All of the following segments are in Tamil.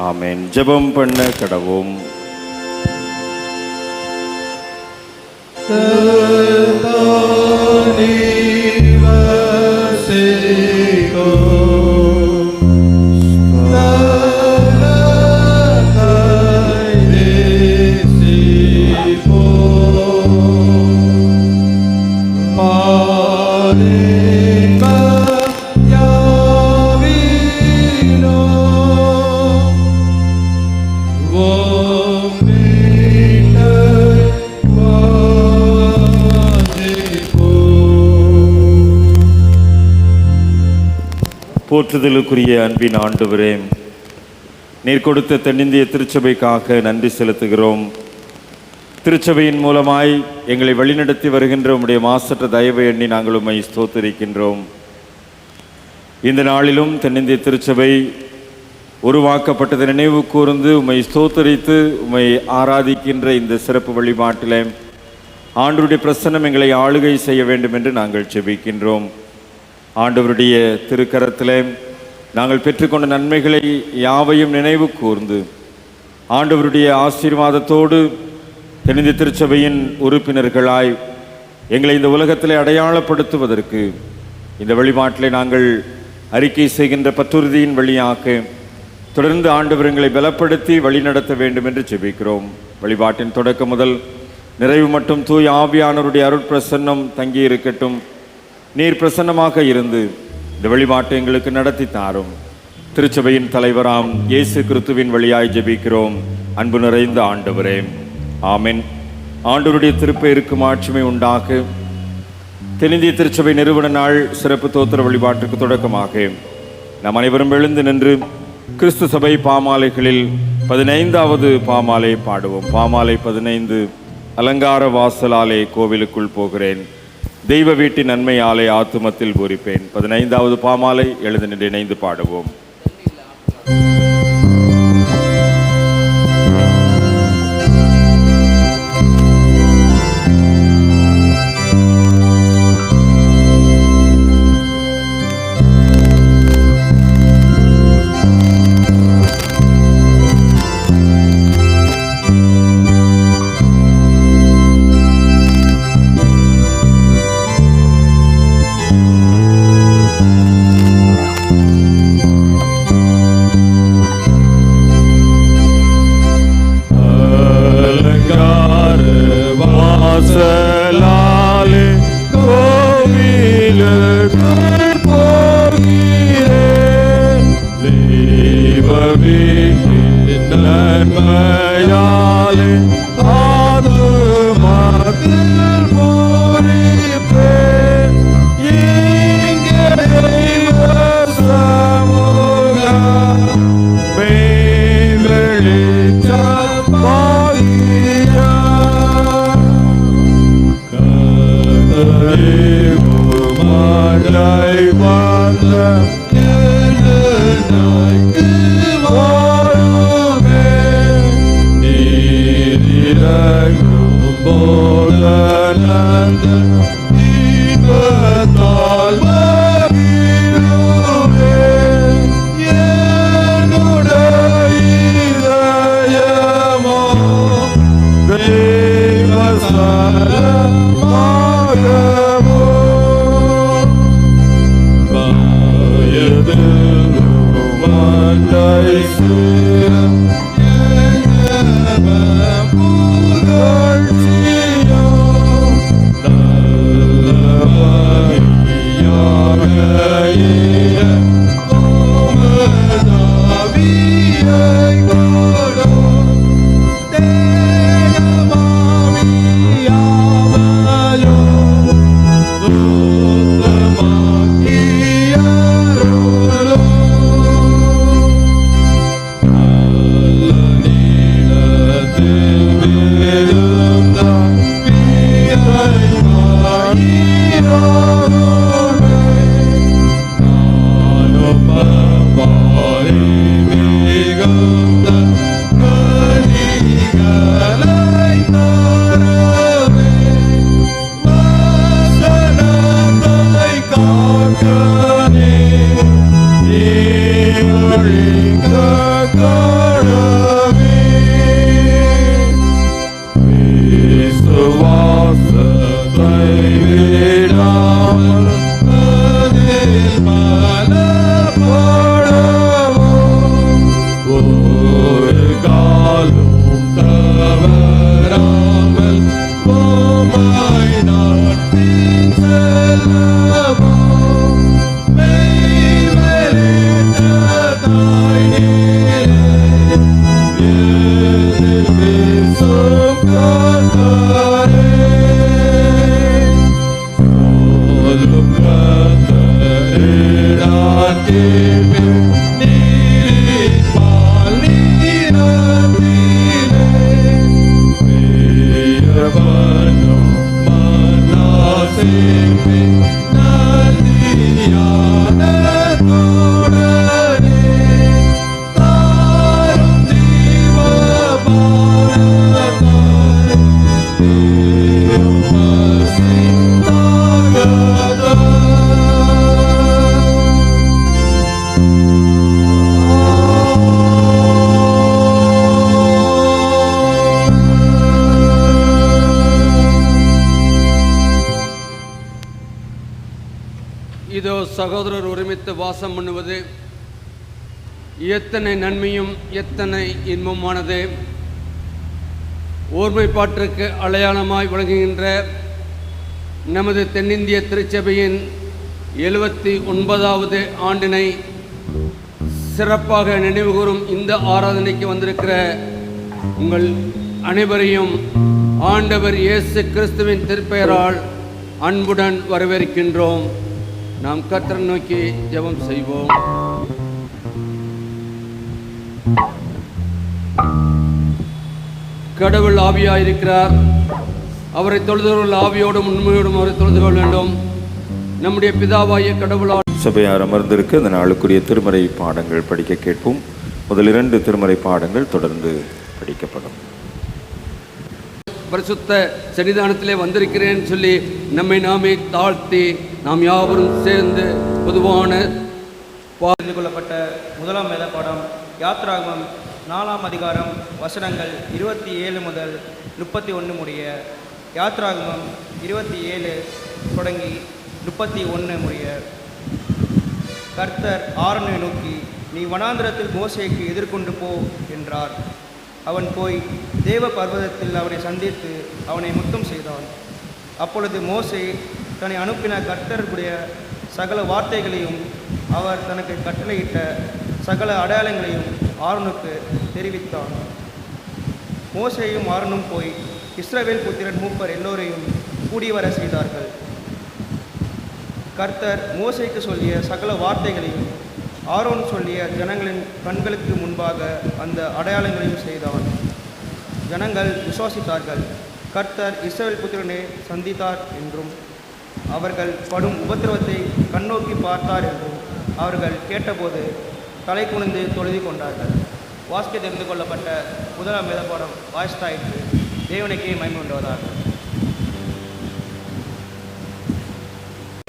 ஆமென். ஜெபம் பண்ண கடவோம். போற்றுதலுக்குரிய அன்பின் ஆண்டவரே, நீர் கொடுத்த தென்னிந்திய திருச்சபைக்காக நன்றி செலுத்துகிறோம். திருச்சபையின் மூலமாய் எங்களை வழிநடத்தி வருகின்ற உம்முடைய மாசற்ற தயவை எண்ணி நாங்கள் உம்மை ஸ்தோத்திரிக்கின்றோம். இந்த நாளிலும் தென்னிந்திய திருச்சபை உருவாக்கப்பட்டதை நினைவு கூர்ந்து உம்மை ஸ்தோத்திரித்து உம்மை ஆராதிக்கின்ற இந்த சிறப்பு வழிபாட்டில் ஆண்டவருடைய பிரசன்னம் எங்களை ஆளுகை செய்ய வேண்டும் என்று நாங்கள் ஜெபிக்கின்றோம். ஆண்டவருடைய திருக்கரத்தில் நாங்கள் பெற்றுக்கொண்ட நன்மைகளை யாவையும் நினைவு கூர்ந்து ஆண்டவருடைய ஆசீர்வாதத்தோடு தென்னிந்திய திருச்சபையின் உறுப்பினர்களாய் எங்களை இந்த உலகத்தில் அடையாளப்படுத்துவதற்கு இந்த வழிபாட்டில் நாங்கள் அறிக்கை செய்கின்ற பற்றுறுதியின் வழியாக தொடர்ந்து ஆண்டவர் எங்களை பலப்படுத்தி வழிநடத்த வேண்டும் என்று ஜெபிக்கிறோம். வழிபாட்டின் தொடக்கம் முதல் நிறைவு மட்டும் தூய் ஆவியானவருடைய அருட்பிரசன்னம் தங்கி இருக்கட்டும். நீர் பிரசன்னமாக இருந்து இந்த வழிபாட்டை எங்களுக்கு நடத்தி தாரும். திருச்சபையின் தலைவராம் இயேசு கிறிஸ்துவின் வழியாய் ஜெபிக்கிறோம் அன்பு நிறைந்த ஆண்டவரே, ஆமென். ஆண்டவருடைய திருப்பெயருக்கு மாட்சிமை உண்டாக. தென்னிந்திய திருச்சபை நிறுவன நாள் சிறப்பு தோத்திர வழிபாட்டுக்கு தொடக்கமாக நாம் அனைவரும் எழுந்து நின்று கிறிஸ்து சபை பாமாலைகளில் 15வது பாமாலை பாடுவோம். பாமாலை 15. அலங்கார வாசலாலே கோவிலுக்குள் போகிறேன், தெய்வ வீட்டின் நன்மையாலே ஆத்துமத்தில் பூரிப்பேன். 15வது பாமாலை எழுந்து நின்று இணைந்து பாடுவோம். God. சகோதரர் ஒருமித்து வாசம் பண்ணுவது எத்தனை நன்மையும் எத்தனை இன்பமானது. ஓர்மைப்பாட்டிற்கு அடையாளமாய் விளங்குகின்ற நமது தென்னிந்திய திருச்சபையின் 79வது ஆண்டினை சிறப்பாக நினைவுகூரும் இந்த ஆராதனைக்கு வந்திருக்கிற உங்கள் அனைவரையும் ஆண்டவர் இயேசு கிறிஸ்துவின் திருப்பெயரால் அன்புடன் வரவேற்கின்றோம். நாம் கர்த்தரை நோக்கி ஜெபம் செய்வோம். கடவுள் ஆவியாயிருக்கிறார். அவரை தொழுதவர்கள் ஆவியோடும் உண்மையோடும் அவரை தொழுது கொள்ள வேண்டும். நம்முடைய பிதாவாகிய கடவுளால் சபையார் அமர்ந்திருக்க இந்த நாளுக்குரிய திருமறை பாடங்கள் படிக்க கேட்போம். முதல் 2 திருமறை பாடங்கள் தொடர்ந்து படிக்கப்படும். பரிசுத்த சன்னிதானத்திலே வந்திருக்கிறேன் சொல்லி நம்மை நாமே தாழ்த்தி நாம் யாவரும் சேர்ந்து பொதுவான தெரிந்து கொள்ளப்பட்ட முதலாம் வேத பாடம் யாத்ராகமம் 4ஆம் அதிகாரம் வசனங்கள் 27 முதல் 31 முடிய. யாத்ராகமம் 27 தொடங்கி 31 முடிய. கர்த்தர் ஆரோனை நோக்கி, நீ வனாந்திரத்தில் மோசேக்கு எதிர்கொண்டு போ என்றார். அவன் போய் தேவ பர்வதத்தில் அவனை சந்தித்து அவனை முத்தம் செய்தான். அப்பொழுது மோசே தன்னை அனுப்பின கர்த்தருடைய சகல வார்த்தைகளையும் அவர் தனக்கு கட்டளையிட்ட சகல அடையாளங்களையும் ஆரோனுக்கு தெரிவித்தான். மோசேயும் ஆரோனும் போய் இஸ்ரவேல் புத்திரன் மூப்பர் எல்லோரையும் கூடிவர செய்தார்கள். கர்த்தர் மோசேக்கு சொல்லிய சகல வார்த்தைகளையும் ஆரோன் சொல்லிய ஜனங்களின் கண்களுக்கு முன்பாக அந்த அடையாளங்களையும் செய்தான். ஜனங்கள் விசுவாசித்தார்கள். கர்த்தர் இஸ்ரவேல் புத்திரனை சந்தித்தார் என்றும் அவர்கள் படும் உபத்திரவத்தை கண்ணோக்கி பார்த்தார் என்றும் அவர்கள் கேட்டபோது தலை குனிந்து தொழுது கொண்டார்கள். வாசிக்க தெரிந்து கொள்ளப்பட்ட முதலாம் வேத பாடம் வாசித்தாயிற்று. தேவனுக்கே மகிமை உண்டாவதாக.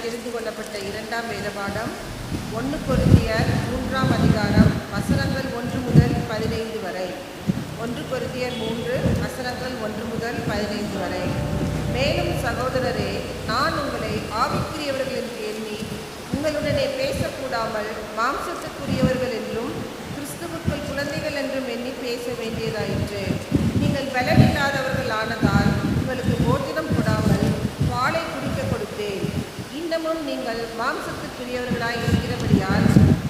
தெரிந்து கொள்ளப்பட்ட 2ஆம் வேத பாடம் 1 கொரிந்தியர் 3ஆம் அதிகாரம் வசனங்கள் 1 முதல் 15 வரை. 1 கொரிந்தியர் 3 வசனங்கள் 1 முதல் 15 வரை. மேலும் சகோதரரே, நான் உங்களை ஆவிக்குரியவர்கள் என்று எண்ணி உங்களுடனே பேசக்கூடாமல் மாம்சத்துக்குரியவர்கள் என்றும் கிறிஸ்துவுக்குள் குழந்தைகள் என்றும் எண்ணி பேச வேண்டியதாயிற்று. நீங்கள் பலனில்லாதவர்கள் ஆனதால் உங்களுக்கு போஜனம் கொடாமல் பாலை குடிக்க கொடுத்தேன். இன்னமும் நீங்கள் மாம்சத்துக்குரியவர்களாய் இருக்கிறபடியால்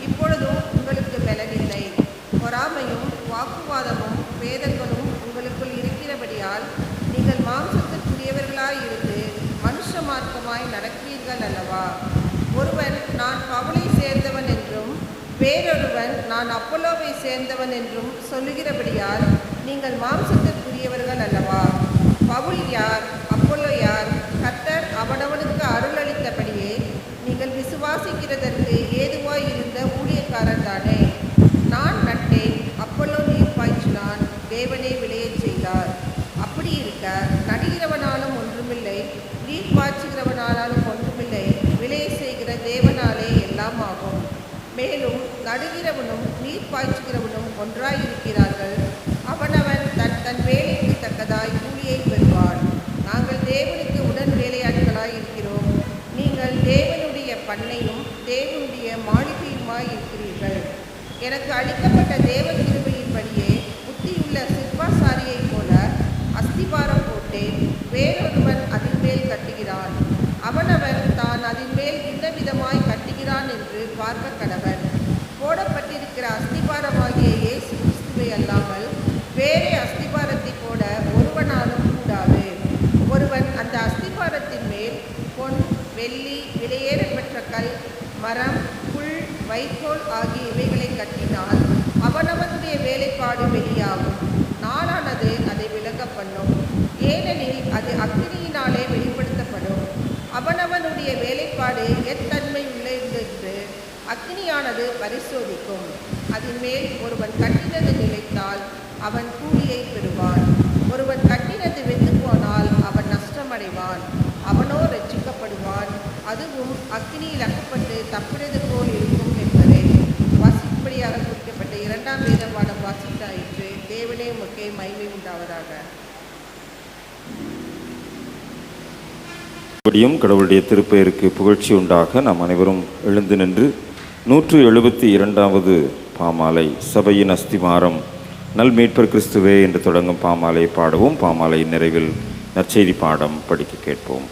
இப்பொழுதும் உங்களுக்கு பலனில்லை. பொறாமையும் வாக்குவாதமும் வேதங்களும் உங்களுக்குள் இருக்கிறபடியால் நீங்கள் மாம்சத்துக்குரியவர்களாய் இருந்து மனுஷ மார்க்கமாய் நடக்கிறீர்கள் அல்லவா? ஒருவன் நான் பவுலை சேர்ந்தவன் என்றும் வேறொருவன் நான் அப்போலோவை சேர்ந்தவன் என்றும் சொல்லுகிறபடியால் நீங்கள் மாம்சத்திற்குரியவர்கள் அல்லவா? பவுல் யார்? அப்போலோ யார்? கர்த்தர் அவனவனுக்கு அருள் அளித்தபடியே நீங்கள் விசுவாசிக்கிறதற்கு ஏதுவாய் இருந்த ஊழியக்காரர் தானே. நான் நட்டேன், அப்போலோ நீர் பாய்ச்சினான், தேவனே விளையச் செய்தார். அப்படி இருக்க நடுகிறவனாலும் ஒன்றுமில்லை, நீர் பாய்ச்சுகிறவனாலும் ஒன்றுமில்லை, விளைய செய்கிற தேவனாலே எல்லாம் ஆகும். மேலும் நடுகிறவனும் நீர் பாய்ச்சுகிறவனும் ஒன்றாயிருக்கிறார்கள். அவனவன் தன் தன் வேலைக்கு தக்கதாய் கூலியை பெறுவான். நாங்கள் தேவனுக்கு உடன் வேலையாட்களாய் இருக்கிறோம். நீங்கள் தேவனுடைய பண்ணையும் தேவனுடைய மாளிகையுமாய் இருக்கிறீர்கள். எனக்கு அளிக்கப்பட்ட தேவ கிருபையின்படியே புத்தியுள்ள சிற்பாசாரியைப் போல அஸ்திபாரம் போட்டேன். வேறொருவன் அதின் மேல் கட்டுகிறான். அவனவன் தான் அதின் மேல் விதமாய் கட்டுகிறான் என்று பார்க்க கடவன். போடப்பட்டிருக்கிற அஸ்திபாரமாகிய இயேசு கிறிஸ்துவை அல்லாமல் வேறே அஸ்திபாரத்தை போட ஒருவனாலும் கூடாது. ஒருவன் அந்த அஸ்திபாரத்தின் மேல் பொன், வெள்ளி, விலையேற பெற்ற கல், மரம், புல், வைக்கோல் ஆகிய இவைகளை கட்டினால் அவனவனுடைய வேலைப்பாடு வெளியாகும். நாளானது அதை விளங்க பண்ணும். ஏனெனில் அது அக்கினியினாலே வெளிப்படுத்தப்படும். அவனவனுடைய வேலைப்பாடு எத்தன்மை உள்ளது என்று அக்கினியானது பரிசோதிக்கும். அதன் மேல் ஒருவன் கட்டினது நிலைத்தால் அவன் கூலியை பெறுவான். ஒருவன் கட்டினது வெந்து போனால் அவன் நஷ்டமடைவான். அவனோ ரட்சிக்கப்படுவான். அதுவும் அக்கினியில் அகப்பட்டு தப்பினது போல் இருக்கும் என்பதை வாசிப்படியாக குறிக்கப்பட்ட 2ஆம் வேத பாடம் வாசித்தாயிற்று. தேவனே உமக்கே மகிமை உண்டாவதாக. இப்படியும் கடவுளுடைய திருப்பெயருக்கு புகழ்ச்சி உண்டாக நாம் அனைவரும் எழுந்து நின்று 172வது பாமாலை சபையின் அஸ்திமாரம் நல் மீட்பர் கிறிஸ்துவே என்று தொடங்கும் பாமாலை பாடுவோம். பாமாலையின் நிறைவில் நற்செய்தி பாடம் படிக்க கேட்போம்.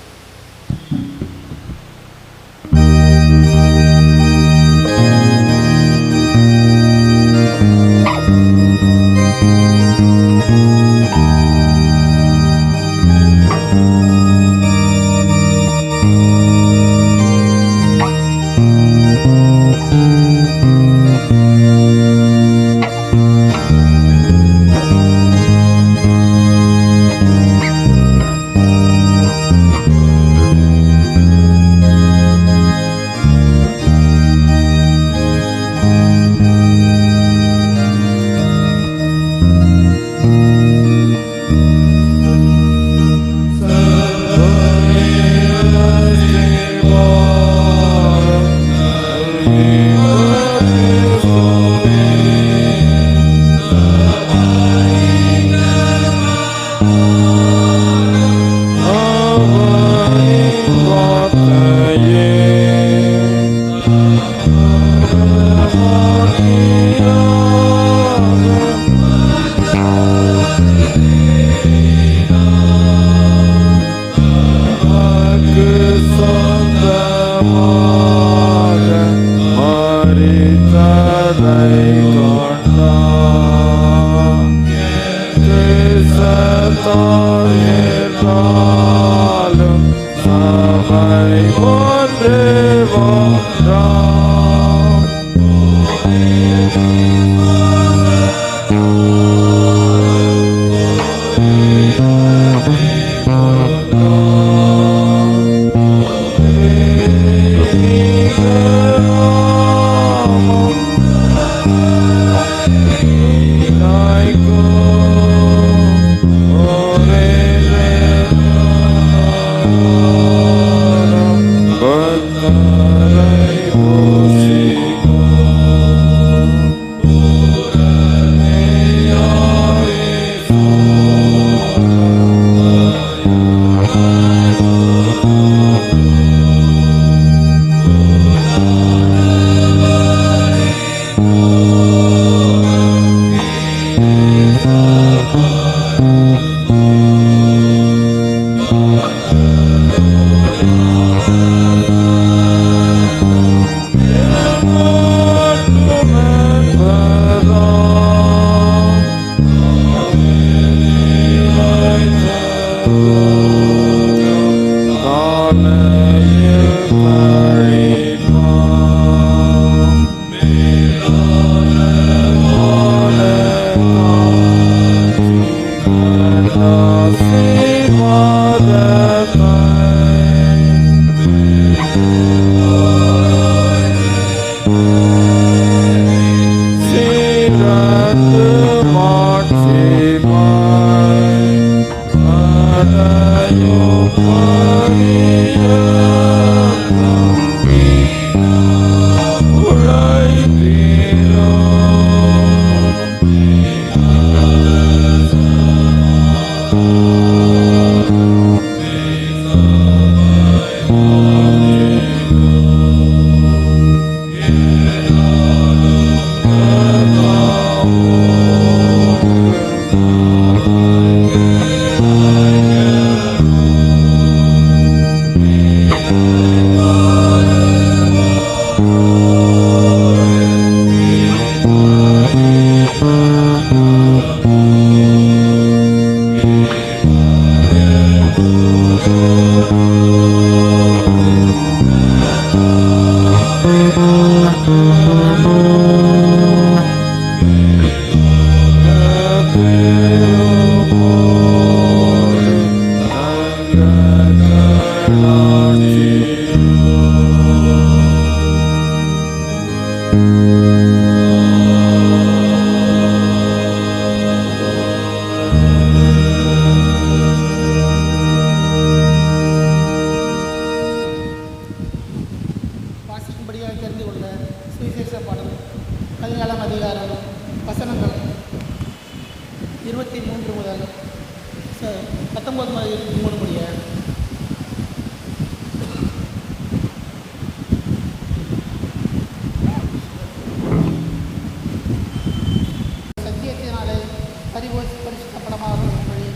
பரிசுத்தப்படமாகும்படி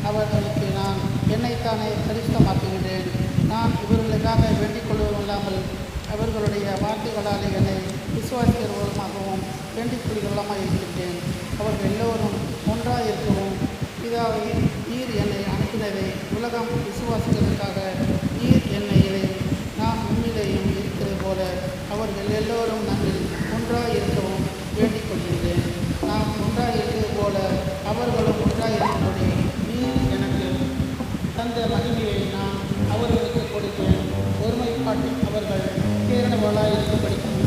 அவர்களுக்கு நான் என்னைத்தானே பரிசுத்தமாக்குகிறேன். நான் இவர்களுக்காக வேண்டிக் கொள்வதில்லாமல் அவர்களுடைய வார்த்தைகளால் என்னை விசுவாசிக்கிறவர்களுமாகவும் வேண்டிக் கொள்கிறவர்களாக இருக்கின்றேன். அவர்கள் எல்லோரும் ஒன்றாக இருக்கவும் பிதாவை நீர் என்னை அனுப்பினதை உலகம் விசுவாசிக்கிறதுக்காக நீர் என்னையிலே நான் உண்மையிலேயும் இருக்கிறது போல அவர்கள் எல்லோரும் நாங்கள் ஒன்றாக இருக்கவும் வேண்டிக் கொள்கின்றேன். நாம் ஒன்றாக இருக்கிறது போல அவர்களும் ஒன்றாக இருக்கும்படி நீர் எனக்கு தந்த மகிமையை நான் அவர்களுக்கு கொடுத்தேன். ஒருமைப்பாட்டில் அவர்கள் பேரணவர்களாக இருக்கும்படிக்கும்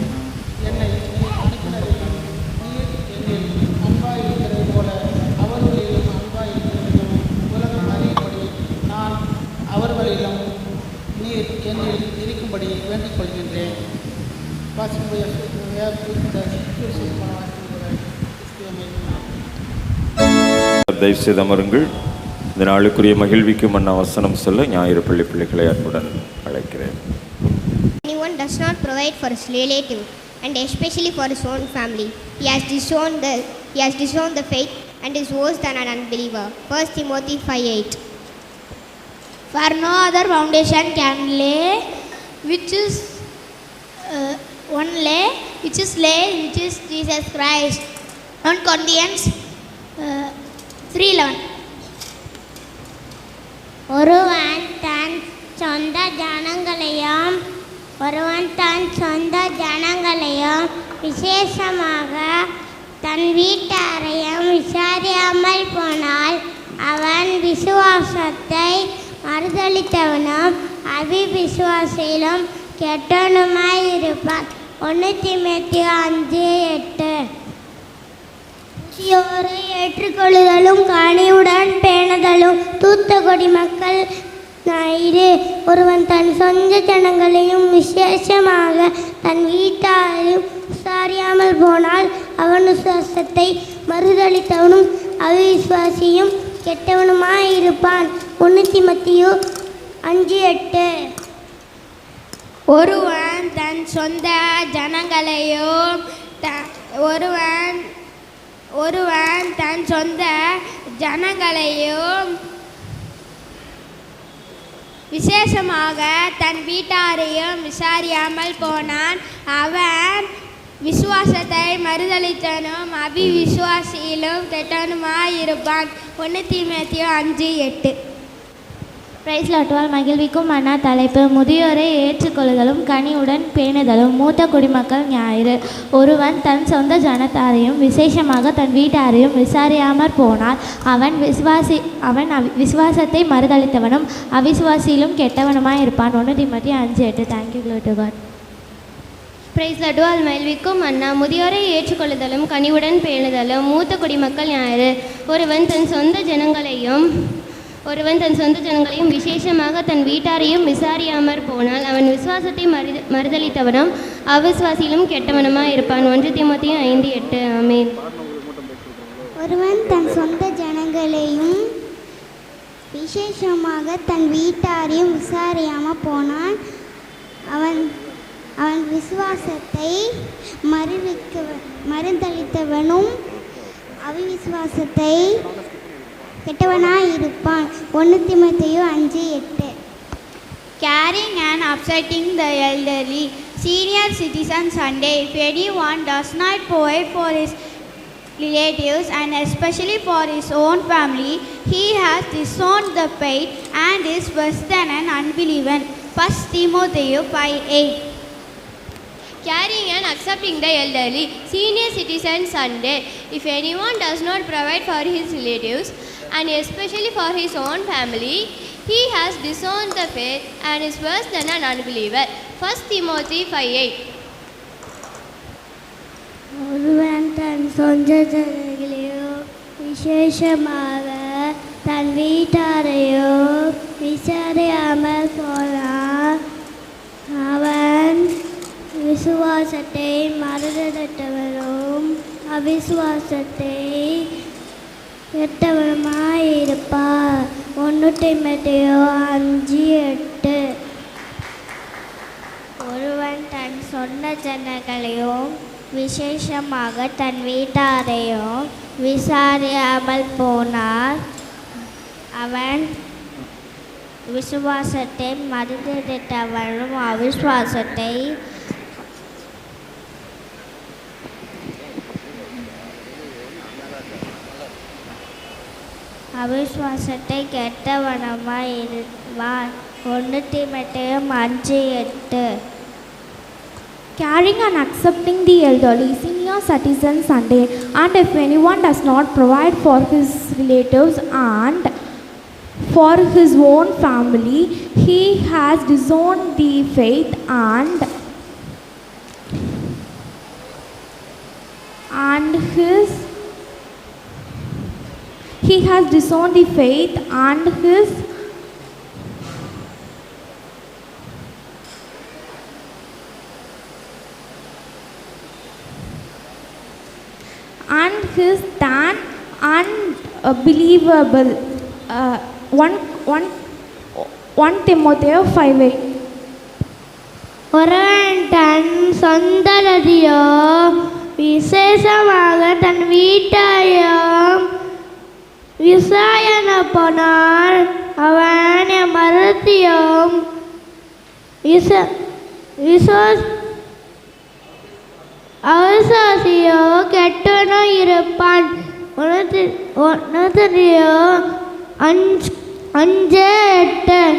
என்னை நீர் அனுப்பினதையும் நீர் என்னில் அன்பாய் இருக்கிறது போல அவர்களிலும் அன்பாய் இருக்கிறதையும் உலகம் அறியும்படி நான் அவர்களிலும் நீர் என்னில் இருக்கும்படி வேண்டிக் கொள்கின்றேன். தயவுசெய்து அமருங்கள். இந்த நாளுக்குரிய மகிழ்விக்கும் மன்ன வசனம் சொல்ல ஞாயிறு பள்ளி பிள்ளைகளை அன்புடன் அழைக்கிறேன். Anyone does not provide for his relative and especially for his own family, he has disowned the faith and is worse than an unbeliever. 1 Timothy 5:8. For no other foundation can lay, which is one lay, which is Jesus Christ. 1 Corinthians 3:11. ஒருவன் தன் சொந்த ஜனங்களையும் விசேஷமாக தன் வீட்டாரையும் விசாரியாமல் போனால் அவன் விசுவாசத்தை மறுதலித்தவனும் அவிசுவாசியிலும் கெட்டவனுமாயிருப்பான். 1 தீமோத்தேயு 5:8. முதியோரை ஏற்றுக்கொள்ளுதலும் கனிவுடன் பேணுதலும் தூத்த குடிமக்கள் ஞாயிறு. ஒருவன் தன் சொந்த ஜனங்களையும் விசேஷமாக தன் வீட்டாரையும் விசாரியாமல் போனால் அவன் விசுவாசத்தை மறுதலித்தவனும் அவிசுவாசியும் கெட்டவனுமாயிருப்பான். 1 தீமோத்தேயு 5:8. ஒருவன் தன் சொந்த ஜனங்களையும் விசேஷமாக தன் வீட்டாரையும் விசாரியாமல் போனான் அவன் விசுவாசத்தை மறுதலித்தனும் அவிசுவாசியிலும் கெட்டவனுமாயிருப்பான். 1 தீமோத்தேயு 5:8. Price Lord. மகிழ்விக்கும் மன்னா தலைப்பு முதியோரை ஏற்றுக்கொள்ளுதலும் கனிவுடன் பேணுதலும் மூத்த குடிமக்கள் ஞாயிறு. ஒருவன் தன் சொந்த ஜனத்தாரையும் விசேஷமாக தன் வீட்டாரையும் விசாரியாமற் போனால் அவன் விசுவாசத்தை மறுதலித்தவனும் அவிசுவாசியிலும் கெட்டவனுமாய் இருப்பான். 1 தீமோத்தேயு 5:8. Thank you to God. Praise Lord. மகிழ்விக்கும் மன்னா முதியோரை ஏற்றுக்கொள்ளுதலும் கனிவுடன் பேணுதலும் மூத்த குடிமக்கள் ஞாயிறு. ஒருவன் தன் சொந்த ஜனங்களையும் விசேஷமாக தன் வீட்டாரையும் விசாரியாமற் போனால் அவன் விசுவாசத்தை மறுதலித்தவனும் அவிசுவாசியிலும் கெட்டவனுமாய் இருப்பான். 1 தீமோத்தேயு 5:8. ஆமென். ஒருவன் தன் சொந்த ஜனங்களையும் விசேஷமாக தன் வீட்டாரையும் விசாரியாமல் போனால் அவன் விசுவாசத்தை மறுதலித்தவனும் அவிசுவாசத்தை கெட்டவனாயிருப்பான். 1 தீமோத்தேயு 5:8. Caring and upsetting the elderly. Senior Citizen Sunday. If anyone does not provide for his relatives and especially for his own family, he has disowned the faith and is worse than an unbeliever. 1 Timothy 5:8. Caring and accepting the elderly. Senior Citizen Sunday. If anyone does not provide for his relatives and especially for his own family, he has disowned the faith and is worse than an unbeliever. 1 Timothy 5:8. ஒருவன் தன் சொந்த ஜனங்களையோ விசேஷமாக தன் வீட்டாரையோ விசாரியாமல் போனால் அவன் விசுவாசத்தை மறுதலித்தவனும் அவிசுவாசத்தை கெட்டவனுமாயிருப்பார். 1 தீமோத்தேயு 5:8. ஒருவன் தன் சொந்த ஜனங்களையும் விசேஷமாக தன் வீட்டாரையும் விசாரியாமல் போனார். அவன் விசுவாசத்தை மறுதலித்தவனும் அவிசுவாசத்தை கெட்டவனமாய் இருப்பான். 1 தீமோத்தேயு 5:8. Caring and accepting the elderly, senior citizen Sunday, and if anyone does not provide for his relatives and for his own family, he has disowned the faith and he has disowned the faith and his than unbelievable. 1 Timothy 5:8. ஒருவன் தன் சொந்தத்தையோ விசேஷமாக தன் வீட்டையும் விசாரணை போனால் அவன் மரத்தையும் அவசாசியோ கெட்டவனோ இருப்பான். 5:8.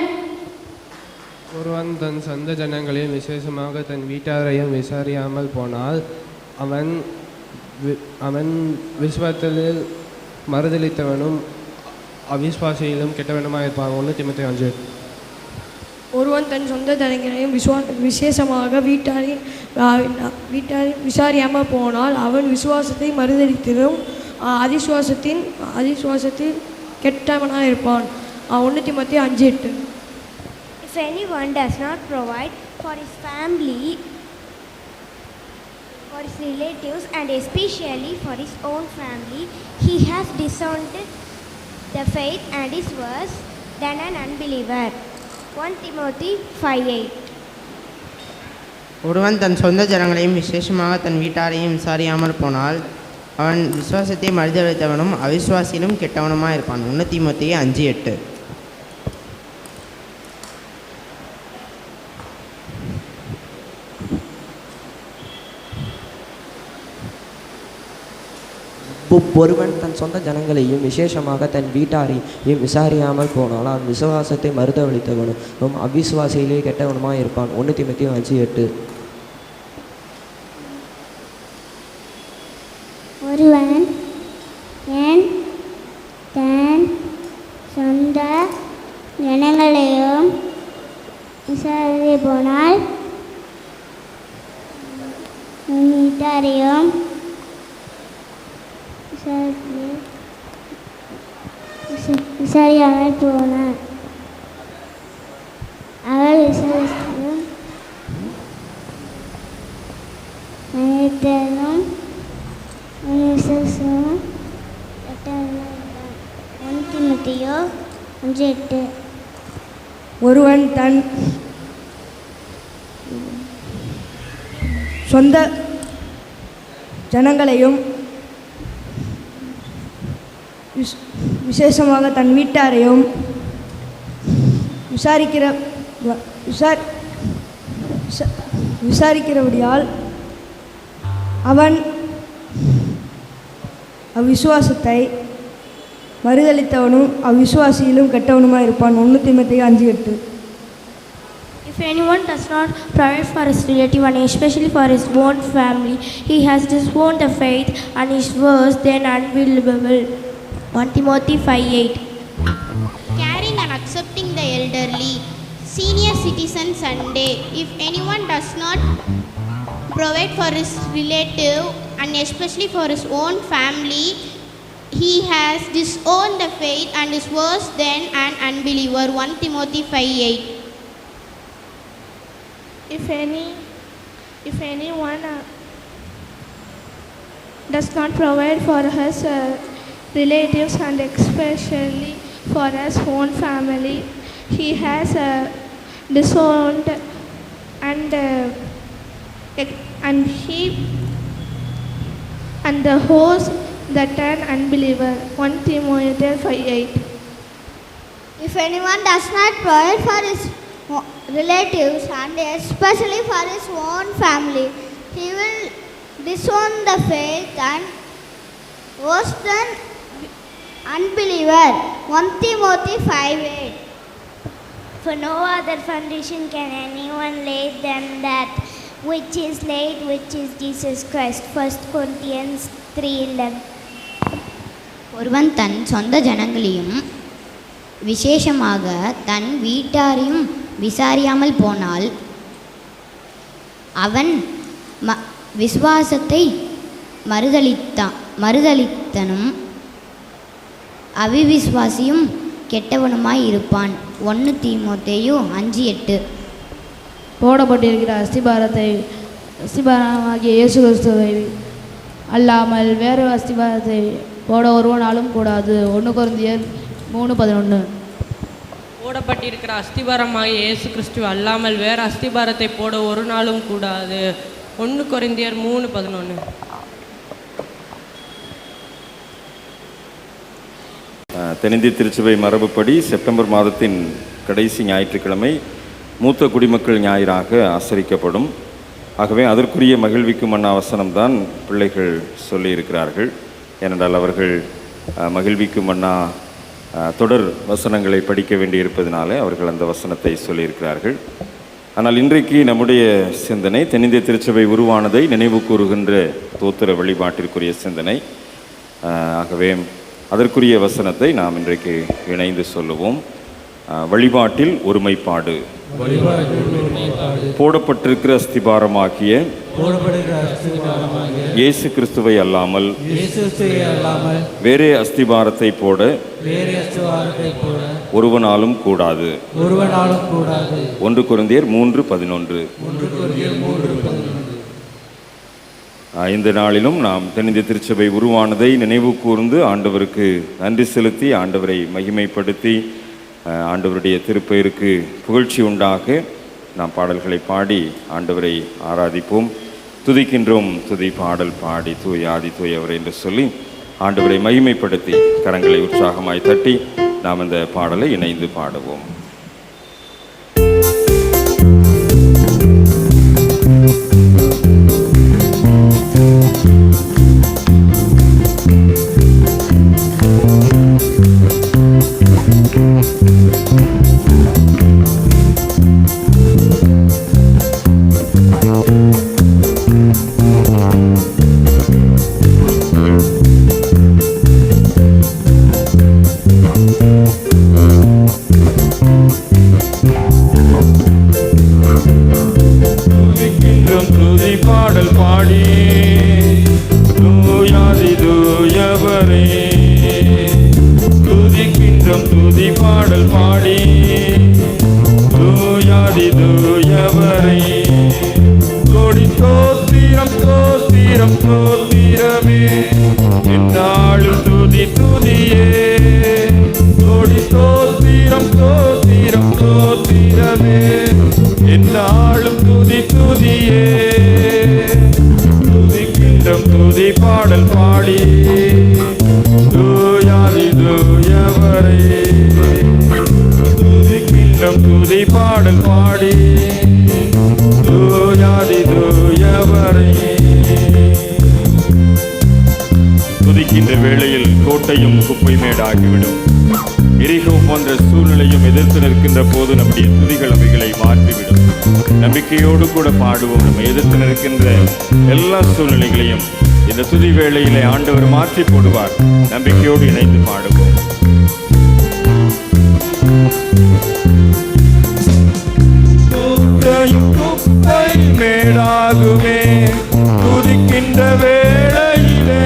ஒருவன் தன் சொந்த ஜனங்களையும் விசேஷமாக தன் வீட்டாரையும் விசாரியாமல் போனால் அவன் விசுவாசத்தில் மறுதலித்தவனும் அவிசுவாசியிலும் கெட்டவனுமாக இருப்பான். 1 தீமோத்தேயு 5:8. ஒருவன் தன் சொந்த ஜனங்களையும் விசேஷமாக வீட்டாரை விசாரியாமல் போனால் அவன் விசுவாசத்தை மறுதலித்ததும் அதிசுவாசத்தில் கெட்டவனாக இருப்பான். 1 தீமோத்தேயு 5:8. If anyone does not provide for his family, for his relatives, and especially for his own family, he has disowned the faith and is worse than an unbeliever. 1 Timothy 5:8. ஒருவன் தன் சொந்த ஜனங்களையும் விசேஷமாக தன் வீட்டாரையும் விசாரியாமல் போனால் அவன் விசுவாசத்தை மறுதலித்தவனும் அவிசுவாசியிலும் கெட்டவனுமாக இருப்பான். 1 தீமோத்தேயு 5:8. ஒருவன் தன் சொந்த ஜனங்களையும் விசேஷமாக தன் வீட்டாரையும் விசாரியாமல் போனால் அவன் விசுவாசத்தை மறுதலித்தவனும் அவிசுவாசியிலே கெட்டவனுமாய் இருப்பான். 1 தீமோத்தேயு 5:8. ஒருவன் தன் சொந்த ஜனங்களையும் விசாரி போனால் வீட்டாரையும் விசாரியாமல் போனார். அவள் விசாரித்தும் அனைத்தரும் விசுவாசமும் 1 தீமோத்தேயு 5:8. ஒருவன் தன் சொந்த ஜனங்களையும் விசேஷமாக தன் வீட்டாரையும் விசாரிக்கிறபடியால் அவன் அவ்விசுவாசத்தை மறுதலித்தவனும் அவ்விசுவாசியிலும் கெட்டவனுமாய் இருப்பான். 1 தீமோத்தேயு 5:8. If anyone does not provide for his relative and especially for his own family, he has disowned the faith and is worse than unbelievable. 1 Timothy 5:8. Caring and accepting the elderly, senior citizen Sunday. If anyone does not provide for his relative and especially for his own family, he has disowned the faith and is worse than an unbeliever. 1 Timothy 5:8. If anyone does not provide for his relatives and especially for his own family, he has disowned and he and the host that an unbeliever. 1 Timothy 5:8. If anyone does not provide for his relatives and especially for his own family, he will disown the faith and worse than unbeliever. 1 Timothy 5:8. For no other foundation can anyone lay than that which is laid, which is Jesus Christ. 1 Corinthians 3:11. ஒருவன் தன் சொந்த ஜனங்களையும் விசேஷமாக தன் வீட்டாரையும் விசாரியாமல் போனால் அவன் விசுவாசத்தை மறுதலித்தனும் அவிவிசுவாசியும் கெட்டவனுமாய் இருப்பான். 1 தீமோத்தேயு 5:8. போடப்பட்டிருக்கிற அஸ்திபாரமாகிய இயேசு கிறிஸ்துவை அல்லாமல் வேறு அஸ்திபாரத்தை போட ஒருவனாலும் கூடாது. 1 கொரிந்தியர் 3:11. போடப்பட்டிருக்கிற அஸ்திபாரமாகிய இயேசு கிறிஸ்துவை அல்லாமல் வேறு அஸ்திபாரத்தை போட ஒரு நாளும் கூடாது. 1 கொரிந்தியர் 3:11. தென்னிந்திய திருச்சபை மரபுப்படி செப்டம்பர் மாதத்தின் கடைசி ஞாயிற்றுக்கிழமை மூத்த குடிமக்கள் ஞாயிறாக ஆசரிக்கப்படும். ஆகவே அதற்குரிய மகிழ்விக்கும் மன்னா வசனம்தான் பிள்ளைகள் சொல்லியிருக்கிறார்கள். ஏனென்றால் அவர்கள் மகிழ்விக்கும் மன்னா தொடர் வசனங்களை படிக்க வேண்டியிருப்பதனாலே அவர்கள் அந்த வசனத்தை சொல்லியிருக்கிறார்கள். ஆனால் இன்றைக்கு நம்முடைய சிந்தனை தென்னிந்திய திருச்சபை உருவானதை நினைவு கூறுகின்ற தோத்திர வழிபாட்டிற்குரிய சிந்தனை. ஆகவே அதற்குரிய வசனத்தை நாம் இன்றைக்கு இணைந்து சொல்லுவோம். வழிபாட்டில் ஒருமைப்பாடு. போடப்பட்டிருக்கிற அஸ்திபாரமாகிய இயேசு கிறிஸ்துவை அல்லாமல் வேறே அஸ்திபாரத்தை போட ஒருவனாலும் கூடாது. 1 கொரிந்தியர் 3:11. இந்த நாளிலும் நாம் தென்னிந்திய திருச்சபை உருவானதை நினைவு கூர்ந்து ஆண்டவருக்கு நன்றி செலுத்தி ஆண்டவரை மகிமைப்படுத்தி ஆண்டவருடைய திருப்பெயருக்கு புகழ்ச்சி உண்டாக நாம் பாடல்களை பாடி ஆண்டவரை ஆராதிப்போம். துதிக்கின்றோம் துதி பாடல் பாடி தூயாதி தூயவர் என்று சொல்லி ஆண்டவரை மகிமைப்படுத்தி கரங்களை உற்சாகமாய் தட்டி நாம் இந்த பாடலை இணைந்து பாடுவோம். துதிக்கின்ற வேளையில் கோட்டையும் குப்பை மேடாகிவிடும். எரிகோ போன்ற சூழ்நிலையும் எதிர்த்து நிற்கின்ற போது நம்முடைய துதிகள் அவைகளை மாற்றிவிடும். நம்பிக்கையோடு கூட பாடுவோம். நம்ம எதிர்த்து நிற்கின்ற எல்லா சூழ்நிலைகளையும் இந்த துதி வேளையிலே ஆண்டவர் மாற்றி போடுவார். நம்பிக்கையோடு இணைந்து பாடுவோம். குப்பை மேடாகுமே துதிக்கின்ற வேளையிலே,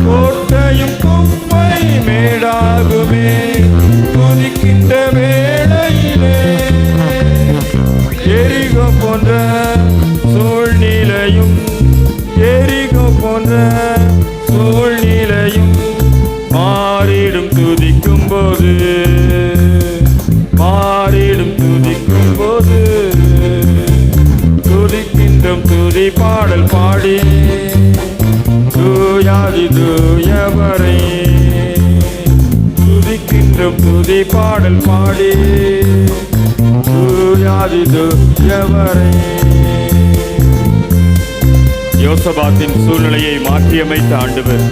கோட்டையும் குப்பை மேடாகுமே துதிக்கின்ற வேளையிலே, எரிகோ போன்ற சூழ்நிலையும் எரிகோ போன்ற சூழ்நிலையும் மாறிடும் துதிக்கும் போது, மாறிடும் துதிக்கும் போது, துதிக்கின்றோம் துதி பாடல் பாடி எவரே துதிக்கின்றோம் துதி பாடல் பாடி தூயாதி தூயவரே. யோசபாத்தின் சூழ்நிலையை மாற்றியமைத்த ஆண்டவர்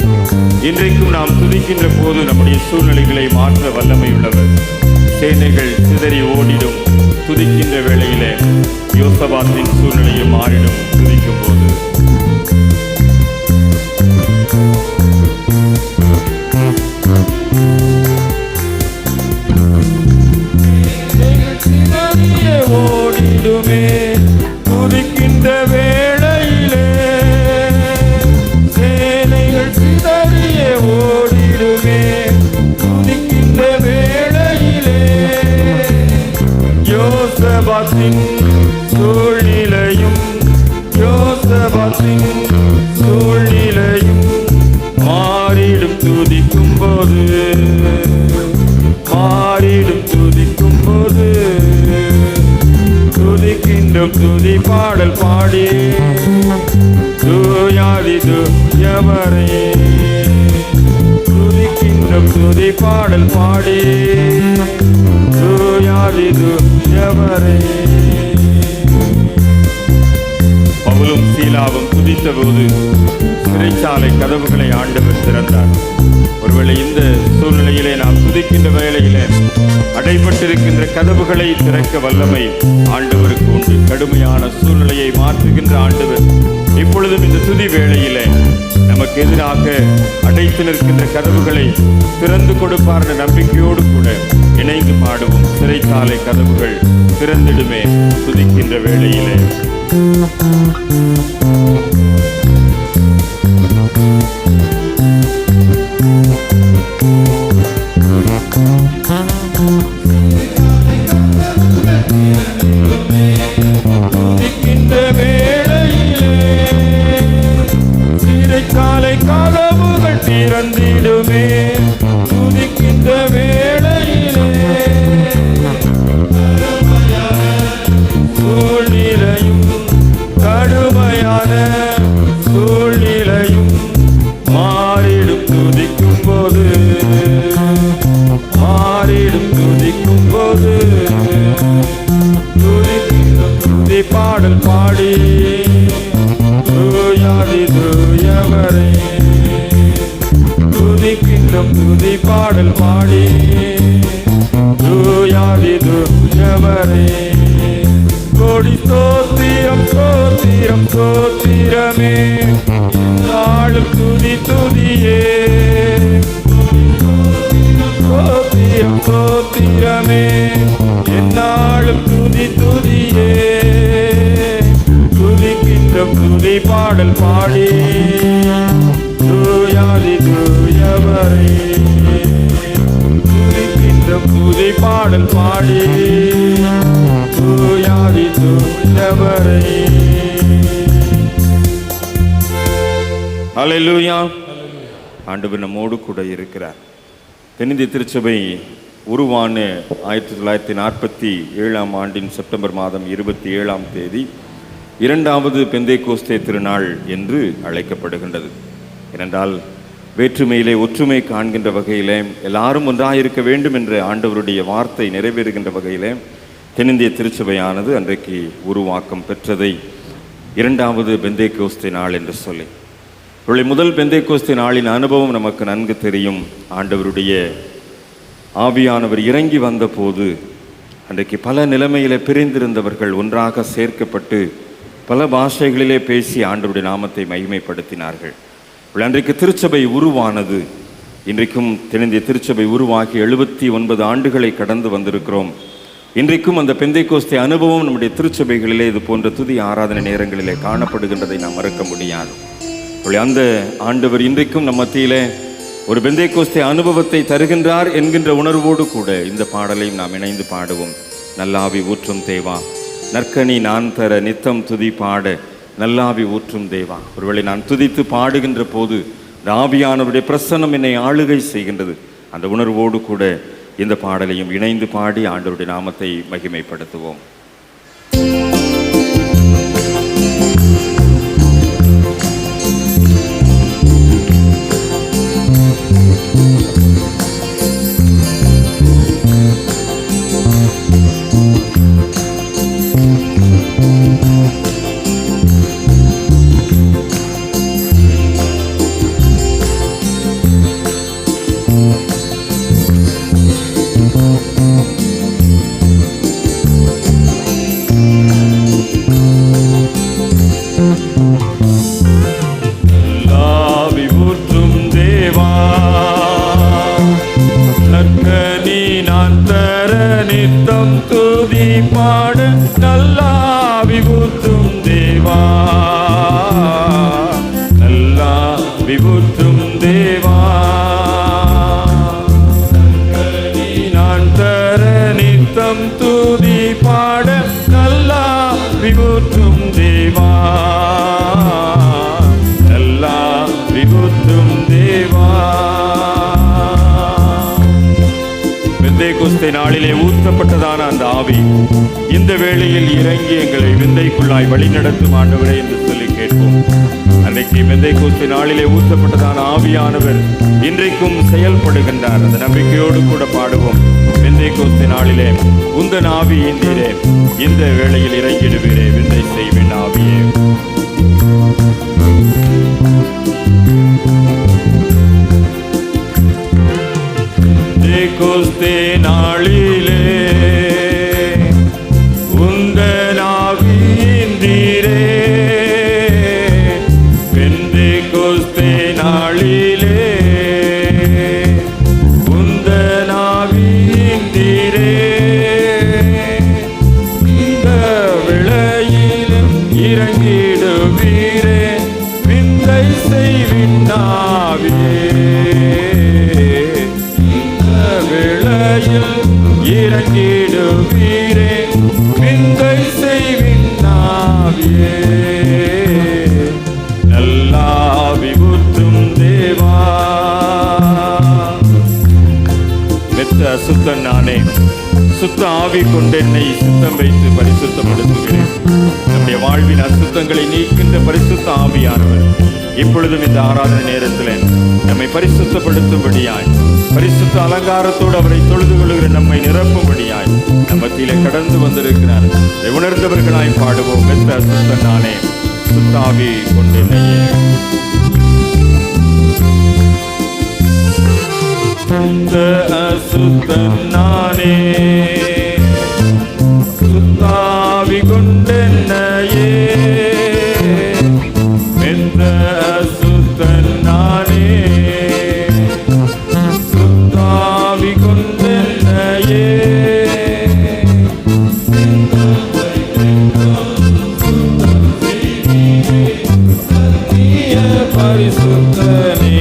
இன்றைக்கும் நாம் துதிக்கின்ற போது நம்முடைய சூழ்நிலைகளை மாற்ற வல்லமை உள்ளவர். சேனைகள் சிதறி ஓடிடும் துதிக்கின்ற வேளையிலே யோசபாத்தின் சூழ்நிலையை மாறிடும் துதிக்கும் போது. ஓடிடுமே துதிக்கின்ற வேளையிலே சேனைகள் சிதறிய ஓடிடுமே துதிக்கின்ற வேளையிலே யோசபாத்தின் சூழ்நிலையும் யோசபாத்தின் சூழ்நிலையும் மாறிடும் துதிக்கும் போது மாறிடும் துதிக்கும் போது துதிக்கின்றோம் துதி பாடல் பாடி தூயாதி தூயவரே துதிக்கின்றோம் துதி பாடல் பாடி தூயாதி தூயவரே. பவுலும் சீலாவும் துதித்த போது சிறைச்சாலை கதவுகளை ஆண்டவர் திறந்தார். ஒருவேளை இந்த சூழ்நிலையிலே நாம் துதிக்கின்ற வேளையிலே அடைபட்டிருக்கின்ற கதவுகளை திறக்க வல்லமை ஆண்டவருக்கு உண்டு. கடுமையான சூழ்நிலையை மாற்றுகின்ற ஆண்டவர் இப்பொழுதும் இந்த துதி வேளையிலே நமக்கு எதிராக அடைத்து நிற்கின்ற கதவுகளை திறந்து கொடுப்பார் என்ற நம்பிக்கையோடு கூட இணைந்து பாடுவோம். சிறைச்சாலை கதவுகள் திறந்திடுமே துதிக்கின்ற வேளையிலே. துதிக்கின்ற வேளையிலே சிறைச்சாலை கதவுகள் திறந்திடுமே துதிக்கின்ற வேளையிலே சூழ்நிலையும் கடுமையான சூழ்நிலையும் மாறிடும் துதிக்கும் போது மாறிடும் துதிக்கும் போது துதிக்கின்றோம் துதி பாடல் பாடி தூயாதி தூயவரே துதிக்கின்றோம் துதி பாடல் பாடி தூயாதி தூயவரே. கோடி ஸ்தோத்திரம் ஸ்தோத்திரம் ஸ்தோத்திரமே நாளும் துதி துதியே ஸ்தோத்திரம் ஸ்தோத்திரமே என்னாலும் துதி துதியே துதிக்கின்றோம் துதி பாடல் பாடி தூயாதி தூயவரே துதிக்கின்றோம் துதி பாடல் பாடி தூயாதி தூயவரே. ஹல்லேலூயா. ஆண்டவர் நம்மோடு கூட இருக்கிறார். தென்னிந்திய திருச்சபை உருவான 1947 ஆண்டின் செப்டம்பர் மாதம் 27ஆம் தேதி 2வது பெந்தேகோஸ்தே திருநாள் என்று அழைக்கப்படுகின்றது. ஏனென்றால் வேற்றுமையிலே ஒற்றுமை காண்கின்ற வகையிலே எல்லாரும் ஒன்றாயிருக்க வேண்டும் என்ற ஆண்டவருடைய வார்த்தை நிறைவேறுகின்ற வகையிலே தென்னிந்திய திருச்சபையானது அன்றைக்கு உருவாக்கம் பெற்றதை 2வது பெந்தேகோஸ்தே நாள் என்று சொல்லி முதல் பெந்தேகோஸ்தே நாளின் அனுபவம் நமக்கு நன்கு தெரியும். ஆண்டவருடைய ஆவியானவர் இறங்கி வந்த போது அன்றைக்கு பல நிலைமையிலே பிரிந்திருந்தவர்கள் ஒன்றாக சேர்க்கப்பட்டு பல பாஷைகளிலே பேசி ஆண்டவருடைய நாமத்தை மகிமைப்படுத்தினார்கள். அன்றைக்கு திருச்சபை உருவானது. இன்றைக்கும் தென்னிந்திய திருச்சபை உருவாகி 79 ஆண்டுகளை கடந்து வந்திருக்கிறோம். இன்றைக்கும் அந்த பெந்தைக்கோஸ்தே அனுபவம் நம்முடைய திருச்சபைகளிலே இது போன்ற துதி ஆராதனை நேரங்களிலே காணப்படுகின்றதை நாம் மறக்க முடியாது. அந்த ஆண்டவர் இன்றைக்கும் நம் மத்தியிலே ஒரு பெந்தைக்கோஸ்தே அனுபவத்தை தருகின்றார் என்கின்ற உணர்வோடு கூட இந்த பாடலையும் நாம் இணைந்து பாடுவோம். நல்லாவி ஊற்றும் தேவா நற்கனி நான் தர நித்தம் துதி பாட நல்லாவி ஊற்றும் தேவா. ஒருவேளை நான் துதித்து பாடுகின்ற போது ஆவியானவருடைய பிரசன்னம் என்னை ஆளுகை செய்கின்றது. அந்த உணர்வோடு கூட இந்த பாடலையும் இணைந்து பாடி ஆண்டவருடைய நாமத்தை மகிமைப்படுத்துவோம். பெந்தேகோஸ்தே நாளிலே ஊற்றப்பட்டதான அந்த ஆவி இந்த வேளையில் இறங்கி எங்களை விந்தைக்குள்ளாய் வழிநடத்தும் ஆண்டவரே என்று சொல்லி கேட்போம். அன்றைக்கு பெந்தேகோஸ்தே நாளிலே ஊற்றப்பட்டதான ஆவியானவர் இன்றைக்கும் செயல்படுகின்றார். அந்த நம்பிக்கையோடு கூட பாடுவோம். பெந்தேகோஸ்தே நாளிலே உந்தன் ஆவி இன்றீரே, இந்த வேளையில் இறங்கிடுவீரே, விந்தை செய்வேன் ஆவியே. பெந்தேகோஸ்தே நாளிலே உந்தன் ஆவி இன்றீரே, பெந்தேகோஸ்தே நாளிலே உந்தன் ஆவி இன்றீரே, இந்த விளையிலும் இறங்கிடுவீரே, விந்தை செய்வின் ஆவியே. விளையில் இறங்கிடுவீரே, விந்தை செய்வின் ஆவியே. நல்லாவி ஊற்றும் தேவா. மெத்த அசுத்தன் நானே, சுத்த ஆவி கொண்டு என்னை சுத்தம் வைத்து பரிசுத்தப்படுத்துகிறேன். நம்முடைய வாழ்வின் அசுத்தங்களை நீக்கின்ற பரிசுத்த ஆவியானவர் இப்பொழுதும் இந்த ஆராதனை நேரத்தில் நம்மை பரிசுத்தப்படுத்தும்படியாய், பரிசுத்த அலங்காரத்தோடு அவரை தொழுது கொள்கிற நம்மை நிரப்பும்படியாய் நம்மத்திலே கடந்து வந்திருக்கிறார். உணர்ந்தவர்களாய் பாடுவோம். மெத்த அசுத்தன் நானே, சுத்தாவி கொண்டு என்னையே. அசுத்தன் நானே, சுத்தாவி கொண்டு என்னையே. மெத்த அசுத்தன் நானே, சுத்தாவி கொண்டு என்னையே. பரிசுத்தனே,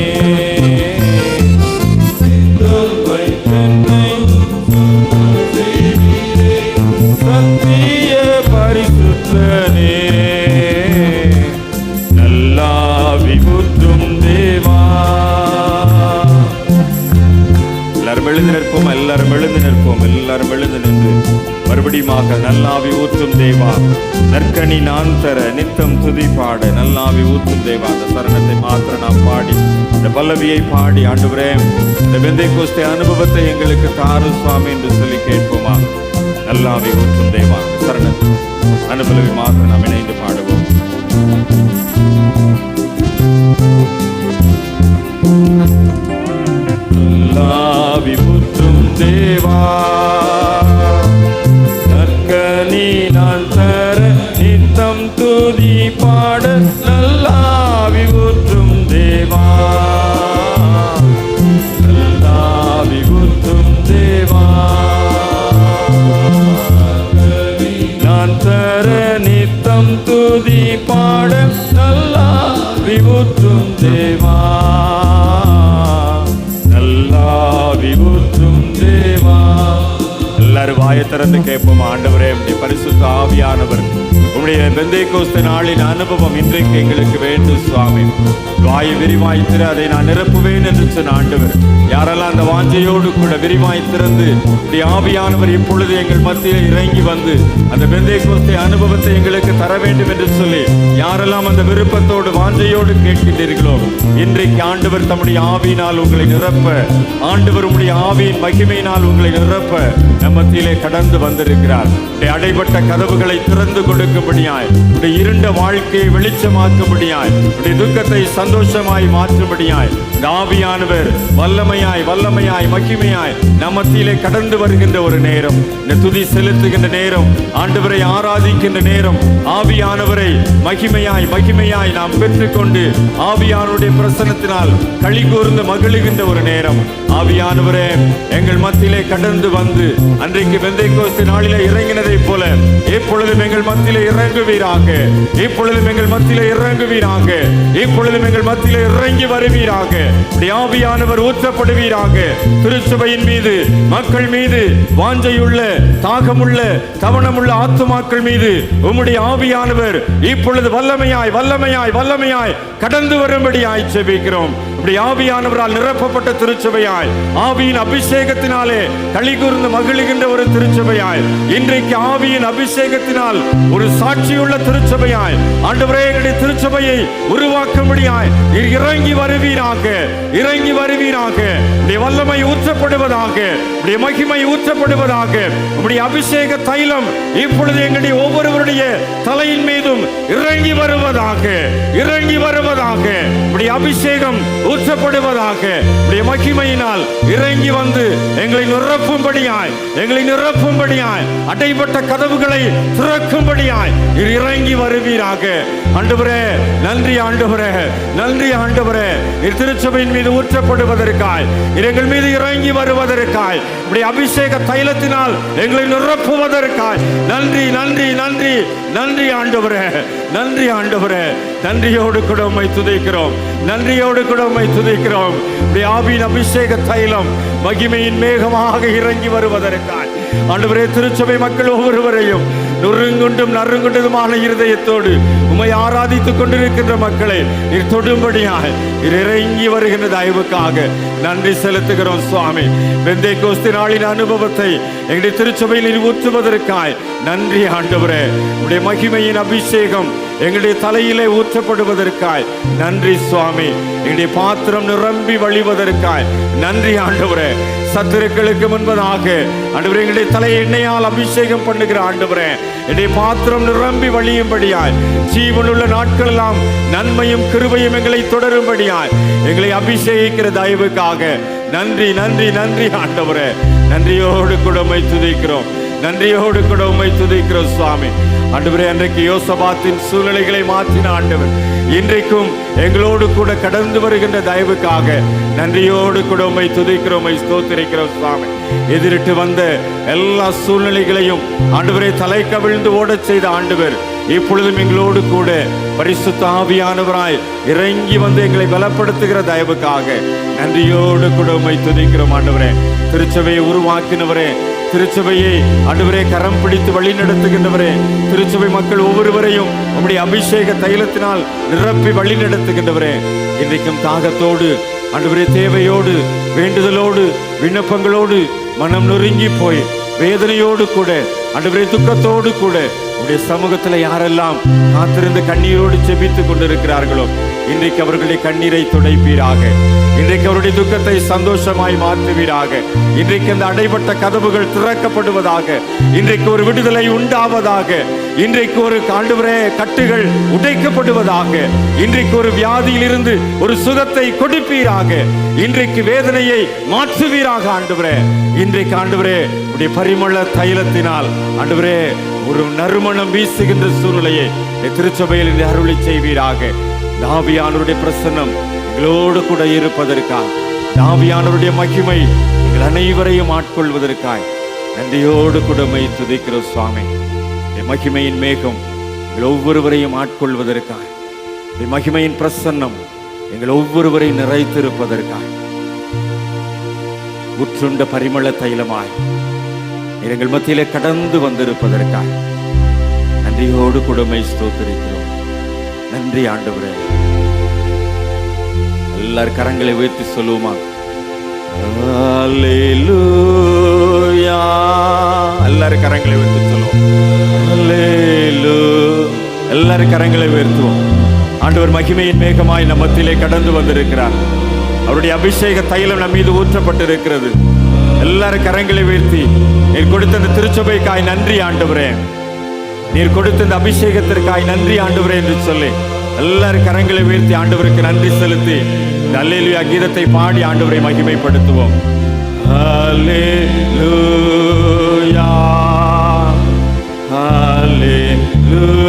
சத்திய பரிசுத்தனே, நல்லாவி ஊற்றும் தேவா. எல்லாரும் எழுந்து நிற்போம், எல்லாரும் எழுந்து நிற்போம், எல்லாரும் எழுந்து நின்று மறுபடியுமாக நல்லாவி ஊற்றும் தேவா, நற்கனி நான் தர நித்தம் துதி பாட, நல்லாவி ஊற்றும் தேவா. அந்த சரணத்தை மாத்திரம் நாம் பாடி, இந்த பல்லவியை பாடி, ஆண்டவரே இந்த பெந்தேகோஸ்தே அனுபவத்தை எங்களுக்கு தாரும் சுவாமி என்று சொல்லி கேட்போமா. நல்லாவி ஊற்றும் தேவா சரணத்தை அனுபவி மாத்திரம் நாம் இணைந்து பாடுவோம். நல்லாவி ஊற்றும் தேவா, நற்கனி நான் தர நித்தம் துதி பாட, நல்லாவி ஊற்றும் தேவா, நல்லாவி ஊற்றும் தேவா. நான் தர நித்தம் துதி பாட, நல்லாவி ஊற்றும் தேவா, நல்லாவி ஊற்றும் தேவா. எல்லாரும் வாயை திறந்து கேட்போம். ஆண்டவரே, உம்முடைய பரிசுத்த ஆவியானவர், உம்முடைய பெந்தேகோஸ்தே நாளின் அனுபவம் இன்றைக்கு எங்களுக்கு வேண்டும் சுவாமி. வாயை விரிவாய் திற, அதை நான் நிரப்புவேன் என்று சொன்ன ஆண்டவர், யாரெல்லாம் அந்த வாஞ்சையோடு கூட விரிவாய் திறந்து உம்முடைய ஆவியானவர் இப்பொழுது எங்கள் மத்தியில் இறங்கி வந்து அந்த பெந்தேகோஸ்தே அனுபவத்தை எங்களுக்கு தர வேண்டும் என்று சொல்லி யாரெல்லாம் அந்த விருப்பத்தோடு வாஞ்சையோடு கேட்கின்றீர்களோ, இன்றைக்கு ஆண்டவர் தம்முடைய ஆவியினால் உங்களை நிரப்ப, ஆண்டவர் உம்முடைய ஆவியின் மகிமையினால் உங்களை நிரப்ப நம்மத்திலே கடந்து வந்திருக்கிறார். அடைபட்ட கதவுகளை திறந்து கொடுக்கும்படியாய், உடைய இருண்ட வாழ்க்கையை வெளிச்சமாக்கும்படியாய், உடைய துக்கத்தை சந்தோஷமாய் மாற்றும்படியாய் ஆவியானவர் வல்லமையாய் வல்லமையாய் மகிமையாய் நம்மத்திலே கடந்து வருகின்ற ஒரு நேரம், இந்த துதி செலுத்துகின்ற நேரம், ஆண்டவரை ஆராதிக்கின்ற நேரம், ஆவியானவரை மகிமையாய் மகிமையாய் நாம் பெற்றுக்கொண்டு ஆவியானுடைய பிரசன்னத்தினால் களி கூர்ந்து மகிழுகின்ற ஒரு நேரம். ஆவியானவரே, எங்கள் மத்தியிலே கடந்து வந்து அன்றைக்கு பெந்தேகோஸ்தே நாளிலே இறங்கினதை போல இப்பொழுதும் எங்கள் மத்தியிலே இறங்குவீராக, இப்பொழுதும் எங்கள் மத்தியிலே இறங்குவீராக, இப்பொழுதும் எங்கள் மத்தியிலே இறங்கி வருவீராக. ஆவியானவர் ஊற்றப்படுவீராக. திருச்சபையின் மீது, மக்கள் மீது, வாஞ்சையுள்ள தாகமுள்ள தவணமுள்ள ஆத்துமாக்கள் மீது உம்முடைய ஆவியானவர் இப்பொழுது வல்லமையாய் வல்லமையாய் வல்லமையாய் கடந்து வரும்படியாய் ஜெபிக்கிறோம். இப்படி ஆவியானவரால் நிரப்பப்பட்ட திருச்சபையாய், ஆவியின் அபிஷேகத்தினாலே களிகூர்ந்து மகிழ்கின்ற ஒரு திருச்சபையாய், இன்றைக்கு ஆவியின் அபிஷேகத்தினால் ஒரு சாட்சியுள்ள திருச்சபையாய் ஆண்டவரே எங்களுடைய திருச்சபையை உருவாக்கும்படியாய் நீர் இறங்கி வருவீராக, இறங்கி வருவீராக. உடைய வல்லமை ஊற்றப்படுவதாக, உடைய மகிமை ஊற்றப்படுவதாக. உடைய அபிஷேக தைலம் இப்பொழுது எங்களுடைய ஒவ்வொருவருடைய தலையின் மீதும் இறங்கி வருவதாக, இறங்கி வருவதாக. உடைய அபிஷேகம் ஊற்றப்படுவதாக. உடைய மகிமையினால் இறங்கி வந்து எங்களை நிரப்பும்படியாய், எங்களை நிரப்பும்படியாய், அடைபட்ட கதவுகளை திறக்கும்படியாய் இறங்கி வருவீராக. ஆண்டவரே நன்றி, ஆண்டவரே நன்றி, ஆண்டவரே திருச்சபையின் மீது ஊற்றப்படுவதற்காய், எங்கள் மீது இறங்கி வருவதற்காய், உடைய அபிஷேக தைலத்தினால் எங்களை நிரப்புவதற்காய் நன்றி, நன்றி, நன்றி, நன்றி ஆண்டவரே, நன்றி ஆண்டவரே. நன்றியோடு கூட உம்மை துதிக்கிறோம், நன்றியோடு கூட உம்மை துதிக்கிறோம். உடைய ஆவியின் அபிஷேக தைலம் மகிமையின் மேகமாக இறங்கி வருவதற்காய் ஆண்டவரே திருச்சபை மக்கள் ஒவ்வொருவரையும் நொறுங்குண்டும் நறுங்குண்டதுமான இருதயத்தோடு உம்மை ஆராதித்துக் கொண்டிருக்கின்ற மக்களை நீர் தொடும்படியாய் இறங்கி வருகின்ற தயவுக்காக நன்றி செலுத்துகிறோம் சுவாமி. பெந்தேகோஸ்து நாளின் அனுபவத்தை எங்களுடைய திருச்சபையில் நீர் ஊற்றுவதற்காய் நன்றி ஆண்டவரே. உடைய மகிமையின் அபிஷேகம் எங்களுடைய தலையிலே ஊற்றப்படுவதற்காய் நன்றி சுவாமி. எங்களுடைய பாத்திரம் நிரம்பி வழிவதற்காய் நன்றி ஆண்டவரே. சத்துருக்களுக்கு முன்பதாக ஆண்டவரே எங்களுடைய தலையை எண்ணெயால் அபிஷேகம் பண்ணுகிற ஆண்டவரே, என்னுடைய பாத்திரம் நிரம்பி வழியும்படியாய், ஜீவனுள்ள நாட்கள் எல்லாம் நன்மையும் கிருபையும் எங்களை தொடரும்படியாய் எங்களை அபிஷேகிக்கிற தயவுக்காக நன்றி, நன்றி, நன்றி ஆண்டவரே. நன்றியோடு கூட உம்மை துதிக்கிறோம், நன்றியோடு கூட உம்மை துதிக்கிறோம் சுவாமி. ஆண்டவரே அன்றைக்கு யோசபாத்தின் சூழ்நிலைகளை மாற்றின ஆண்டவர் இன்றைக்கும் எங்களோடு கூட கடந்து வருகின்ற தயவுக்காக நன்றியோடு கூட உம்மை துதிக்கிறோம், உம்மை ஸ்தோத்திரிக்கிறோம் சுவாமி. எதிரிட்டு வந்த எல்லா சூழ்நிலைகளையும் ஆண்டவரை தலை கவிழ்ந்து ஓடச் செய்த ஆண்டவர் இப்பொழுதும் எங்களோடு கூட பரிசுத்த ஆவியானவராய் இறங்கி வந்து எங்களை பலப்படுத்துகிற தயவுக்காக நன்றியோடு கூட உம்மை துதிக்கிறோம் ஆண்டவரே. திருச்சபையை உருவாக்கினவரே, திருச்சபையை ஆண்டவரே கரம் பிடித்து வழி நடத்துகின்றவரே, திருச்சபை மக்கள் ஒவ்வொருவரையும் உம்முடைய அபிஷேக தைலத்தினால் நிரப்பி வழி நடத்துகின்றவரே, இன்றைக்கும் தாகத்தோடு ஆண்டவரே தேவையோடு வேண்டுதலோடு விண்ணப்பங்களோடு மனம் நொறுங்கி போய் வேதனையோடு கூட ஆண்டவரே துக்கத்தோடு கூட உடைய சமூகத்தில் யாரெல்லாம் காத்திருந்து கண்ணீரோடு செபித்துக் கொண்டிருக்கிறார்களோ இன்றைக்கு அவர்களுடைய கண்ணீரை துடைப்பீராக, இன்றைக்கு அவருடைய துக்கத்தை சந்தோஷமாய் மாற்றுவீராக, இன்றைக்கு அந்த அடைபட்ட கதவுகள் திறக்கப்படுவதாக, இன்றைக்கு ஒரு விடுதலை உண்டாவதாக, இன்றைக்கு ஒரு ஆண்டவரே கட்டுகள் உடைக்கப்படுவதாக, இன்றைக்கு ஒரு வியாதியிலிருந்து ஒரு சுகத்தை கொடுப்பீராக, இன்றைக்கு வேதனையை மாற்றுவீராக ஆண்டவரே. இன்றைக்கு ஆண்டவரே உடைய பரிமள தைலத்தினால் ஆண்டவரே ஒரு நறுமணம் வீசுகின்ற சூழ்நிலையை திருச்சபையில் அருளி செய்வீராக. ஆவியானவருடைய பிரசன்னம் எங்களோடு கூட இருப்பதற்காக, ஆவியானவருடைய மகிமை எங்கள் அனைவரையும் ஆட்கொள்வதற்காய் நன்றியோடு கூட உம்மை துதிக்கிறோம் சுவாமி. மகிமையின் மேகம் எங்கள் ஒவ்வொருவரையும் ஆட்கொள்வதற்காய், மகிமையின் பிரசன்னம் எங்கள் ஒவ்வொருவரையும் நிறைத்திருப்பதற்காய், உற்றுண்ட பரிமள தைலமாய் எங்கள் மத்தியிலே கடந்து வந்திருப்பதற்காக நன்றியோடு கூட உம்மை ஸ்தோத்திரிக்கிறோம். நன்றி ஆண்டவரே. எல்லாரும் கரங்களை உயர்த்தி சொல்லுவோமா? அல்லேலூயா. எல்லாரும் கரங்களை உயர்த்தி சொல்லுவோம். அல்லேலூயா. எல்லாரும் கரங்களை உயர்த்துவோம். ஆண்டவர் மகிமையின் மேகமாய் நம் மத்தியிலே கடந்து வந்திருக்கிறார். அவருடைய அபிஷேக தைலம் நம் மீது ஊற்றப்பட்டிருக்கிறது. எல்லாரும் கரங்களை உயர்த்தி நீர் கொடுத்த இந்த திருச்சபைக்காய் நன்றி ஆண்டவரே, நீர் கொடுத்த இந்த அபிஷேகத்திற்காய் நன்றி ஆண்டவரே என்று சொல்லி எல்லாரும் கரங்களை உயர்த்தி ஆண்டவருக்கு நன்றி செலுத்தி அல்லேலூயா கீதத்தை பாடி ஆண்டவரை மகிமைப்படுத்துவோம். அல்லேலூயா, அல்லேலூயா,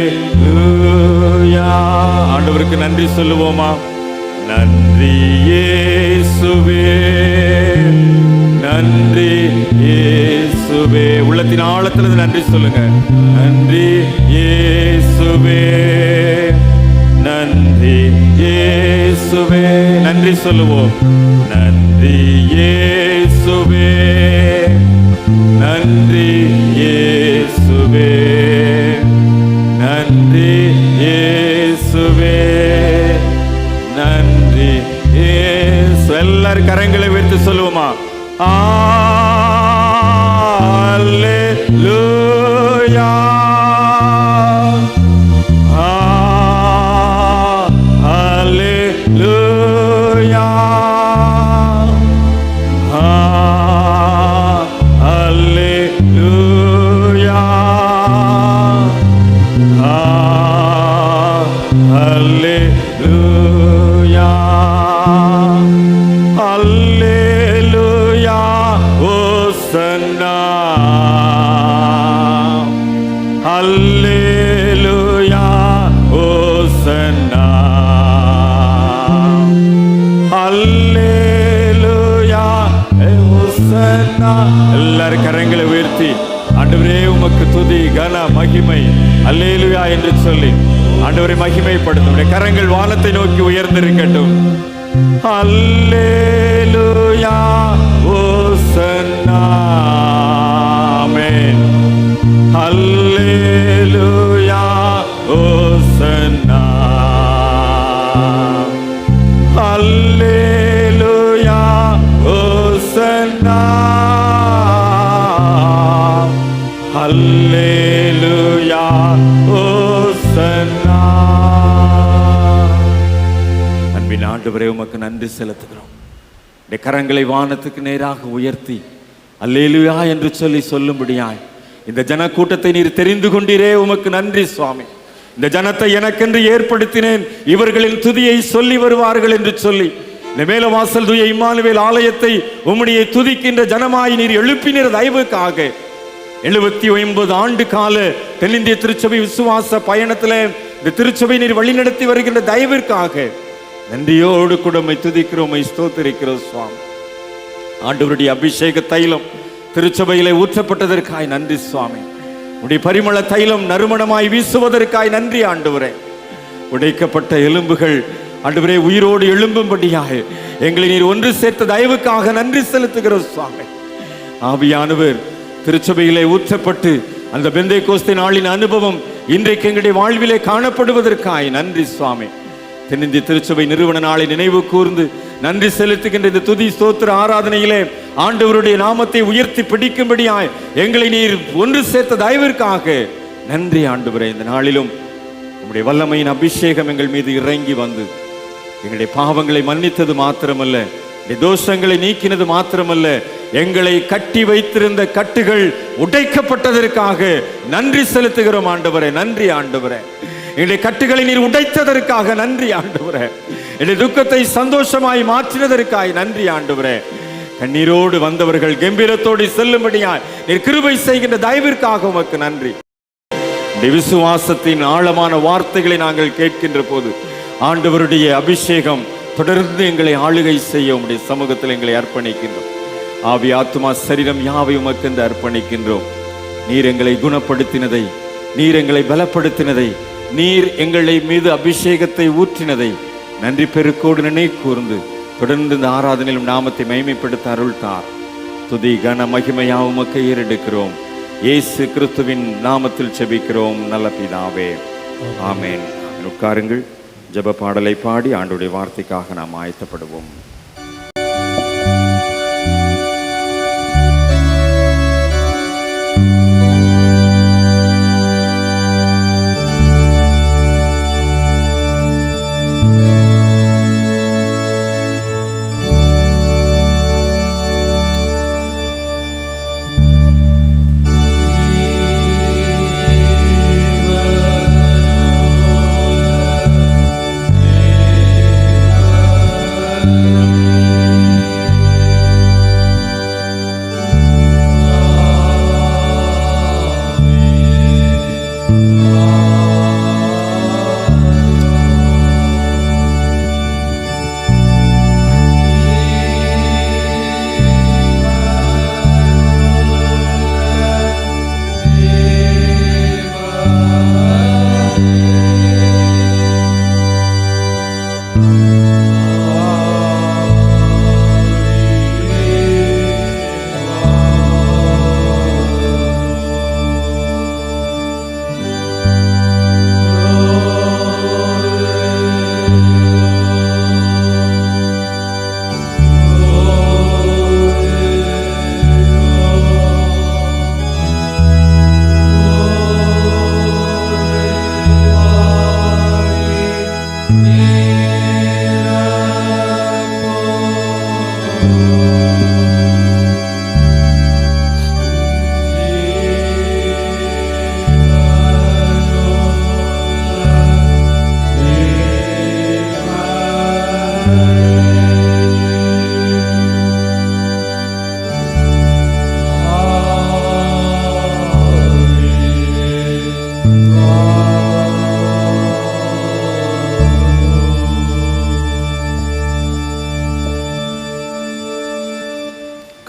அல்லேலூயா, ஆண்டவருக்கு நன்றி சொல்லுவோமா? நன்றி இயேசுவே உள்ளத்தின் ஆழத்தில் நன்றி சொல்லுங்க. நன்றி இயேசுவே, நன்றி இயேசுவே. நன்றி சொல்லுவோம். நன்றி இயேசுவே, நன்றி இயேசுவே, நன்றி இயேசுவே, நன்றி இயேசு. எல்லாரும் கரங்களை வைத்து சொல்லுவோமா? அல்லேலூயா, அல்லேலூயா, அல்லேலூயா, அல்லேலூயா, அல்லேலூயா, ஓசன்னா, அல்லேலூயா, ஓசன்னா, அல்லேலூயா, ஓசன்னா. எல்லாரும் கரங்களை உயர்த்தி ஆண்டவரே உமக்கு துதி கன மகிமை அல்லேலூயா என்று சொல்லி ஆண்டவரை மகிமைப்படுத்தும். கரங்கள் வானத்தை நோக்கி உயர்ந்திருக்கட்டும். அல்லேலூயா, ஓசன்னா, ஆமென். அல்லேலூயா, ஓசன்னா, அல்லேலூயா, ஓசன்னா, அல்லேலூயா, ஓசன்னா. அன்பின் ஆண்டவரே உமக்கு நன்றி செலுத்துகிறோம். இந்த கரங்களை வானத்துக்கு நேராக உயர்த்தி அல்லேலூயா என்று சொல்லி சொல்லும்படியாய் இந்த ஜன கூட்டத்தை நீர் தெரிந்து கொண்டீரே, உமக்கு நன்றி சுவாமி. இந்த ஜனத்தை எனக்கென்று ஏற்படுத்தினேன், இவர்களின் துதியை சொல்லி வருவார்கள் என்று சொல்லி இந்த மேலவாசல் தூய இம்மானுவேல் ஆலயத்தை உம்முடைய துதிக்கின்ற ஜனமாய் நீர் எழுப்பினர் தயவுக்காக 79 ஆண்டு கால தென்னிந்திய திருச்சபை விசுவாச பயணத்தில் இந்த திருச்சபை நீர் வழிநடத்தி வருகின்ற தயவிற்காக நன்றியோடு கூடமை துதிக்கிறோம், ஸ்தோத்திரிக்கிறோம் சுவாமி. ஆண்டவருடைய அபிஷேக தைலம் திருச்சபையிலே ஊற்றப்பட்டதற்காய் நன்றி சுவாமி. உடைய பரிமள தைலம் நறுமணமாய் வீசுவதற்காய் நன்றி ஆண்டவரே. உடைக்கப்பட்ட எலும்புகள் ஆண்டவரே உயிரோடு எழும்பும்படியாக எங்களை நீர் ஒன்று சேர்த்த தயவுக்காக நன்றி செலுத்துகிறோம் சுவாமி. ஆவியானவர் திருச்சபையிலே ஊற்றப்பட்டு அந்த பெந்தேகோஸ்தே நாளின் அனுபவம் இன்றைக்கு எங்களுடைய வாழ்விலே காணப்படுவதற்காய் நன்றி சுவாமி. தென்னிந்திய திருச்சபை நிறுவன நாளை நினைவு கூர்ந்து நன்றி செலுத்துகின்ற இந்த துதி ஸ்தோத்திர ஆராதனையிலே ஆண்டவருடைய நாமத்தை உயர்த்தி பிடிக்கும்படியாய் எங்களை நீர் ஒன்று சேர்த்த தயவிற்காக நன்றி ஆண்டவரே. இந்த நாளிலும் உம்முடைய வல்லமையின் அபிஷேகம் எங்கள் மீது இறங்கி வந்து எங்களுடைய பாவங்களை மன்னித்தது மாத்திரமல்ல, தோஷங்களை நீக்கினது மாத்திரமல்ல, எங்களை கட்டி வைத்திருந்த கட்டுகள் உடைக்கப்பட்டதற்காக நன்றி செலுத்துகிறோம் ஆண்டவரே. நன்றி ஆண்டவரே. எங்களுடைய கட்டுகளை நீர் உடைத்ததற்காக நன்றி ஆண்டவரே. என்னுடைய துக்கத்தை சந்தோஷமாய் மாற்றினதற்காய் நன்றி ஆண்டவரே. கண்ணீரோடு வந்தவர்கள் கம்பீரத்தோடு செல்லும்படியாய் நீர் கிருபை செய்கின்ற தயவிற்காக உமக்கு நன்றி. விசுவாசத்தின் ஆழமான வார்த்தைகளை நாங்கள் கேட்கின்ற போது ஆண்டவருடைய அபிஷேகம் தொடர்ந்து எங்களை ஆளுகை செய்ய உம்முடைய சமூகத்தில் எங்களை அர்ப்பணிக்கின்றோம். ஆவி ஆத்துமா சரீரம் யாவை உமக்கு என்று அர்ப்பணிக்கின்றோம். நீர் எங்களை குணப்படுத்தினதை, நீர் எங்களை பலப்படுத்தினதை, நீர் எங்களை மீது அபிஷேகத்தை ஊற்றினதை நன்றி பெருக்கோடு நினை கூர்ந்து தொடர்ந்து இந்த ஆராதனையிலும் நாமத்தை மகிமைப்படுத்த அருள்தார். துதி கன மகிமையா உமக்கு ஏறெடுக்கிறோம். இயேசு கிறிஸ்துவின் நாமத்தில் செபிக்கிறோம் நல்ல பிதாவே, ஆமேன். உட்காருங்கள். ஜெப பாடலை பாடி ஆண்டவருடைய வார்த்தைக்காக நாம் ஆயத்தப்படுவோம். Amen.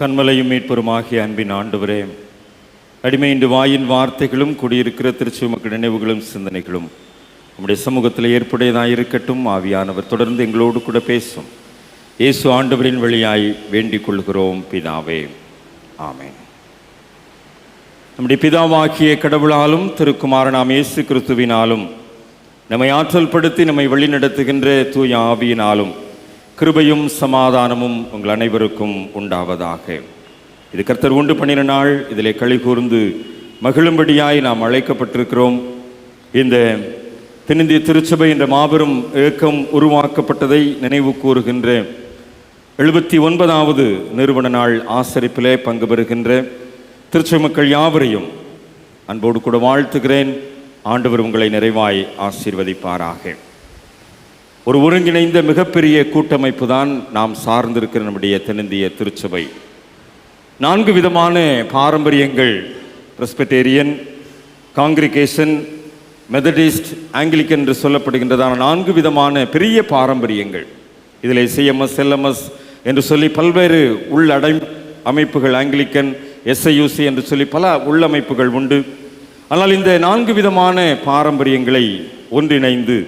கண்மலையும் மீட்பெருமாகிய அன்பின் ஆண்டவரே, அடிமை இன்று வாயின் வார்த்தைகளும் கூடியிருக்கிற திருச்சி மக்கள் நினைவுகளும் சிந்தனைகளும் உம்முடைய சமூகத்தில் ஏற்புடையதாக இருக்கட்டும். ஆவியானவர் தொடர்ந்து எங்களோடு கூட பேசும். இயேசு ஆண்டவரின் வழியாய் வேண்டிக் கொள்கிறோம் பிதாவே, ஆமென். நம்முடைய பிதாவாகிய கடவுளாலும் திருக்குமாரனாம் இயேசு கிறிஸ்துவினாலும் நம்மை ஆற்றல் படுத்தி நம்மை வழிநடத்துகின்ற தூய ஆவியினாலும் கிருபையும் சமாதானமும் உங்கள் அனைவருக்கும் உண்டாவதாக. இது கர்த்தர் உண்டு பண்ணின நாள். இதிலே களி கூர்ந்து மகிழும்படியாய் நாம் அழைக்கப்பட்டிருக்கிறோம். இந்த தென்னிந்திய திருச்சபை என்ற மாபெரும் இயக்கம் உருவாக்கப்பட்டதை நினைவு கூறுகின்ற 79வது நிறுவன நாள் ஆசரிப்பிலே பங்கு பெறுகின்ற திருச்சபை மக்கள் யாவரையும் அன்போடு கூட வாழ்த்துகிறேன். ஆண்டவர் உங்களை நிறைவாய் ஆசீர்வதிப்பாராக. ஒரு ஒருங்கிணைந்த மிகப்பெரிய கூட்டமைப்பு தான் நாம் சார்ந்திருக்கிற நம்முடைய தென்னிந்திய திருச்சபை. 4 விதமான பாரம்பரியங்கள், பிரெஸ்பிட்டேரியன், காங்கிரிகேஷன், மெதடிஸ்ட், ஆங்கிலிக்கன் என்று சொல்லப்படுகின்றதான 4 விதமான பெரிய பாரம்பரியங்கள். இதில் சிஎம்எஸ், எல்எம்எஸ் என்று சொல்லி பல்வேறு அமைப்புகள், ஆங்கிலிக்கன், எஸ்ஐயூசி என்று சொல்லி பல உள்ளமைப்புகள் உண்டு. ஆனால் இந்த 4 விதமான பாரம்பரியங்களை ஒன்றிணைந்து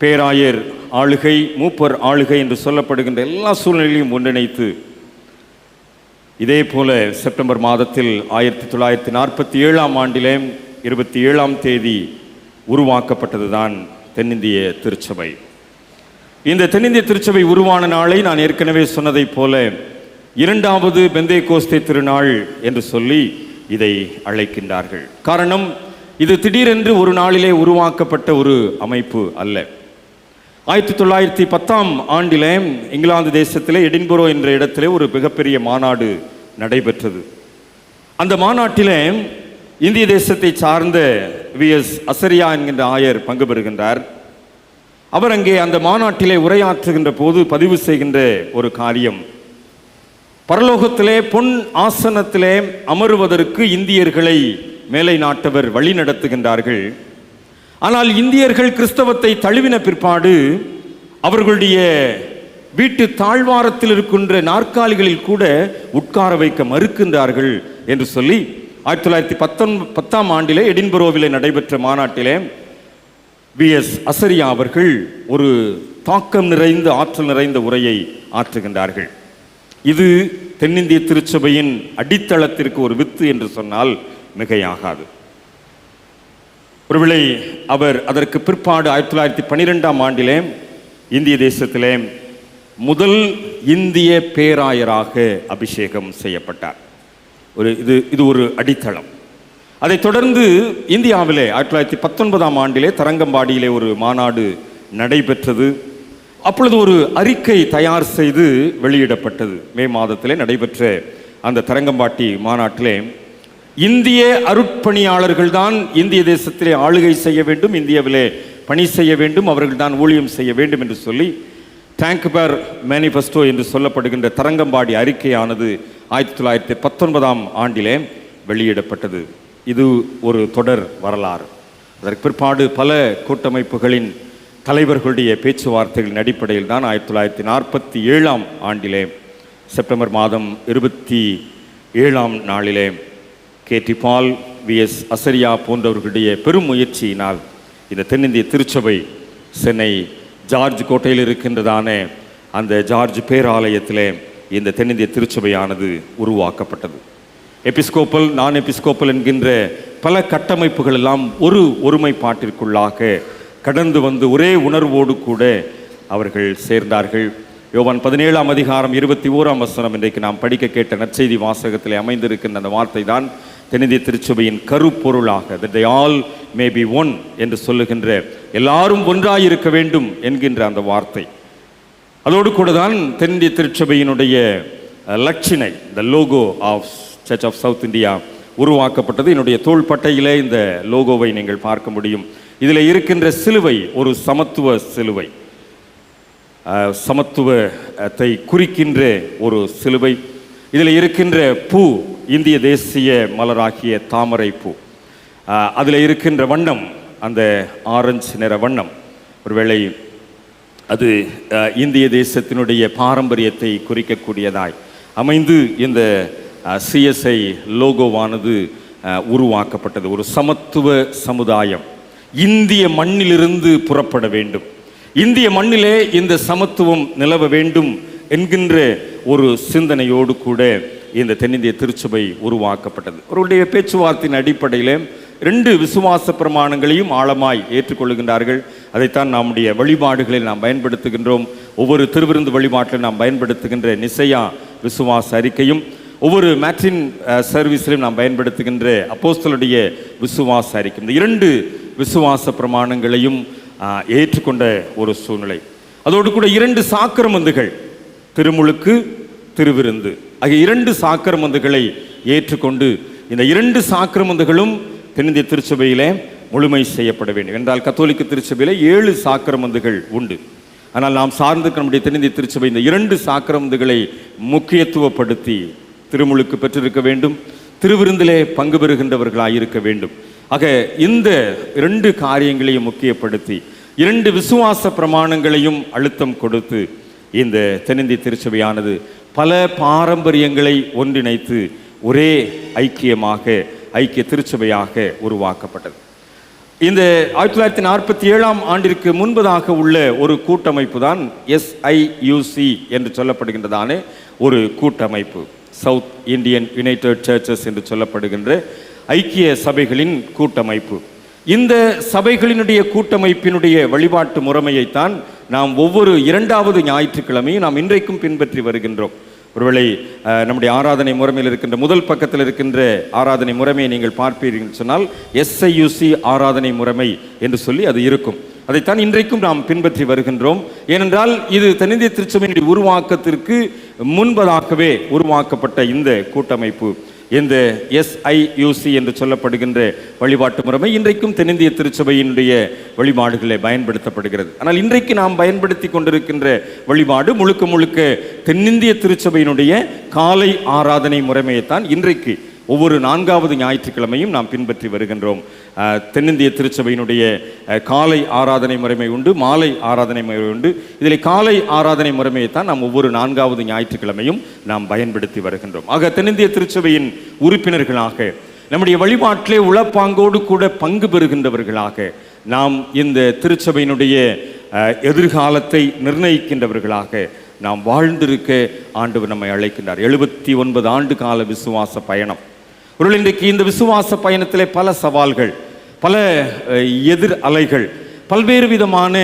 பேராயர் ஆளுகை, மூப்பர் ஆளுகை என்று சொல்லப்படுகின்ற எல்லா சூழ்நிலையும் ஒன்றிணைத்து இதே போல செப்டம்பர் மாதத்தில் 1947ஆம் ஆண்டிலே 27ஆம் தேதி உருவாக்கப்பட்டதுதான் தென்னிந்திய திருச்சபை. இந்த தென்னிந்திய திருச்சபை உருவான நாளை நான் ஏற்கனவே சொன்னதைப் போல 2வது பெந்தேகோஸ்தே திருநாள் என்று சொல்லி இதை அழைக்கின்றார்கள். காரணம், இது திடீரென்று ஒரு நாளிலே உருவாக்கப்பட்ட ஒரு அமைப்பு அல்ல. 1910ஆம் ஆண்டிலே இங்கிலாந்து தேசத்திலே எடின்பரோ என்ற இடத்திலே ஒரு மிகப்பெரிய மாநாடு நடைபெற்றது. அந்த மாநாட்டிலே இந்திய தேசத்தை சார்ந்த விஎஸ் அசரியா என்கின்ற ஆயர் பங்கு பெறுகின்றார். அவர் அங்கே அந்த மாநாட்டிலே உரையாற்றுகின்ற போது பதிவு செய்கின்ற ஒரு காரியம், பரலோகத்திலே பொன் ஆசனத்திலே அமருவதற்கு இந்தியர்களை மேலை நாட்டவர் வழி நடத்துகின்றார்கள். ஆனால் இந்தியர்கள் கிறிஸ்தவத்தை தழுவின பிற்பாடு அவர்களுடைய வீட்டு தாழ்வாரத்தில் இருக்கின்ற நாற்காலிகளில் கூட உட்கார வைக்க மறுக்கின்றார்கள் என்று சொல்லி 1910ஆம் ஆண்டிலே எடின்பரோவிலே நடைபெற்ற மாநாட்டிலே விஎஸ் அசரியா அவர்கள் ஒரு தாக்கம் நிறைந்த, ஆற்றல் நிறைந்த உரையை ஆற்றுகின்றார்கள். இது தென்னிந்திய திருச்சபையின் அடித்தளத்திற்கு ஒரு வித்து என்று சொன்னால் மிகையாகாது. ஒருவேளை அவர் அதற்கு பிற்பாடு 1912ஆம் ஆண்டிலே இந்திய தேசத்திலே முதல் இந்திய பேராயராக அபிஷேகம் செய்யப்பட்டார். இது ஒரு அடித்தளம். அதைத் தொடர்ந்து இந்தியாவிலே 1919ஆம் ஆண்டிலே தரங்கம்பாடியிலே ஒரு மாநாடு நடைபெற்றது. அப்பொழுது ஒரு அறிக்கை தயார் செய்து வெளியிடப்பட்டது. மே மாதத்திலே நடைபெற்ற அந்த தரங்கம்பாடி மாநாட்டிலே இந்திய அருட்பணியாளர்கள் தான் இந்திய தேசத்திலே ஆளுகை செய்ய வேண்டும், இந்தியாவிலே பணி செய்ய வேண்டும், அவர்கள் தான் ஊழியம் செய்ய வேண்டும் என்று சொல்லி டேங்க்பர் மேனிஃபெஸ்டோ என்று சொல்லப்படுகின்ற தரங்கம்பாடி அறிக்கையானது 1919ஆம் ஆண்டிலே வெளியிடப்பட்டது. இது ஒரு தொடர் வரலாறு. அதற்கு பிற்பாடு பல கூட்டமைப்புகளின் தலைவர்களுடைய பேச்சுவார்த்தைகளின் அடிப்படையில் தான் 1947ஆம் ஆண்டிலே செப்டம்பர் மாதம் 27ஆம் நாளிலே கேடி பால், விஎஸ் அசரியா போன்றவர்களுடைய பெரும் முயற்சியினால் இந்த தென்னிந்திய திருச்சபை சென்னை ஜார்ஜ் கோட்டையில் இருக்கின்றதான அந்த ஜார்ஜ் பேராலயத்திலே இந்த தென்னிந்திய திருச்சபையானது உருவாக்கப்பட்டது. எபிஸ்கோப்பல், நான் எபிஸ்கோப்பல் என்கின்ற பல கட்டமைப்புகள் எல்லாம் ஒரு ஒருமைப்பாட்டிற்குள்ளாக கடந்து வந்து ஒரே உணர்வோடு கூட அவர்கள் சேர்ந்தார்கள். யோவான் 17ஆம் அதிகாரம் 21ஆம் வசனம் இன்றைக்கு நாம் படிக்க கேட்ட நற்செய்தி வாசகத்திலே அமைந்திருக்கின்ற அந்த வார்த்தை தான் தென்னிந்திய திருச்சபையின் கருப்பொருளாக that they all may be one என்று சொல்லுகின்ற, எல்லாரும் ஒன்றாயிருக்க வேண்டும் என்கின்ற அந்த வார்த்தை. அதோடு கூட தான் தென்னிந்திய திருச்சபையினுடைய லட்சினை, the logo of Church of South India உருவாக்கப்பட்டது. என்னுடைய தோள்பட்டையிலே இந்த லோகோவை நீங்கள் பார்க்க முடியும். இதில் இருக்கின்ற சிலுவை ஒரு சமத்துவ சிலுவை, சமத்துவத்தை குறிக்கின்ற ஒரு சிலுவை. இதில் இருக்கின்ற பூ இந்திய தேசிய மலராகிய தாமரை பூ. அதில் இருக்கின்ற வண்ணம் அந்த ஆரஞ்சு நிற வண்ணம். ஒருவேளை அது இந்திய தேசத்தினுடைய பாரம்பரியத்தை குறிக்கக்கூடியதாய் அமைந்து இந்த சிஎஸ்ஐ லோகோவானது உருவாக்கப்பட்டது. ஒரு சமத்துவ சமுதாயம் இந்திய மண்ணிலிருந்து புறப்பட வேண்டும், இந்திய மண்ணிலே இந்த சமத்துவம் நிலவ வேண்டும் என்கின்ற ஒரு சிந்தனையோடு கூட இந்த தென்னிந்திய திருச்சபை உருவாக்கப்பட்டது. அவருடைய பேச்சுவார்த்தையின் அடிப்படையில் 2 விசுவாச பிரமாணங்களையும் ஆழமாய் ஏற்றுக்கொள்கின்றார்கள். அதைத்தான் நம்முடைய வழிபாடுகளில் நாம் பயன்படுத்துகின்றோம். ஒவ்வொரு திருவிருந்து வழிபாட்டில் நாம் பயன்படுத்துகின்ற நிசையா விசுவாச அறிக்கையும், ஒவ்வொரு மேட்ரின் சர்வீஸிலும் நாம் பயன்படுத்துகின்ற அப்போஸ்தலருடைய விசுவாச அறிக்கை, இந்த 2 விசுவாச பிரமாணங்களையும் ஏற்றுக்கொண்ட ஒரு சூழ்நிலை. அதோடு கூட 2 சாக்கிரமந்துகள், திருமுழுக்கு, திருவிருந்து ஆகிய 2 சாக்கிரமந்துகளை ஏற்றுக்கொண்டு இந்த 2 சாக்கிரமந்துகளும் தென்னிந்திய திருச்சபையிலே முழுமை செய்யப்பட வேண்டும். என்றால் கத்தோலிக்க திருச்சபையிலே 7 சாக்கிரமந்துகள் உண்டு. ஆனால் நாம் சார்ந்த நம்முடைய தென்னிந்திய திருச்சபை இந்த 2 சாக்கிரமந்துகளை முக்கியத்துவப்படுத்தி திருமுழுக்கு பெற்றிருக்க வேண்டும், திருவிருந்திலே பங்கு பெறுகின்றவர்களாக இருக்க வேண்டும். ஆக இந்த 2 காரியங்களையும் முக்கியப்படுத்தி 2 விசுவாச பிரமாணங்களையும் அழுத்தம் கொடுத்து இந்த தென்னிந்திய திருச்சபையானது பல பாரம்பரியங்களை ஒன்றிணைத்து ஒரே ஐக்கிய திருச்சபையாக உருவாக்கப்பட்டது. இந்த 1947ஆம் ஆண்டிற்கு முன்பதாக உள்ள ஒரு கூட்டமைப்பு தான் SIUC என்று சொல்லப்படுகின்றதான ஒரு கூட்டமைப்பு, சவுத் இந்தியன் யுனைடெட் சர்ச்சஸ் என்று சொல்லப்படுகின்ற ஐக்கிய சபைகளின் கூட்டமைப்பு. இந்த சபைகளினுடைய கூட்டமைப்பினுடைய வழிபாட்டு முறைமையைத்தான் நாம் ஒவ்வொரு 2வது ஞாயிற்றுக்கிழமையும் நாம் இன்றைக்கும் பின்பற்றி வருகின்றோம். ஒருவேளை நம்முடைய ஆராதனை முறைமையில் இருக்கின்ற முதல் பக்கத்தில் இருக்கின்ற ஆராதனை முறைமையை நீங்கள் பார்ப்பீர்கள் சொன்னால் SIUC ஆராதனை முறைமை என்று சொல்லி அது இருக்கும். அதைத்தான் இன்றைக்கும் நாம் பின்பற்றி வருகின்றோம். ஏனென்றால் இது தென்னிந்திய திருச்சபையினுடைய உருவாக்கத்திற்கு முன்பதாகவே உருவாக்கப்பட்ட இந்த கூட்டமைப்பு, இந்த SIUC என்று சொல்லப்படுகின்ற வழிபாட்டு முறைமை இன்றைக்கும் தென்னிந்திய திருச்சபையினுடைய வழிபாடுகளை பயன்படுத்தப்படுகிறது. ஆனால் இன்றைக்கு நாம் பயன்படுத்தி கொண்டிருக்கின்ற வழிபாடு முழுக்க முழுக்க தென்னிந்திய திருச்சபையினுடைய காலை ஆராதனை முறைமையைத்தான் இன்றைக்கு ஒவ்வொரு 4வது ஞாயிற்றுக்கிழமையும் நாம் பின்பற்றி வருகின்றோம். தென்னிந்திய திருச்சபையினுடைய காலை ஆராதனை முறைமை உண்டு, மாலை ஆராதனை முறை உண்டு. இதில் காலை ஆராதனை முறைமையைத்தான் நாம் ஒவ்வொரு 4வது ஞாயிற்றுக்கிழமையும் நாம் பயன்படுத்தி வருகின்றோம். ஆக தென்னிந்திய திருச்சபையின் உறுப்பினர்களாக, நம்முடைய வழிபாட்டிலே உளப்பாங்கோடு கூட பங்கு பெறுகின்றவர்களாக, நாம் இந்த திருச்சபையினுடைய எதிர்காலத்தை நிர்ணயிக்கின்றவர்களாக நாம் வாழ்ந்திருக்க ஆண்டவர் நம்மை அழைக்கின்றார். 79 ஆண்டு கால விசுவாச பயணம். ஒரு இன்றைக்கு இந்த விசுவாச பயணத்திலே பல சவால்கள், பல எதிர் அலைகள், பல்வேறு விதமான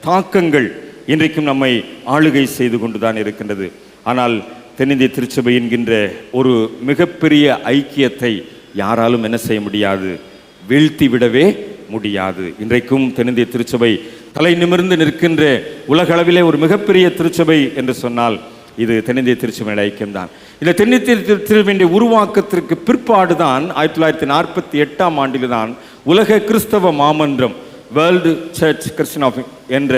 தாக்கங்கள் இன்றைக்கும் நம்மை ஆளுகை செய்து கொண்டுதான் இருக்கின்றது. ஆனால் தென்னிந்திய திருச்சபை என்கின்ற ஒரு மிகப்பெரிய ஐக்கியத்தை யாராலும் என்ன செய்ய முடியாது, வீழ்த்தி விடவே முடியாது. இன்றைக்கும் தென்னிந்திய திருச்சபை தலை நிமிர்ந்து நிற்கின்ற உலகளவிலே ஒரு மிகப்பெரிய திருச்சபை என்று சொன்னால் இது தென்னிந்திய திருச்சபையின் ஐக்கியம்தான். இந்த தென்னிந்திய திருச்சபையினுடைய உருவாக்கத்திற்கு பிற்பாடுதான் 1948ஆம் ஆண்டில் தான் உலக கிறிஸ்தவ மாமன்றம், வேர்ல்டு சர்ச் கிறிஸ்டியன் என்ற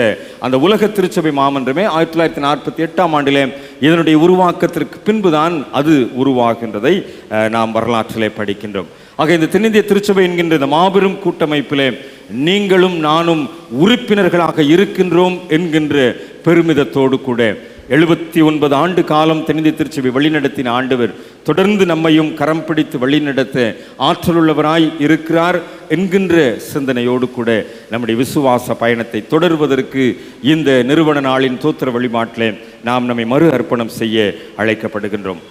அந்த உலக திருச்சபை மாமன்றமே 1948ஆம் ஆண்டிலே இதனுடைய உருவாக்கத்திற்கு பின்புதான் அது உருவாகின்றதை நாம் வரலாற்றிலே படிக்கின்றோம். ஆக இந்த தென்னிந்திய திருச்சபை என்கின்ற இந்த மாபெரும் கூட்டமைப்பிலே நீங்களும் நானும் உறுப்பினர்களாக இருக்கின்றோம் என்கின்ற பெருமிதத்தோடு கூட 79 ஆண்டு காலம் தென்னிந்திய திருச்சபை வழிநடத்தின ஆண்டவர் தொடர்ந்து நம்மையும் கரம் பிடித்து வழிநடத்த ஆற்றலுள்ளவராய் இருக்கிறார் என்கின்ற சிந்தனையோடு கூட நம்முடைய விசுவாச பயணத்தை தொடர்வதற்கு இந்த நிறுவன நாளின் தோத்திர வழிபாட்டிலே நாம் நம்மை மறு அர்ப்பணம் செய்ய அழைக்கப்படுகின்றோம்.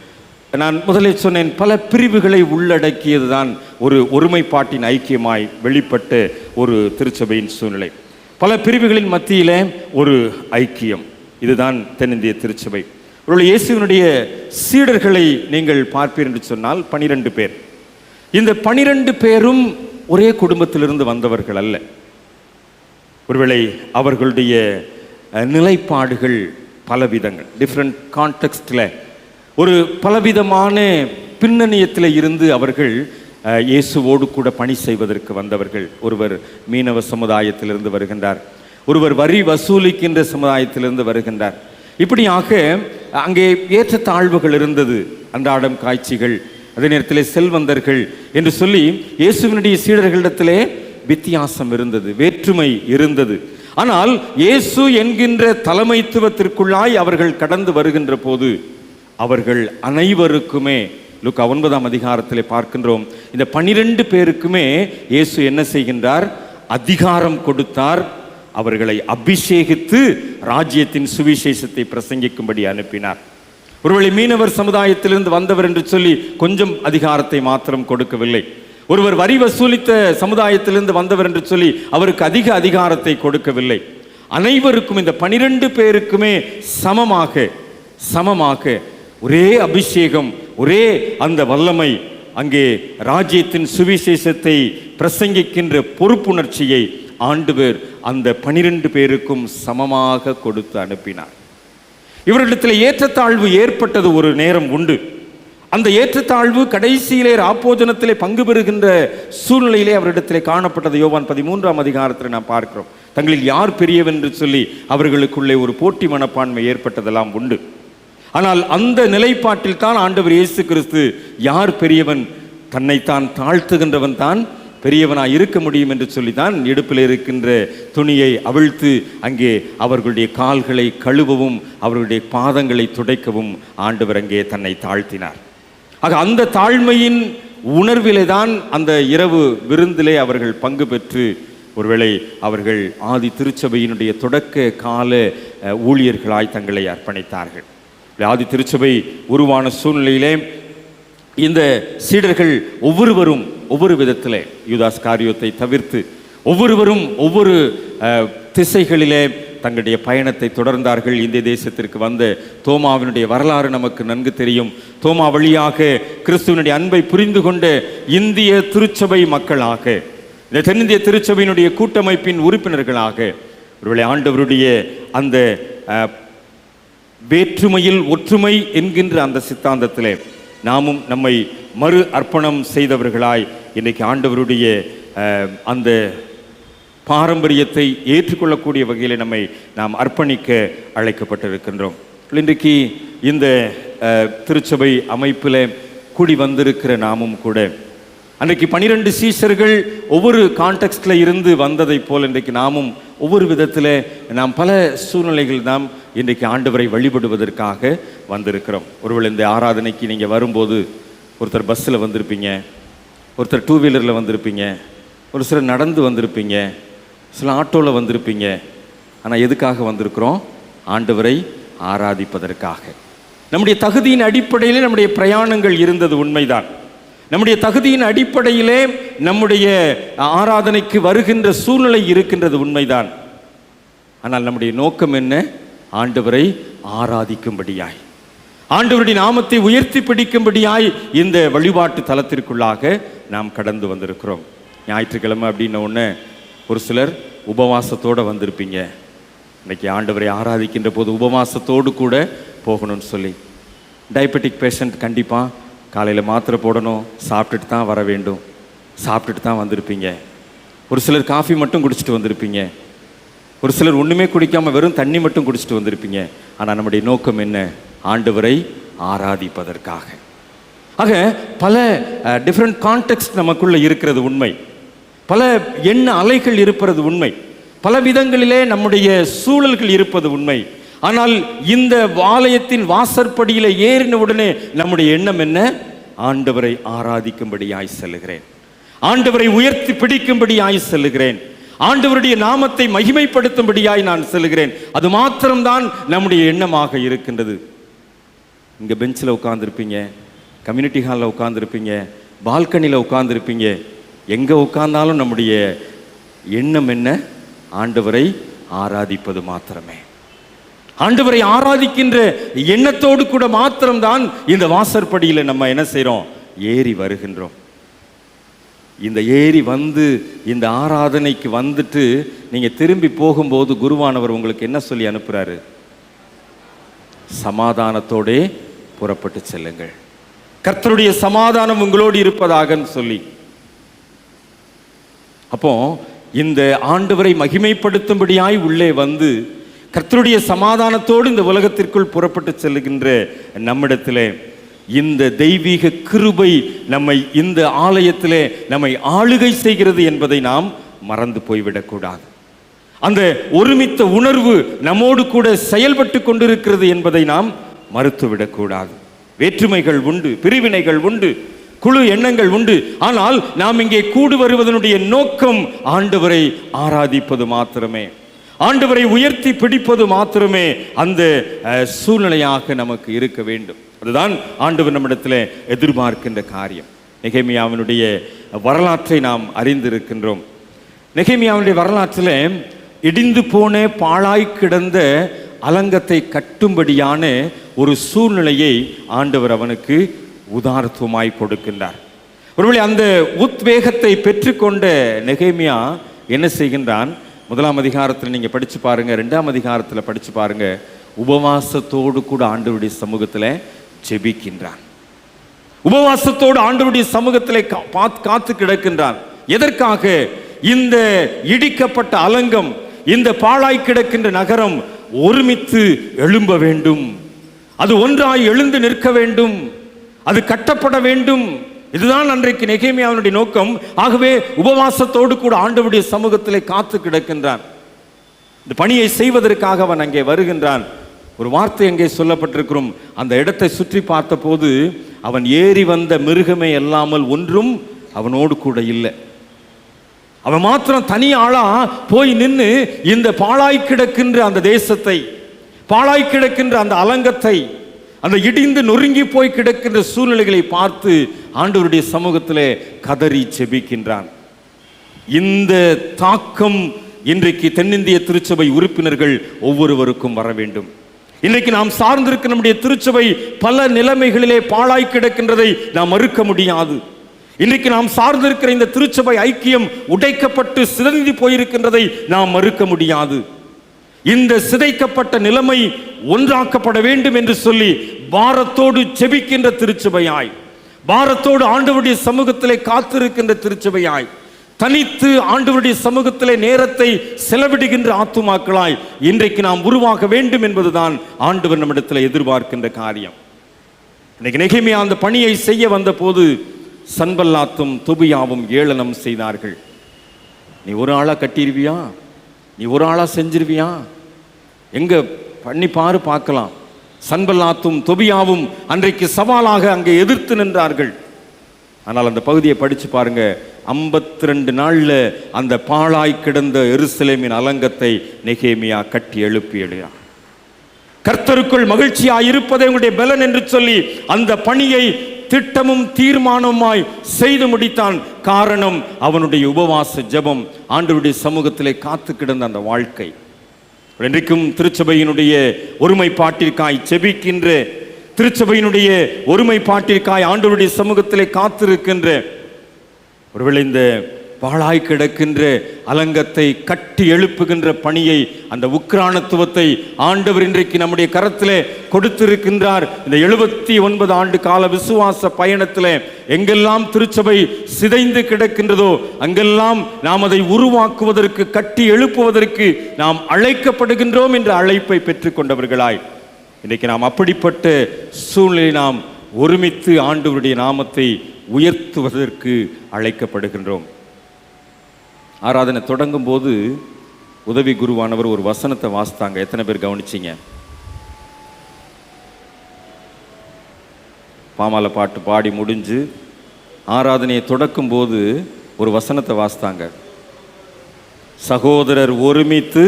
நான் முதலில் சொன்னேன், பல பிரிவுகளை உள்ளடக்கியது தான் ஒரு ஒருமைப்பாட்டின் ஐக்கியமாய் வெளிப்பட்ட ஒரு திருச்சபையின் சூழ்நிலை. பல பிரிவுகளின் மத்தியிலே ஒரு ஐக்கியம், இதுதான் தென்னிந்திய திருச்சபை. ஒரு இயேசுவினுடைய சீடர்களை நீங்கள் பார்ப்பீர் என்று சொன்னால் 12 பேர். இந்த 12 பேரும் ஒரே குடும்பத்திலிருந்து வந்தவர்கள் அல்ல. ஒருவேளை அவர்களுடைய நிலைப்பாடுகள் பலவிதங்கள், டிஃப்ரெண்ட் கான்டெக்ஸ்டில், ஒரு பலவிதமான பின்னணியத்தில் இருந்து அவர்கள் இயேசுவோடு கூட பணி செய்வதற்கு வந்தவர்கள். ஒருவர் மீனவ சமுதாயத்திலிருந்து வருகின்றார், ஒருவர் வரி வசூலிக்கின்ற சமுதாயத்திலிருந்து வருகின்றார். இப்படியாக அங்கே ஏற்றத்தாழ்வுகள் இருந்தது, அன்றாடம் காட்சிகள், அதே நேரத்தில் செல்வந்தர்கள் என்று சொல்லி இயேசுவினுடைய சீடர்களிடத்திலே வித்தியாசம் இருந்தது, வேற்றுமை இருந்தது. ஆனால் இயேசு என்கின்ற தலைமைத்துவத்திற்குள்ளாய் அவர்கள் கடந்து வருகின்ற போது அவர்கள் அனைவருக்குமே லூக்கா 9ஆம் அதிகாரத்திலே பார்க்கின்றோம். இந்த 12 பேருக்குமே இயேசு என்ன செய்கின்றார்? அதிகாரம் கொடுத்தார். அவர்களை அபிஷேகித்து ராஜ்யத்தின் சுவிசேஷத்தை பிரசங்கிக்கும்படி அனுப்பினார். ஒருவேளை மீனவர் சமுதாயத்திலிருந்து வந்தவர் என்று சொல்லி கொஞ்சம் அதிகாரத்தை மாத்திரம் கொடுக்கவில்லை. ஒருவர் வரி வசூலித்த சமுதாயத்திலிருந்து வந்தவர் என்று சொல்லி அவருக்கு அதிக அதிகாரத்தை கொடுக்கவில்லை. அனைவருக்கும், இந்த 12 பேருக்குமே சமமாக ஒரே அபிஷேகம், ஒரே அந்த வல்லமை, அங்கே ராஜ்யத்தின் சுவிசேஷத்தை பிரசங்கிக்கின்ற பொறுப்புணர்ச்சியை ஆண்டவர் அந்த 12 பேருக்கும் சமமாக கொடுத்து அனுப்பினார். இவர்களிடத்தில் ஏற்றத்தாழ்வு ஏற்பட்டது ஒரு நேரம் உண்டு. அந்த ஏற்றத்தாழ்வு கடைசியிலே ராப்போஜனத்திலே பங்கு பெறுகின்ற சூழ்நிலையிலே அவரிடத்திலே காணப்பட்டது. யோவான் 13ஆம் அதிகாரத்தில் நாம் பார்க்கிறோம். தங்களில் யார் பெரியவன் என்று சொல்லி அவர்களுக்குள்ளே ஒரு போட்டி மனப்பான்மை ஏற்பட்டதெல்லாம் உண்டு. ஆனால் அந்த நிலைப்பாட்டில் தான் ஆண்டவர் இயேசு கிறிஸ்து யார் பெரியவன், தன்னைத்தான் தாழ்த்துகின்றவன் தான் பெரியவனாய் இருக்க முடியும் என்று சொல்லித்தான் இடுப்பில் இருக்கின்ற துணியை அவிழ்த்து அங்கே அவர்களுடைய கால்களை கழுவவும் அவர்களுடைய பாதங்களை துடைக்கவும் ஆண்டவர் அங்கே தன்னை தாழ்த்தினார். ஆக அந்த தாழ்மையின் உணர்விலே தான் அந்த இரவு விருந்திலே அவர்கள் பங்கு பெற்று, ஒருவேளை அவர்கள் ஆதி திருச்சபையினுடைய தொடக்க கால ஊழியர்களாய் தங்களை அர்ப்பணித்தார்கள். ஆதி திருச்சபை உருவான சூழ்நிலையிலே இந்த சீடர்கள் ஒவ்வொருவரும் ஒவ்வொரு விதத்திலே, யூதாஸ் காரியோத்தை தவிர்த்து ஒவ்வொருவரும் ஒவ்வொரு திசைகளிலே தங்களுடைய பயணத்தை தொடர்ந்தார்கள். இந்திய தேசத்திற்கு வந்த தோமாவினுடைய வரலாறு நமக்கு நன்கு தெரியும். தோமா வழியாக கிறிஸ்துவனுடைய அன்பை புரிந்து கொண்ட இந்திய திருச்சபை மக்களாக, இந்த தென்னிந்திய திருச்சபையினுடைய கூட்டமைப்பின் உறுப்பினர்களாக, ஒருவேளை ஆண்டவருடைய அந்த வேற்றுமையில் ஒற்றுமை என்கின்ற அந்த சித்தாந்தத்திலே நாமும் நம்மை மறு அர்ப்பணம் செய்தவர்களாய் இன்றைக்கு ஆண்டவருடைய அந்த பாரம்பரியத்தை ஏற்றுக்கொள்ளக்கூடிய வகையில் நாம் அர்ப்பணிக்க அழைக்கப்பட்டிருக்கின்றோம். இன்றைக்கு இந்த திருச்சபை அமைப்பில் கூடி வந்திருக்கிற நாமும் கூட அன்றைக்கு 12 சீஷர்கள் ஒவ்வொரு கான்டெக்ஸ்டில் இருந்து வந்ததை போல் இன்றைக்கு நாமும் ஒவ்வொரு விதத்தில் நாம் பல சூழ்நிலைகள் நாம் இன்றைக்கு ஆண்டவரை வழிபடுவதற்காக வந்திருக்கிறோம். ஒருவேளை இந்த ஆராதனைக்கு நீங்கள் வரும்போது ஒருத்தர் பஸ்ஸில் வந்திருப்பீங்க, ஒருத்தர் 2 வீலரில் வந்திருப்பீங்க, ஒரு சிலர் நடந்து வந்திருப்பீங்க, சில ஆட்டோவில் வந்திருப்பீங்க. ஆனால் எதுக்காக வந்திருக்கிறோம்? ஆண்டவரை ஆராதிப்பதற்காக. நம்முடைய தகுதியின் அடிப்படையிலே நம்முடைய பிரயாணங்கள் இருந்தது உண்மைதான். நம்முடைய தகுதியின் அடிப்படையிலே நம்முடைய ஆராதனைக்கு வருகின்ற சூழ்நிலை இருக்கின்றது உண்மைதான். ஆனால் நம்முடைய நோக்கம் என்ன? ஆண்டவரை ஆராதிக்கும்படியாய், ஆண்டவருடைய நாமத்தை உயர்த்தி பிடிக்கும்படியாய் இந்த வழிபாட்டு தலத்திற்குள்ளாக நாம் கடந்து வந்திருக்கிறோம். ஞாயிற்றுக்கிழமை அப்படின்ன உடனே ஒரு சிலர் உபவாசத்தோடு வந்திருப்பீங்க. இன்னைக்கு ஆண்டவரை ஆராதிக்கின்ற போது உபவாசத்தோடு கூட போகணும்னு சொல்லி. டயபெட்டிக் பேஷண்ட் கண்டிப்பாக காலையில் மாத்திரை போடணும், சாப்பிட்டுட்டு தான் வர வேண்டும், சாப்பிட்டுட்டு தான் வந்திருப்பீங்க. ஒரு சிலர் காஃபி மட்டும் குடிச்சிட்டு வந்திருப்பீங்க, ஒரு சிலர் ஒன்றுமே குடிக்காமல் வெறும் தண்ணி மட்டும் குடிச்சிட்டு வந்திருப்பீங்க. ஆனால் நம்முடைய நோக்கம் என்ன? ஆண்டவரை ஆராதிப்பதற்காக. ஆக பல டிஃப்ரெண்ட் கான்டெக்ஸ்ட் நமக்குள்ளே இருக்கிறது உண்மை, பல எண்ண அலைகள் இருப்பது உண்மை, பல விதங்களிலே நம்முடைய சூழல்கள் இருப்பது உண்மை. ஆனால் இந்த ஆலயத்தின் வாசற்படியில் ஏறின உடனே நம்முடைய எண்ணம் என்ன? ஆண்டவரை ஆராதிக்கும்படியாய் செல்லுகிறேன், ஆண்டவரை உயர்த்தி பிடிக்கும்படியாய் செல்லுகிறேன், ஆண்டவருடைய நாமத்தை மகிமைப்படுத்தும்படியாய் நான் செல்லுகிறேன். அது மாத்திரம்தான் நம்முடைய எண்ணமாக இருக்கின்றது. இங்கே பெஞ்சில் உட்காந்துருப்பீங்க, கம்யூனிட்டி ஹாலில் உட்காந்துருப்பீங்க, பால்கனியில் உட்காந்துருப்பீங்க, எங்கே உட்கார்ந்தாலும் நம்முடைய எண்ணம் என்ன? ஆண்டவரை ஆராதிப்பது மாத்திரமே. ஆண்டவரை ஆராதிக்கின்ற எண்ணத்தோடு கூட மாத்திரம்தான் இந்த வாசற்படியில் நம்ம என்ன செய்கிறோம்? ஏறி வருகின்றோம். இந்த ஏறி வந்து இந்த ஆராதனைக்கு வந்துட்டு நீங்கள் திரும்பி போகும்போது குருவானவர் உங்களுக்கு என்ன சொல்லி அனுப்புகிறாரு? சமாதானத்தோடே புறப்பட்டு செல்லுங்கள், கர்த்தருடைய சமாதானம் உங்களோடு இருப்பதாகன்னு சொல்லி. அப்போ இந்த ஆண்டவரை மகிமைப்படுத்தும்படியாய் உள்ளே வந்து கர்த்தருடைய சமாதானத்தோடு இந்த உலகத்திற்குள் புறப்பட்டு செல்லுகின்ற நம்மிடத்திலே இந்த தெய்வீக கிருபை நம்மை இந்த ஆலயத்திலே நம்மை ஆளுகை செய்கிறது என்பதை நாம் மறந்து போய்விடக்கூடாது. அந்த ஒருமித்த உணர்வு நம்மோடு கூட செயல்பட்டு கொண்டிருக்கிறது என்பதை நாம் மறுத்துவிடக்கூடாது. வேற்றுமைகள் உண்டு, பிரிவினைகள் உண்டு, குழு எண்ணங்கள் உண்டு. ஆனால் நாம் இங்கே கூடி வருவதனுடைய நோக்கம் ஆண்டவரை ஆராதிப்பது மாத்திரமே, ஆண்டவரை உயர்த்தி பிடிப்பது மாத்திரமே அந்த சூழ்நிலையாக நமக்கு இருக்க வேண்டும். அதுதான் ஆண்டவர் நம்மிடத்தில் எதிர்பார்க்கின்ற காரியம். நெகேமியாவினுடைய வரலாற்றை நாம் அறிந்திருக்கின்றோம். நெகேமியாவினுடைய வரலாற்றில் இடிந்து போன பாழாய் கிடந்த அலங்கத்தை கட்டும்படியான ஒரு சூழ்நிலையை ஆண்டவர் அவனுக்கு உதாரணமாய் கொடுக்கின்றார். ஒருவேளை அந்த உத்வேகத்தை பெற்றுக்கொண்ட நெகேமியா என்ன செய்கின்றான்? 1ஆம் அதிகாரத்தில் நீங்கள் படித்து பாருங்க, 2ஆம் அதிகாரத்தில் படித்து பாருங்க. உபவாசத்தோடு கூட ஆண்டவருடைய சமூகத்தில் ஜெபிக்கின்றான். உபவாசத்தோடு ஆண்டவருடைய சமூகத்தில் காத்து கிடக்கின்றான். எதற்காக? இந்த இடிக்கப்பட்ட அலங்கம், இந்த பாழாய் கிடக்கின்ற நகரம் ஒருமித்து எழும்ப வேண்டும், அது ஒன்றாய் எழுந்து நிற்க வேண்டும், அது கட்டப்பட வேண்டும். இதுதான் அன்றைக்கு நெகேமியாவினுடைய நோக்கம். ஆகவே உபவாசத்தோடு கூட ஆண்டவருடைய சமூகத்திலே காத்து கிடக்கின்றான். இந்த பணியை செய்வதற்காக அவன் அங்கே வருகின்றான். ஒரு வார்த்தை அங்கே சொல்லப்பட்டிருக்கிறோம். அந்த இடத்தை சுற்றி பார்த்த போது அவன் ஏறி வந்த மிருகமே அல்லாமல் ஒன்றும் அவனோடு கூட இல்லை. அவன் மாத்திரம் தனி ஆளா போய் நின்று இந்த பாழாய் கிடக்கின்ற அந்த தேசத்தை, பாழாய் கிடக்கின்ற அந்த அலங்கத்தை, அந்த இடிந்து நொறுங்கி போய் கிடக்கின்ற சூழ்நிலைகளை பார்த்து ஆண்டவருடைய சமூகத்திலே கதறி செபிக்கின்றான். இந்த தாக்கம் இன்றைக்கு தென்னிந்திய திருச்சபை உறுப்பினர்கள் ஒவ்வொருவருக்கும் வர வேண்டும். இன்றைக்கு நாம் சார்ந்திருக்க நம்முடைய திருச்சபை பல நிலைமைகளிலே பாழாய் கிடக்கின்றதை நாம் மறுக்க முடியாது. இன்றைக்கு நாம் சார்ந்திருக்கிற இந்த திருச்சபை ஐக்கியம் உடைக்கப்பட்டு சிதைந்து போயிருக்கின்றதை நாம் மறுக்க முடியாது. இந்த சிதைக்கப்பட்ட நிலைமை ஒன்றாக்கப்பட வேண்டும் என்று சொல்லி பாரத்தோடு ஜெபிக்கின்ற திருச்சபையாய், பாரத்தோடு ஆண்டவருடைய சமூகத்திலே காத்திருக்கின்ற திருச்சபையாய், தனித்து ஆண்டவருடைய சமூகத்திலே நேரத்தை செலவிடுகின்ற ஆத்துமாக்களாய் இன்றைக்கு நாம் உருவாக வேண்டும் என்பதுதான் ஆண்டவர் நம்மிடத்தில் எதிர்பார்க்கின்ற காரியம். இன்னைக்கு நெகேமியா அந்த பணியை செய்ய வந்த போது சன்பல்லாத்தும் தொபியாவும் ஏளனம் செய்தார்கள். நீ ஒரு ஆளா கட்டிருவியா? நீ ஒரு ஆளா செஞ்சிருவியா? எங்க பண்ணி பாரு பார்க்கலாம். சன்பல்லாத்தும் தொபியாவும் அன்றைக்கு சவாலாக அங்கே எதிர்த்து நின்றார்கள். ஆனால் அந்த பகுதியை படிச்சு பாருங்க. 52 நாள்ல அந்த பாழாய் கிடந்த எருசலேமின் அலங்கத்தை நெகேமியா கட்டி எழுப்பினார். கர்த்தருக்குள் மகிழ்ச்சியாய் இருப்பதே உங்களுடைய பலன் என்று சொல்லி அந்த பணியை திட்டமும் தீர்மானமாய் செய்து முடித்தான். காரணம் அவனுடைய உபவாச ஜெபம், ஆண்டவருடைய சமூகத்திலே காத்து கிடந்த அந்த வாழ்க்கை. இன்றைக்கும் திருச்சபையினுடைய ஒருமைப்பாட்டிற்காய் ஜெபிக்கின்ற, திருச்சபையினுடைய ஒருமைப்பாட்டிற்காய் ஆண்டவருடைய சமூகத்திலே காத்திருக்கின்ற, ஒருவேளை இந்த பாழாய் கிடக்கின்ற அலங்கத்தை கட்டி எழுப்புகின்ற பணியை, அந்த உக்ரானத்துவத்தை ஆண்டவர் இன்றைக்கு நம்முடைய கரத்திலே கொடுத்திருக்கின்றார். இந்த 79 ஆண்டு கால விசுவாச பயணத்திலே எங்கெல்லாம் திருச்சபை சிதைந்து கிடக்கின்றதோ அங்கெல்லாம் நாம் அதை உருவாக்குவதற்கு, கட்டி எழுப்புவதற்கு நாம் அழைக்கப்படுகின்றோம் என்ற அழைப்பை பெற்றுக்கொண்டவர்களாய் இன்றைக்கு நாம் அப்படிப்பட்ட சூழ்நிலை நாம் ஒருமித்து ஆண்டவருடைய நாமத்தை உயர்த்துவதற்கு அழைக்கப்படுகின்றோம். ஆராதனை தொடங்கும் போது உதவி குருவானவர் ஒரு வசனத்தை வாசித்தாங்க. எத்தனை பேர் கவனிச்சிங்க? பாமால பாட்டு பாடி முடிஞ்சு ஆராதனையை தொடக்கும் போது ஒரு வசனத்தை வாசித்தாங்க. சகோதரர் ஒருமித்து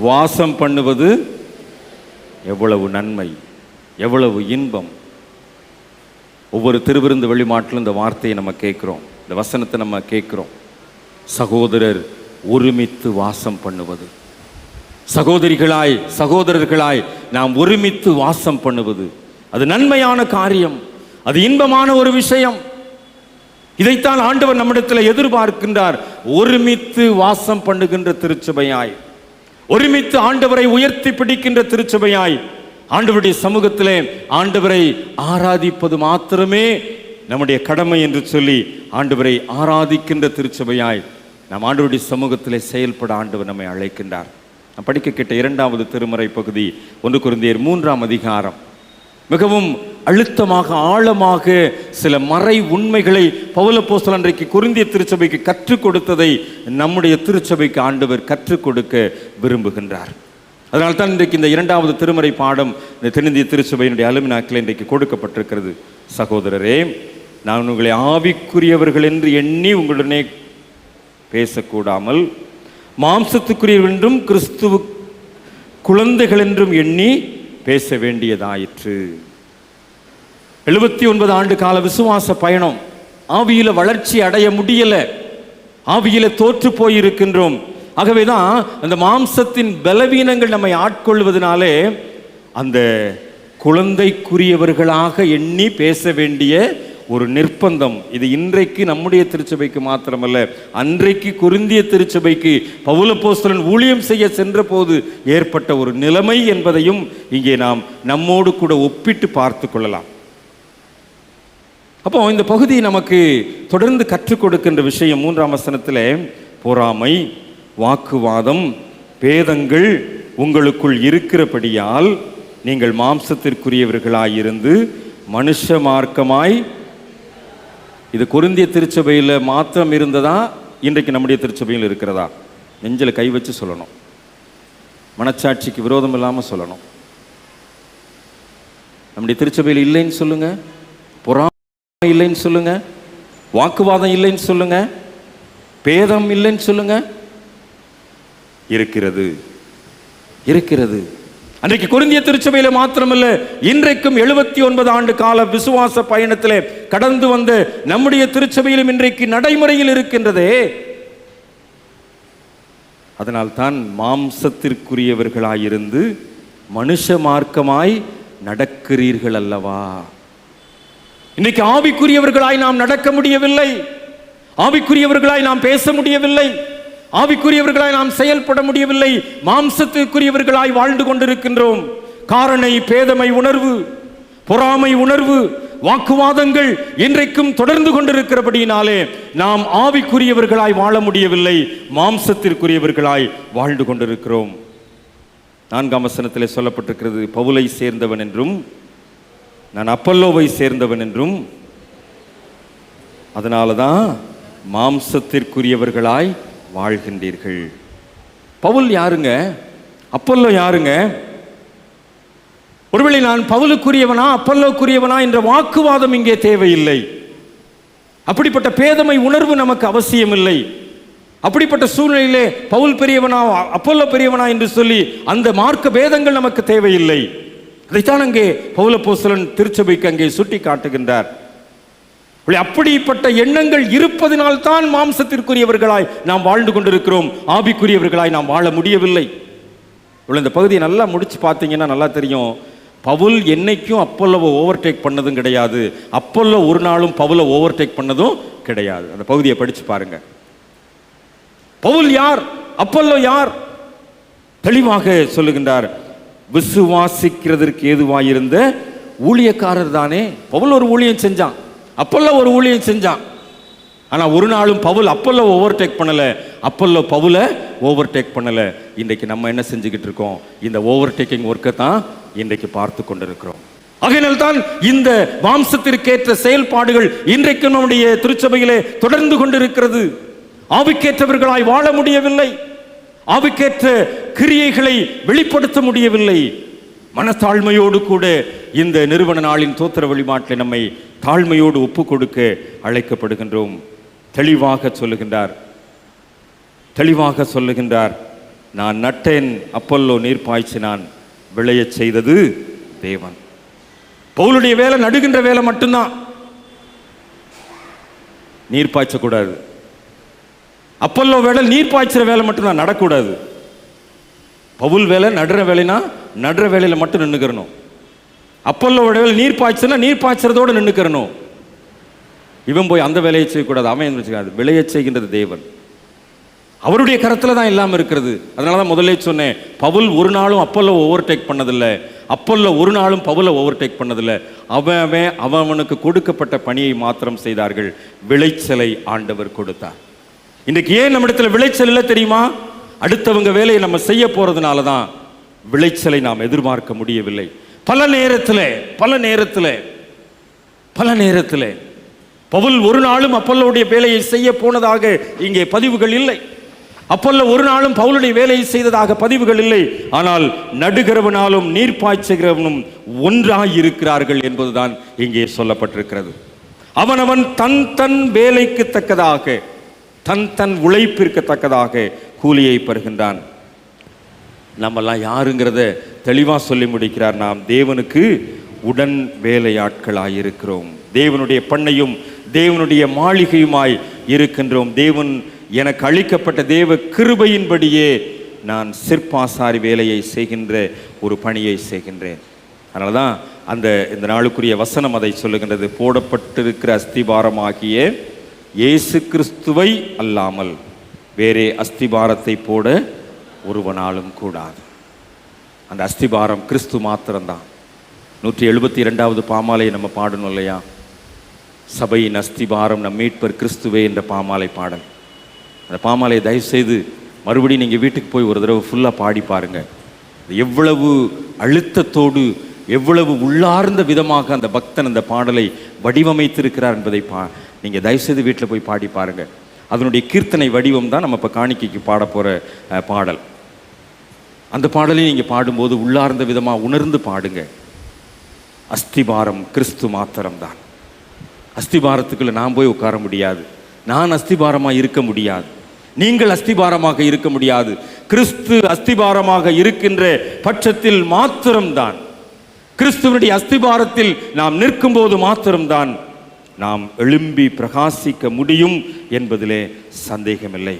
வாசம் பண்ணுவது எவ்வளவு நன்மை, எவ்வளவு இன்பம். ஒவ்வொரு திருவிருந்து வழிமாட்டிலும் இந்த வார்த்தையை நம்ம கேட்குறோம், இந்த வசனத்தை நம்ம கேட்குறோம். சகோதரர் ஒருமித்து வாசம் பண்ணுவது, சகோதரிகளாய் சகோதரர்களாய் நாம் ஒருமித்து வாசம் பண்ணுவது, அது நன்மையான காரியம், அது இன்பமான ஒரு விஷயம். இதைத்தான் ஆண்டவர் நம்மிடத்தில் எதிர்பார்க்கின்றார். ஒருமித்து வாசம் பண்ணுகின்ற திருச்சபையாய், ஒருமித்து ஆண்டவரை உயர்த்தி பிடிக்கின்ற திருச்சபையாய், ஆண்டவருடைய சமூகத்திலே ஆண்டவரை ஆராதிப்பது மாத்திரமே நம்முடைய கடமை என்று சொல்லி ஆண்டவரை ஆராதிக்கின்ற திருச்சபையாய் நாம் ஆண்டவருடைய சமூகத்திலே செயல்பட ஆண்டவர் நம்மை அழைக்கின்றார். நாம் படிக்க கேட்ட 2வது திருமறை பகுதி 1 கொரிந்தியர் 3ஆம் அதிகாரம். மிகவும் அழுத்தமாக ஆழமாக சில மறை உண்மைகளை பவுலப்போஸ்தலன் அன்றைக்கு கொரிந்திய திருச்சபைக்கு கற்றுக் கொடுத்ததை நம்முடைய திருச்சபைக்கு ஆண்டவர் கற்றுக் கொடுக்க விரும்புகின்றார். அதனால்தான் இன்றைக்கு இந்த 2வது திருமறை பாடம் இந்த தென்னிந்திய திருச்சபையினுடைய அலுமினாக்கில் இன்றைக்கு கொடுக்கப்பட்டிருக்கிறது. சகோதரரே, நான் உங்களை ஆவிக்குரியவர்கள் என்று எண்ணி உங்களுடனே பேசக்கூடாமல் மாம்சத்துக்குரியவர்கள் என்றும் கிறிஸ்துவ குழந்தைகள் என்றும் எண்ணி பேச வேண்டியதாயிற்று. 79 ஆண்டு கால விசுவாச பயணம், ஆவியில வளர்ச்சி அடைய முடியல, ஆவியில தோற்று போயிருக்கின்றோம். ஆகவேதான் அந்த மாம்சத்தின் பலவீனங்கள் நம்மை ஆட்கொள்வதனாலே அந்த குழந்தைக்குரியவர்களாக எண்ணி பேச வேண்டிய ஒரு நிர்பந்தம். இது இன்றைக்கு நம்முடைய திருச்சபைக்கு மாத்திரமல்ல, அன்றைக்கு கொரிந்திய திருச்சபைக்கு பவுல் அப்போஸ்தலன் ஊழியம் செய்ய சென்ற போது ஏற்பட்ட ஒரு நிலைமை என்பதையும் இங்கே நாம் நம்மோடு கூட ஒப்பிட்டு பார்த்து கொள்ளலாம். அப்போ இந்த பகுதி நமக்கு தொடர்ந்து கற்றுக் கொடுக்கின்ற விஷயம் 3ஆம் வசனத்தில், பொறாமை, வாக்குவாதம், பேதங்கள் உங்களுக்குள் இருக்கிறபடியால் நீங்கள் மாம்சத்திற்குரியவர்களாயிருந்து மனுஷ மார்க்கமாய். இது கொரிந்திய திருச்சபையில் மாத்திரம் இருந்ததா, இன்றைக்கு நம்முடைய திருச்சபையில் இருக்கிறதா? நெஞ்சில் கை வச்சு சொல்லணும், மனச்சாட்சிக்கு விரோதம் இல்லாமல் சொல்லணும். நம்முடைய திருச்சபையில் இல்லைன்னு சொல்லுங்க, பொறாமை இல்லைன்னு சொல்லுங்க, வாக்குவாதம் இல்லைன்னு சொல்லுங்க, பேதம் இல்லைன்னு சொல்லுங்க. இருக்கிறது, இருக்கிறது. அன்றைக்கு கொரிந்திய திருச்சபையில மாத்திரமல்ல, இன்றைக்கும் 79 ஆண்டு கால விசுவாச பயணத்திலே கடந்து வந்த நம்முடைய திருச்சபையிலும் இன்றைக்கு நடைமுறையில் இருக்கின்றதே. அதனால்தான் மாம்சத்திற்குரியவர்களாயிருந்து மனுஷ மார்க்கமாய் நடக்கிறீர்கள் அல்லவா. இன்னைக்கு ஆவிக்குரியவர்களாய் நாம் நடக்க முடியவில்லை, ஆவிக்குரியவர்களாய் நாம் பேச முடியவில்லை, ஆவிக்குரியவர்களாய் நாம் செயல்பட முடியவில்லை, மாம்சத்திற்குரியவர்களாய் வாழ்ந்து கொண்டிருக்கின்றோம். காரணை பேதமை உணர்வு, பொறாமை உணர்வு, வாக்குவாதங்கள் இன்றைக்கும் தொடர்ந்து கொண்டிருக்கிறபடியினாலே நாம் ஆவிக்குரியவர்களாய் வாழ முடியவில்லை, மாம்சத்திற்குரியவர்களாய் வாழ்ந்து கொண்டிருக்கிறோம். 4ஆம் வசனத்திலே சொல்லப்பட்டிருக்கிறது, பவுலை சேர்ந்தவன் என்றும் நான் அப்பல்லோவை சேர்ந்தவன் என்றும், அதனால தான் மாம்சத்திற்குரியவர்களாய் வாழ்கின்றீர்கள். பவுல் யாருங்க? அப்பல்லோ யாருங்க? ஒருவேளை நான் பவுலுக்குரியவனா அப்பல்லோக்குரியவனா என்ற வாக்குவாதம் இங்கே தேவையில்லை. அப்படிப்பட்ட பேதமை உணர்வு நமக்கு அவசியமில்லை. அப்படிப்பட்ட சூழ்நிலையிலே பவுல் பெரியவனா அப்பல்லோ பெரியவனா என்று சொல்லி அந்த மார்க்க பேதங்கள் நமக்கு தேவையில்லை. அதைத்தான் அங்கே பவுல் அப்போஸ்தலன் திருச்சபைக்கு அங்கே சுட்டி காட்டுகின்றார். அப்படிப்பட்ட எண்ணங்கள் இருப்பதனால்தான் மாம்சத்திற்குரியவர்களாய் நாம் வாழ்ந்து கொண்டிருக்கிறோம், ஆவிக்குரியவர்களாய் நாம் வாழ முடியவில்லை. இந்த பகுதியை நல்லா முடிச்சு பார்த்தீங்கன்னா நல்லா தெரியும், பவுல் என்னைக்கும் அப்பல்லோவை ஓவர்டேக் பண்ணதும் கிடையாது, அப்பல்லோ ஒரு நாளும் பவுலை ஓவர்டேக் பண்ணதும் கிடையாது. அந்த பகுதியை படிச்சு பாருங்க. பவுல் யார், அப்பல்லோ யார்? தெளிவாக சொல்லுகின்றார். விசுவாசிக்கிறதற்கு ஏதுவாயிருந்த ஊழியக்காரர் தானே. பவுல் ஒரு ஊழியம் செஞ்சான், அப்பல்லோ ஒரு ஊழியம் செஞ்சான். ஆனால் ஒரு நாளும் பவுல் அப்பல்லோ ஓவர்டேக் பண்ணலை, அப்பல்லோ பவுலை ஓவர்டேக் பண்ணலை. இன்றைக்கு நம்ம என்ன செஞ்சுக்கிட்டு இருக்கோம்? இந்த ஓவர்டேக்கிங் ஒர்க்கை தான் இன்றைக்கு பார்த்து கொண்டிருக்கிறோம். ஆகையினால் தான் இந்த மாம்சத்திற்கேற்ற செயல்பாடுகள் இன்றைக்கு நம்முடைய திருச்சபையிலே தொடர்ந்து கொண்டிருக்கிறது. ஆவிக்கேற்றவர்களாய் வாழ முடியவில்லை, ஆவிக்கேற்ற கிரியைகளை வெளிப்படுத்த முடியவில்லை. மனத்தாழ்மையோடு கூட இந்த நிறுவன நாளின் தோத்திர வழிபாட்டில் நம்மை தாழ்மையோடு ஒப்பு கொடுக்க அழைக்கப்படுகின்றோம். தெளிவாக சொல்லுகின்றார், நான் நட்டேன், அப்பல்லோ நீர் பாய்ச்சினான், விளையச் செய்தது தேவன். பவுலுடைய வேலை நடுகின்ற வேலை மட்டும்தான், நீர் பாய்ச்சக்கூடாது. அப்பல்லோ வேலை நீர் பாய்ச்சுற வேலை மட்டும்தான், நடக்கூடாது. பவுல் வேலை நடுற வேலைனா நடுற வேலையில மட்டும் நின்றுக்கிறணும். அப்பல்லோட வேலை நீர் பாய்ச்சுனா நீர் பாய்ச்சறதோடு நின்றுக்கிறணும். இவன் போய் அந்த வேலையை செய்யக்கூடாது, அவன் வச்சுக்காது. விளைய செய்கின்றது தேவன், அவருடைய கரத்தில் தான் எல்லாம் இருக்கிறது. அதனால தான் முதல்ல சொன்னேன், பவுல் ஒரு நாளும் அப்பல்லோ ஓவர்டேக் பண்ணதில்லை, அப்பல்லோ ஒரு நாளும் பவுலை ஓவர்டேக் பண்ணதில்லை. அவனுக்கு கொடுக்கப்பட்ட பணியை மாத்திரம் செய்தார்கள். விளைச்சலை ஆண்டவர் கொடுத்தார். இன்றைக்கு ஏன் நம்ம இடத்துல விளைச்சல் இல்லை தெரியுமா? அடுத்தவங்க வேலையை நம்ம செய்ய போறதுனால தான் விளைச்சலை நாம் எதிர்பார்க்க முடியவில்லை. பல நேரத்தில் பவுல் ஒரு நாளும் அப்பல்லோடைய வேலையை செய்ய போனதாக இங்கே பதிவுகள் இல்லை. அப்போல்லோ ஒரு நாளும் பவுலுடைய வேலையை செய்ததாக பதிவுகள் இல்லை. ஆனால் நடுகிறவனாலும் நீர் பாய்ச்சுகிறவனும் ஒன்றாய் இருக்கிறார்கள் என்பதுதான் இங்கே சொல்லப்பட்டிருக்கிறது. அவனவன் தன் தன் வேலைக்கு தக்கதாக, தன் தன் உழைப்பிற்கு தக்கதாக கூலியை பெறுகின்றான். நம்மெல்லாம் யாருங்கிறத தெளிவாக சொல்லி முடிக்கிறார். நாம் தேவனுக்கு உடன் வேலையாட்களாயிருக்கிறோம். தேவனுடைய பண்ணையும் தேவனுடைய மாளிகையுமாய் இருக்கின்றோம். தேவன் எனக்கு அளிக்கப்பட்ட தேவ கிருபையின்படியே நான் சிற்பாசாரி வேலையை செய்கின்ற ஒரு பணியை செய்கின்றேன். அதனால தான் இந்த நாளுக்குரிய வசனம் அதை சொல்லுகின்றது. போடப்பட்டிருக்கிற அஸ்திபாரமாகிய இயேசு கிறிஸ்துவை அல்லாமல் வேறே அஸ்திபாரத்தை போட ஒருவனாலும் கூடாது. அந்த அஸ்திபாரம் கிறிஸ்து மாத்திரம்தான். 172வது பாமாலையை நம்ம பாடணும் இல்லையா? சபையின் அஸ்திபாரம் நம் மீட்பர் கிறிஸ்துவே என்ற பாமாலை பாடல். அந்த பாமாலையை தயவுசெய்து மறுபடியும் நீங்கள் வீட்டுக்கு போய் ஒரு தடவை ஃபுல்லாக பாடி பாருங்கள். எவ்வளவு அழுத்தத்தோடு எவ்வளவு உள்ளார்ந்த விதமாக அந்த பக்தன் அந்த பாடலை வடிவமைத்திருக்கிறார் என்பதை நீங்கள் தயவுசெய்து வீட்டில் போய் பாடி பாருங்கள். அதனுடைய கீர்த்தனை வடிவம் தான் நம்ம இப்போ காணிக்கைக்கு பாட போகிற பாடல். அந்த பாடலை நீங்கள் பாடும்போது உள்ளார்ந்த விதமாக உணர்ந்து பாடுங்க. அஸ்திபாரம் கிறிஸ்து மாத்திரம்தான். அஸ்திபாரத்துக்குள்ள நான் போய் உட்கார முடியாது. நான் அஸ்திபாரமாக இருக்க முடியாது. நீங்கள் அஸ்திபாரமாக இருக்க முடியாது. கிறிஸ்து அஸ்திபாரமாக இருக்கின்ற பட்சத்தில் மாத்திரம்தான், கிறிஸ்துவனுடைய அஸ்திபாரத்தில் நாம் நிற்கும் போது மாத்திரம்தான் நாம் எழும்பி பிரகாசிக்க முடியும் என்பதிலே சந்தேகமில்லை.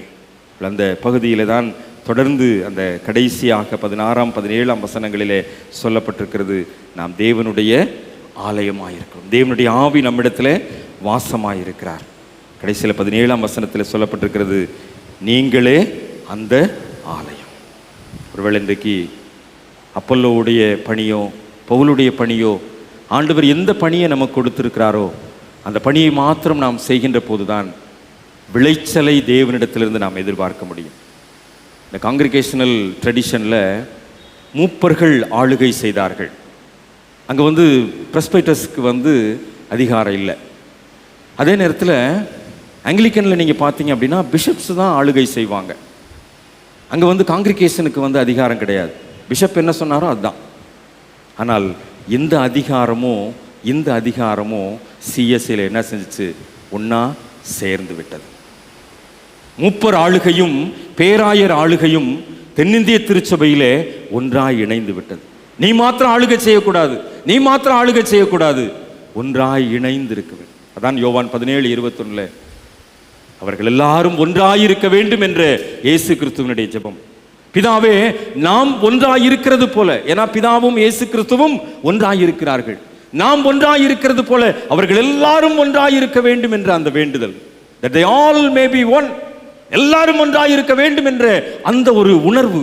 அந்த பகுதியிலே தான் தொடர்ந்து அந்த கடைசியாக 16, 17 வசனங்களிலே சொல்லப்பட்டிருக்கிறது. நாம் தேவனுடைய ஆலயமாயிருக்கிறோம். தேவனுடைய ஆவி நம்மிடத்தில் வாசமாயிருக்கிறார். கடைசியில் 17 வசனத்தில் சொல்லப்பட்டிருக்கிறது, நீங்களே அந்த ஆலயம். ஒருவேளை இன்றைக்கு அப்பல்லோவுடைய பணியோ பவுலுடைய பணியோ ஆண்டவர் எந்த பணியை நமக்கு கொடுத்திருக்கிறாரோ அந்த பணியை மாத்திரம் நாம் செய்கின்ற போதுதான் விளைச்சலை தேவனிடத்திலிருந்து நாம் எதிர்பார்க்க முடியும். இந்த காங்கிரிகேஷனல் ட்ரெடிஷனில் மூப்பர்கள் ஆளுகை செய்தார்கள். அங்கே பிரஸ்பைட்டஸ்க்கு அதிகாரம் இல்லை. அதே நேரத்தில் ஆங்கிலிக்கனில் நீங்கள் பார்த்தீங்க அப்படின்னா பிஷப்ஸ் தான் ஆளுகை செய்வாங்க. அங்கே காங்கிரிகேஷனுக்கு அதிகாரம் கிடையாது. பிஷப் என்ன சொன்னாரோ அதுதான். ஆனால் இந்த அதிகாரமும் சிஎஸ்சியில் என்ன செஞ்சிச்சு? ஒன்றா சேர்ந்து விட்டது. மூப்பர் ஆளுகையும் பேராயர் ஆளுகையும் தென்னிந்திய திருச்சபையிலே ஒன்றாய் இணைந்து விட்டது. நீ மாத்திரம் ஆளுகை செய்யக்கூடாது, ஒன்றாய் இணைந்து இருக்க வேண்டும். அதான் யோவான் 17:21 அவர்கள் எல்லாரும் ஒன்றாயிருக்க வேண்டும் என்ற இயேசு கிறிஸ்துவனுடைய ஜெபம். பிதாவே, நாம் ஒன்றாயிருக்கிறது போல, ஏன்னா பிதாவும் இயேசு கிறிஸ்துவும் ஒன்றாயிருக்கிறார்கள், நாம் ஒன்றாயிருக்கிறது போல அவர்கள் எல்லாரும் ஒன்றாயிருக்க வேண்டும் என்ற அந்த வேண்டுதல், that they all may be one, எல்லாரும் ஒன்றாயிருக்க வேண்டும் என்ற அந்த ஒரு உணர்வு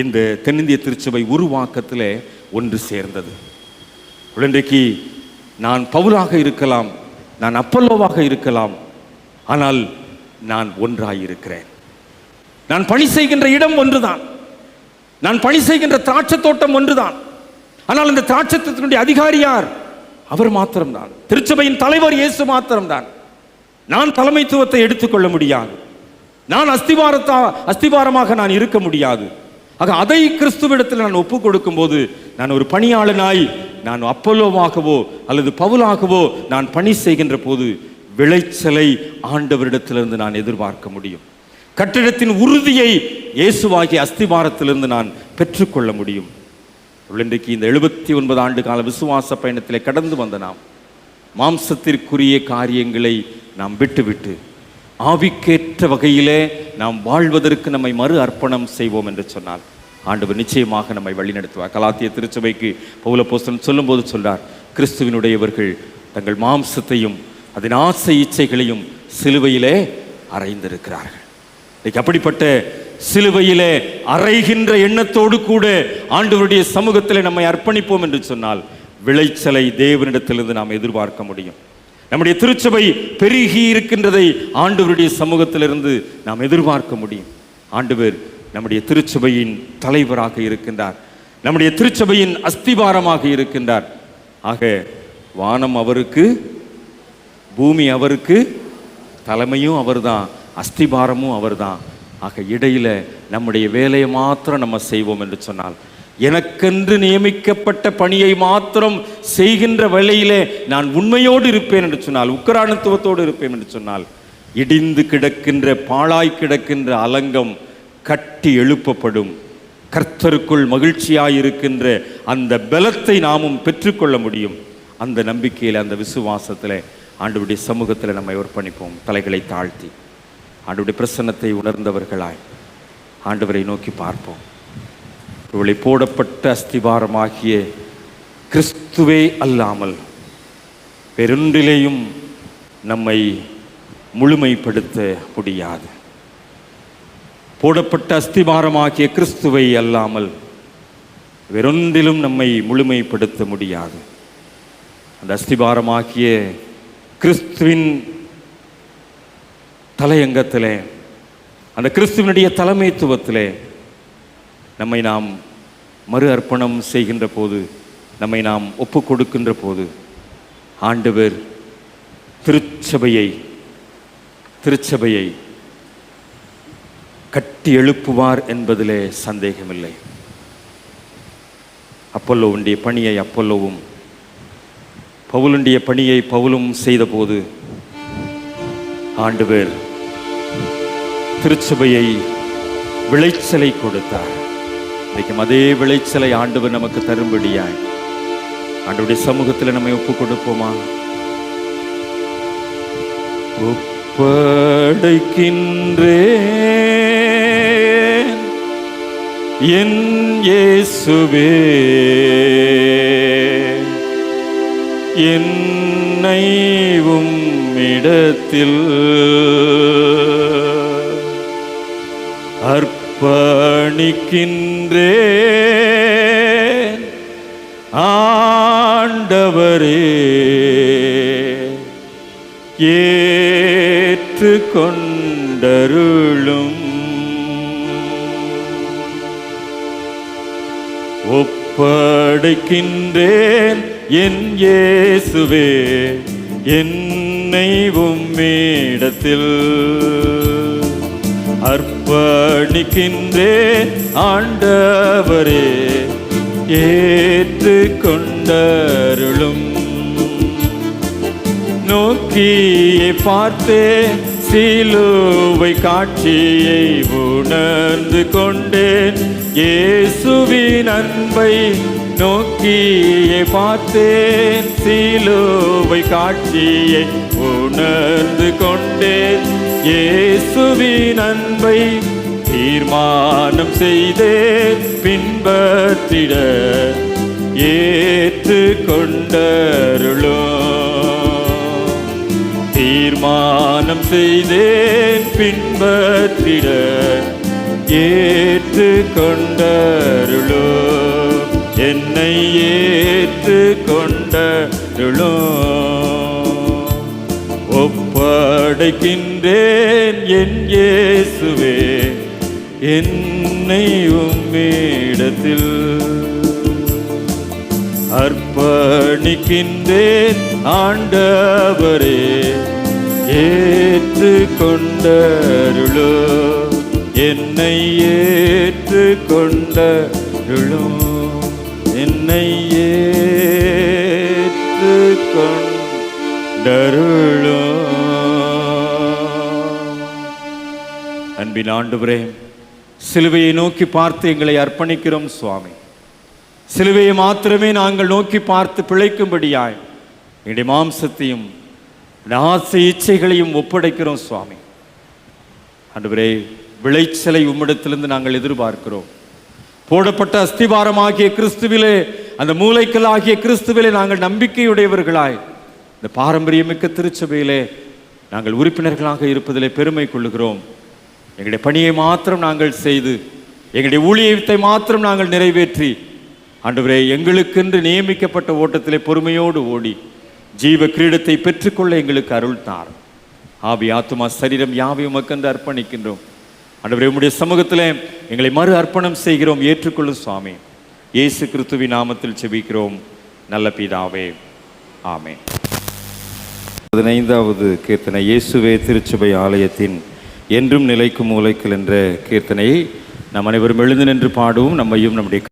இந்த தென்னிந்திய திருச்சபை உருவாக்கத்திலே ஒன்று சேர்ந்தது. இன்றைக்கு நான் பவுலாக இருக்கலாம், நான் அப்பல்லோவாக இருக்கலாம், ஆனால் நான் ஒன்றாயிருக்கிறேன். நான் பணி செய்கின்ற இடம் ஒன்றுதான், நான் பணி செய்கின்ற திராட்சை தோட்டம் ஒன்றுதான். ஆனால் இந்த திராட்சை தோட்டத்தினுடைய அதிகாரி யார்? அவர் மாத்திரம்தான். திருச்சபையின் தலைவர் இயேசு மாத்திரம்தான். நான் தலைமைத்துவத்தை எடுத்துக்கொள்ள முடியாது. நான் அஸ்திபாரமாக நான் இருக்க முடியாது. ஆக அதை கிறிஸ்துவிடத்தில் நான் ஒப்புக் கொடுக்கும் போது நான் ஒரு பணியாளனாய், நான் அப்பல்லோவாகவோ அல்லது பவுலாகவோ நான் பணி செய்கின்ற போது விளைச்சலை ஆண்டவரிடத்திலிருந்து நான் எதிர்பார்க்க முடியும். கட்டிடத்தின் உறுதியை இயேசுவாகிய அஸ்திபாரத்திலிருந்து நான் பெற்றுக்கொள்ள முடியும். இன்றைக்கு இந்த 79 ஆண்டு கால விசுவாச பயணத்திலே கடந்து வந்த நாம் மாம்சத்திற்குரிய காரியங்களை நாம் விட்டுவிட்டு ஆவிக்கேற்ற வகையிலே நாம் வாழ்வதற்கு நம்மை மறு அர்ப்பணம் செய்வோம் என்று சொன்னால் ஆண்டவர் நிச்சயமாக நம்மை வழிநடத்துவார். கலாத்திய திருச்சபைக்கு பவுல் அப்போஸ்தலன் சொல்லும்போது சொல்றார், கிறிஸ்துவினுடையவர்கள் தங்கள் மாம்சத்தையும் அதன் ஆசை இச்சைகளையும் சிலுவையிலே அறைந்திருக்கிறார்கள். அப்படிப்பட்ட சிலுவையிலே அறைகின்ற எண்ணத்தோடு கூட ஆண்டவருடைய சமூகத்தில் நம்மை அர்ப்பணிப்போம் என்று சொன்னால் விளைச்சலை தேவனிடத்திலிருந்து நாம் எதிர்பார்க்க முடியும். நம்முடைய திருச்சபை பெருகி இருக்கின்றதை ஆண்டவருடைய சமூகத்திலிருந்து நாம் எதிர்பார்க்க முடியும். ஆண்டவர் நம்முடைய திருச்சபையின் தலைவராக இருக்கின்றார், நம்முடைய திருச்சபையின் அஸ்திபாரமாக இருக்கின்றார். ஆக வானம் அவருக்கு, பூமி அவருக்கு, தலைமையும் அவர்தான், அஸ்திபாரமும் அவர்தான். ஆக இடையில நம்முடைய வேலையை மாத்திரம் நம்ம செய்வோம் என்று சொன்னால், எனக்கென்று நியமிக்கப்பட்ட பணியை மாத்திரம் செய்கின்ற வேளையிலே நான் உண்மையோடு இருப்பேன் என்று சொன்னால், உக்கரானத்துவத்தோடு இருப்பேன் என்று சொன்னால், இடிந்து கிடக்கின்ற பாழாய் கிடக்கின்ற அலங்கம் கட்டி எழுப்பப்படும். கர்த்தருக்குள் மகிழ்ச்சியாயிருக்கின்ற அந்த பலத்தை நாமும் பெற்றுக்கொள்ள முடியும். அந்த நம்பிக்கையில், அந்த விசுவாசத்தில் ஆண்டவருடைய சமூகத்தில் நம்மை அர்ப்பணிப்போம். தலைகளை தாழ்த்தி ஆண்டவருடைய பிரசன்னத்தை உணர்ந்தவர்களாய் ஆண்டவரை நோக்கி பார்ப்போம். இவளை போடப்பட்ட அஸ்திபாரமாகிய கிறிஸ்துவே அல்லாமல் பெருண்டிலேயும் நம்மை முழுமைப்படுத்த முடியாது. போடப்பட்ட அஸ்திபாரமாகிய கிறிஸ்துவை அல்லாமல் வேறொன்றிலும் நம்மை முழுமைப்படுத்த முடியாது. அந்த அஸ்திபாரமாகிய கிறிஸ்துவின் தலையங்கத்திலே, அந்த கிறிஸ்துவனுடைய தலைமைத்துவத்திலே நம்மை நாம் மறு அர்ப்பணம் செய்கின்ற போது, நம்மை நாம் ஒப்பு கொடுக்கின்ற போது, ஆண்டவர் திருச்சபையை கட்டி எழுப்புவார் என்பதிலே சந்தேகமில்லை. அப்பல்லோவுடைய பணியை அப்பல்லோவும், பவுலுடைய பணியை பவுலும் செய்த போது ஆண்டவர் திருச்சபையை விளைச்சலை கொடுத்தார். இன்றைக்கும் அதே விளைச்சலை ஆண்டவர் நமக்கு தரும்படியாய் ஆண்டவருடைய சமூகத்தில் நம்மை ஒப்பு கொடுப்போமா? ஒப்படைக்கின்றேன் என் இயேசுவே என்னை உம்மிடத்தில் அர்ப்பணிக்கின்றேன் ஆண்டவரே, ஏற்றுக்கொண்டருளும். ஒப்படைக்கின்றேன் என் இயேசுவே என்னை உம்மிடத்தில் அர்ப்பணிக்கின்றேன் ஆண்டவரே, ஏற்றுக்கொண்டருளும். நோக்கியே பார்த்தேன் சிலுவை காட்சியை உணர்ந்து கொண்டேன், இயேசுவின் அன்பை நோக்கியே பார்த்தேன் சிலுவை காட்சியை உணர்ந்து கொண்டேன், இயேசுவின் அன்பை தீர்மானம் செய்தேன் பின்பற்றிட ஏற்றுக்கொண்டருளும். தீர்மானம் செய்தேன் பின்பற்றிட ஏற்றுக்கொண்டருளும். என்னை ஏற்றுக்கொண்டருளும். ஒப்படைக்கின்றேன் என் இயேசுவே என்னை உம்மிடத்தில் அர்ப்பணிக்கின்றேன் ஆண்டவரே, ஏற்றுக்கொண்டருளும். என்னை ஏற்றுக்கொண்டருளும். என்னை ஏற்றுக்கொண்டருளும். அன்பின் ஆண்டவரே, சிலுவையை நோக்கி பார்த்து எங்களை அர்ப்பணிக்கிறோம் சுவாமி. சிலுவையை மாத்திரமே நாங்கள் நோக்கி பார்த்து பிழைக்கும்படியாய் எங்களுடைய மாம்சத்தையும் ஆசை இச்சைகளையும் ஒப்படைக்கிறோம் சுவாமி. ஆண்டவரே, விளைச்சலை உம்மிடத்திலிருந்து நாங்கள் எதிர்பார்க்கிறோம். போடப்பட்ட அஸ்திபாரமாகிய கிறிஸ்துவிலே, அந்த மூலைக்கல்லாகிய கிறிஸ்துவிலே நாங்கள் நம்பிக்கையுடையவர்களாய் இந்த பாரம்பரியமிக்க திருச்சபையிலே நாங்கள் உறுப்பினர்களாக இருப்பதிலே பெருமை கொள்ளுகிறோம். எங்களுடைய பணியை மாத்திரம் நாங்கள் செய்து, எங்களுடைய ஊழியத்தை மாத்திரம் நாங்கள் நிறைவேற்றி, ஆண்டவரே, எங்களுக்கென்று நியமிக்கப்பட்ட ஓட்டத்திலே பொறுமையோடு ஓடி ஜீவ கிரீடத்தை பெற்றுக்கொள்ள எங்களுக்கு அருள் தார். ஆவி ஆத்துமா சரீரம் யாவையும் உமக்கென்று அர்ப்பணிக்கின்றோம். ஆண்டவரே, உம்முடைய சமூகத்திலே எங்களை மறு அர்ப்பணம் செய்கிறோம். ஏற்றுக்கொள்ளும் சுவாமி. இயேசு கிறிஸ்துவின் நாமத்தில் செபிக்கிறோம் நல்ல பிதாவே, ஆமென். 15வது கீர்த்தனை. இயேசுவே திருச்சபை ஆலயத்தின் என்றும் நிலைக்கும் மூலைக்கல் என்ற கீர்த்தனையை நாம் அனைவரும் எழுந்து நின்று பாடுவோம். நம்மையும் நம்முடைய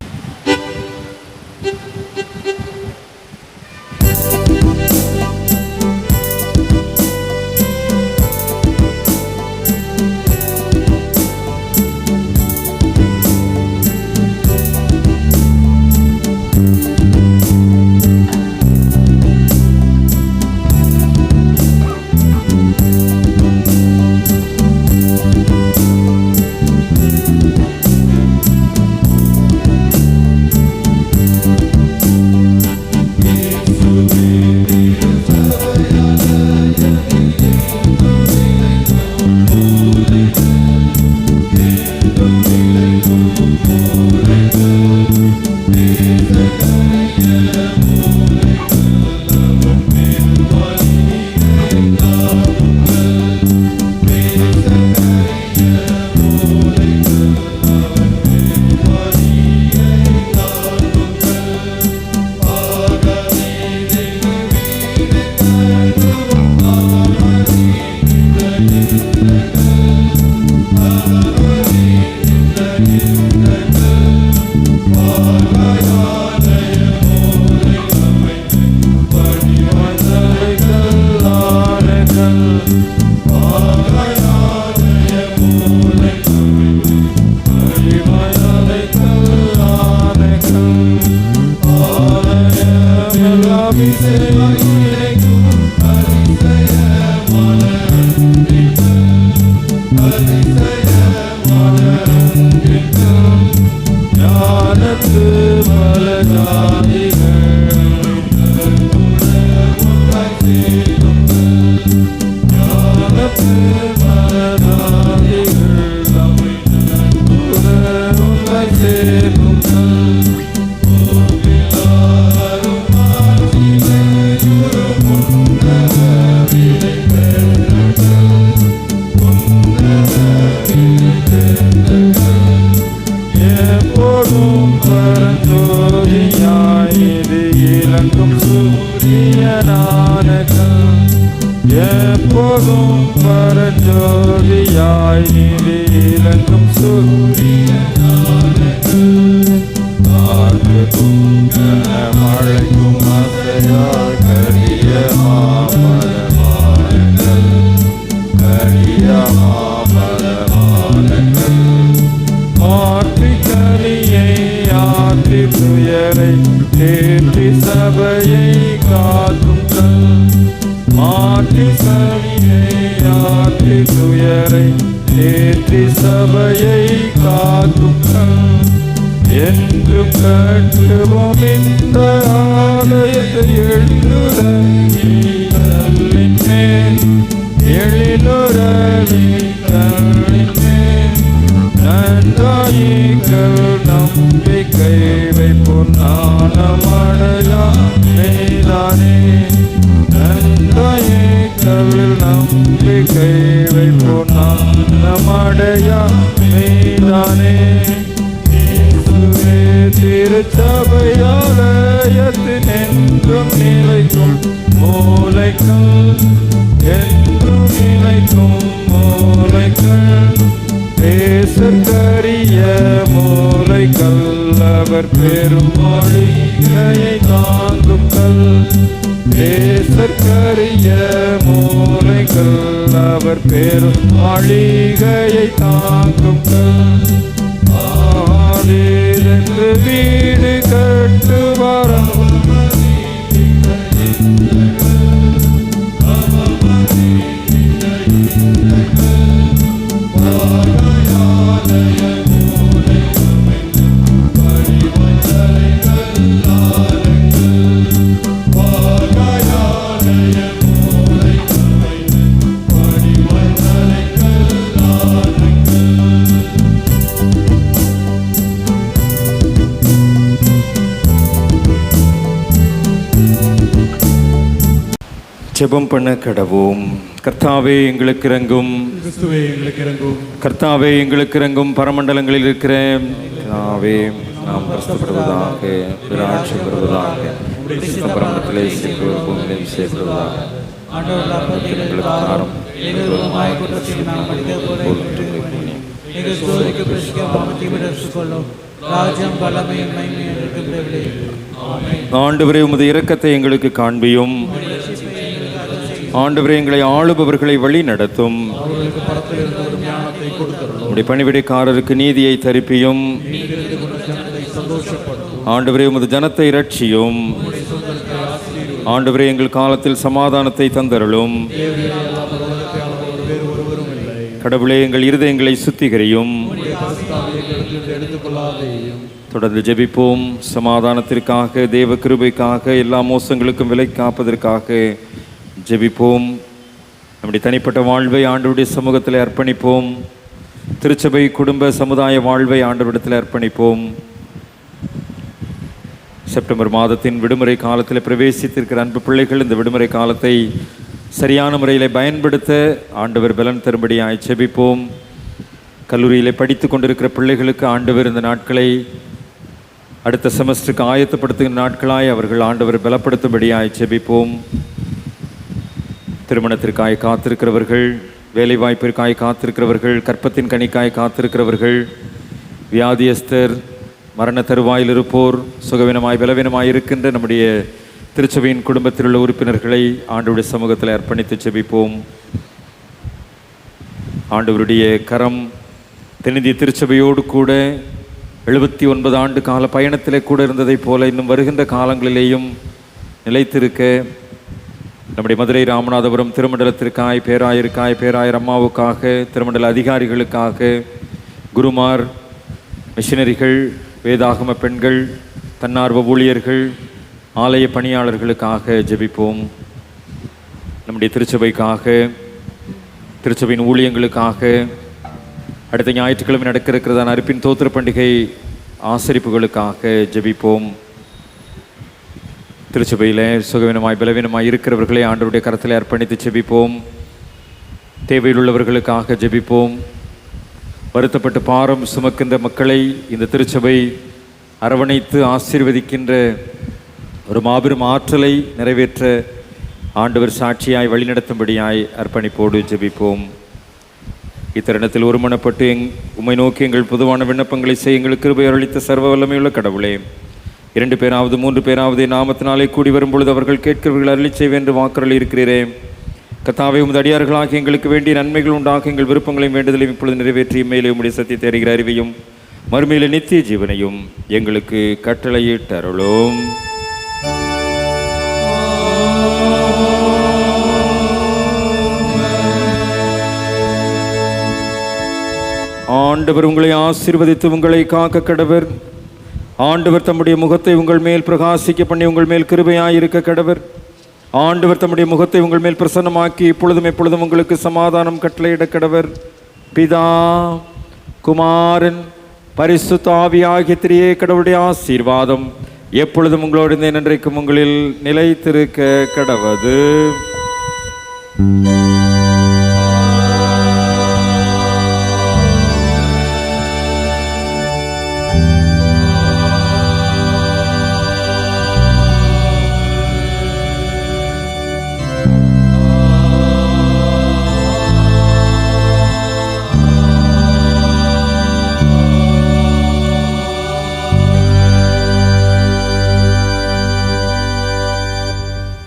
எப்போதும் பரஞ்சோதியாய் நீதி இலங்கும் மழைக்கும் ஆசையாய் கரிய மாமரமானங்கள் கரிய மாமரமானங்கள் மாற்றி கலியை ஆற்றி துயரை தேற்றி சபையை காக்கும் கல் மாற்றி கலியை ஆற்றி துயரை தேற்றி சபையை காக்கும் கல் என்று கட்டுவோம் இந்த ஆலயத்தை எழுதுதலின் மேல் எழிலுறவின் மேல் நன்றாயிகள் நம்பிக்கை வைப்போம் நாணமடையா மேலானே நன்றாயிகள் நம்பிக்கை வைப்போம் நாணமடையா மேலானே திருச்சபையாலயத்தின் என்றும் நிலைக்கும் மூலைகள் என்றும் நிலைக்கும் மூலைகள் பேசற்கரிய மூலைகள் அவர் பெரும் மொழிகையை தாங்கும் கல் பேசற்கரிய மூலைகள் அவர் பெரும் மொழிகையை தாங்கும் கல் என்று வீடு கட்டுவாரம் ஜெபம் பண்ண கடவோம். கர்த்தாவே எங்களுக்கு இறங்கும், கர்த்தாவே எங்களுக்கு இறங்கும். பரமண்டலங்களில் இருக்கிற கர்த்தாவே நாம் பிரஸ்தப்படுவதாக, ஆட்சி பெறுவதாக, பரமண்டலத்திலே சேர்ப்படுவதாக. ஆண்டவர் அப்பத்தில் தாரும் எங்களுமாய் குற்றத்தில் நாம் மனித போல எங்கள் சோதிக்கு பிரசிக்க பாவத்தை விடக்கொள்ளும் ராஜ்யம் வல்லமையும் மகிமையும் இருக்கின்றவர்களே. ஆமென். ஆண்டவரே, உமது இரக்கத்தை எங்களுக்கு காண்பியும். ஆண்டவரே, எங்களை ஆளுபவர்களை வழி நடத்தும். அவர்களுக்கு பரத்திலிருந்து ஒரு ஞானத்தை கொடுத்தருளும். உம்முடைய பணிவிடைக்காரருக்கு நீதியை தரிப்பியும். சந்தோஷப்படுத்தும். ஆண்டவரே, உமது ஜனத்தை இரட்சியும். ஆண்டவரே, எங்கள் காலத்தில் சமாதானத்தை தந்தருளும். கடவுளே, எங்கள் இருதயங்களை சுத்திகரியும். தொடர்ந்து ஜெபிப்போம். சமாதானத்திற்காக, தேவ கிருபைக்காக, எல்லா மோசங்களுக்கும் விலை காப்பதற்காக ஜெபிப்போம். நம்முடைய தனிப்பட்ட வாழ்வை ஆண்டவருடைய சமூகத்தில் அர்ப்பணிப்போம். திருச்சபை குடும்ப சமுதாய வாழ்வை ஆண்டவரிடத்தில் அர்ப்பணிப்போம். செப்டம்பர் மாதத்தின் விடுமுறை காலத்தில் பிரவேசித்திருக்கிற அன்பு பிள்ளைகள் இந்த விடுமுறை காலத்தை சரியான முறையில் பயன்படுத்த ஆண்டவர் பலன் தரும்படியாய் ஜெபிப்போம். கல்லூரியில் படித்து கொண்டிருக்கிற பிள்ளைகளுக்கு ஆண்டவர் இந்த நாட்களை அடுத்த செமஸ்டருக்கு ஆயத்தப்படுத்துகிற நாட்களாய் அவர்கள் ஆண்டவர் பலப்படுத்தும்படியாய் ஜெபிப்போம். திருமணத்திற்காய் காத்திருக்கிறவர்கள், வேலைவாய்ப்பிற்காய் காத்திருக்கிறவர்கள், கற்பத்தின் கனிக்காய் காத்திருக்கிறவர்கள், வியாதியஸ்தர், மரண தருவாயில் இருப்போர், சுகவீனமாய் பலவீனமாய் இருக்கின்ற நம்முடைய திருச்சபையின் குடும்பத்தில் உள்ள உறுப்பினர்களை ஆண்டவருடைய சமூகத்தில் அர்ப்பணித்து ஜெபிப்போம். ஆண்டவருடைய கரம் தென்னிந்திய திருச்சபையோடு கூட 79 ஆண்டு கால பயணத்திலே கூட இருந்ததைப் போல இன்னும் வருகின்ற காலங்களிலேயும் நிலைத்திருக்க நம்முடைய மதுரை ராமநாதபுரம் திருமண்டலத்திற்காய், பேராயருக்காய், பேராயர் அம்மாவுக்காக, திருமண்டல அதிகாரிகளுக்காக, குருமார், மிஷினரிகள், வேதாகம பெண்கள், தன்னார்வ ஊழியர்கள், ஆலய பணியாளர்களுக்காக ஜெபிப்போம். நம்முடைய திருச்சபைக்காக, திருச்சபையின் ஊழியங்களுக்காக, அடுத்த ஞாயிற்றுக்கிழமை நடக்க இருக்கிறதான அர்ப்பின் தோத்திர பண்டிகை ஆசரிப்புகளுக்காக ஜெபிப்போம். திருச்சபையில் சுகவீனமாய் பலவீனமாய் இருக்கிறவர்களை ஆண்டவருடைய கரத்தில் அர்ப்பணித்து ஜெபிப்போம். தேவையில் உள்ளவர்களுக்காக ஜெபிப்போம். வருத்தப்பட்டு பாரம் சுமக்கின்ற மக்களை இந்த திருச்சபை அரவணைத்து ஆசீர்வதிக்கின்ற ஒரு மாபெரும் ஆற்றலை நிறைவேற்ற ஆண்டவர் சாட்சியாய் வழிநடத்தும்படியாய் அர்ப்பணிப்போடு ஜெபிப்போம். இத்தருணத்தில் ஒருமனப்பட்டு உம்மை நோக்கி எங்கள் பொதுவான விண்ணப்பங்களை செய்ய எங்களுக்கு கிருபை அருளித்த சர்வ வல்லமையுள்ள கடவுளே, 2 பேராவது 3 பேராவது நாமத்தினாலே கூடி வரும்பொழுது அவர்கள் கேட்கிறவர்கள் அருளி செய்வேன் என்று வாக்குறுதி இருக்கிறீரே. கர்த்தாவே, உமது அடியார்களாக எங்களுக்கு வேண்டிய நன்மைகள் உண்டாக எங்கள் விருப்பங்களையும் வேண்டுதலையும் இப்பொழுது நிறைவேற்றி மேலே உம்முடைய சத்தியத்தை அறிகிற அறிவையும் மறுமையில நித்திய ஜீவனையும் எங்களுக்கு கட்டளையிட்டு அருளும். ஆண்டவர் உங்களை ஆசீர்வதித்து உங்களை காக்க கடவர். ஆண்டவர் தம்முடைய முகத்தை உங்கள் மேல் பிரகாசிக்க பண்ணி உங்கள் மேல் கிருபையாயிருக்க கடவர். ஆண்டவர் தம்முடைய முகத்தை உங்கள் மேல் பிரசன்னமாக்கி இப்பொழுதும் எப்பொழுதும் உங்களுக்கு சமாதானம் கட்டளையிட கடவர். பிதா, குமாரன், பரிசுத்த ஆவி ஆகிய திரியே கடவுளுடைய ஆசீர்வாதம் எப்பொழுதும் உங்களோடு இன்றைக்கும் உங்களில் நிலைத்திருக்க கடவது.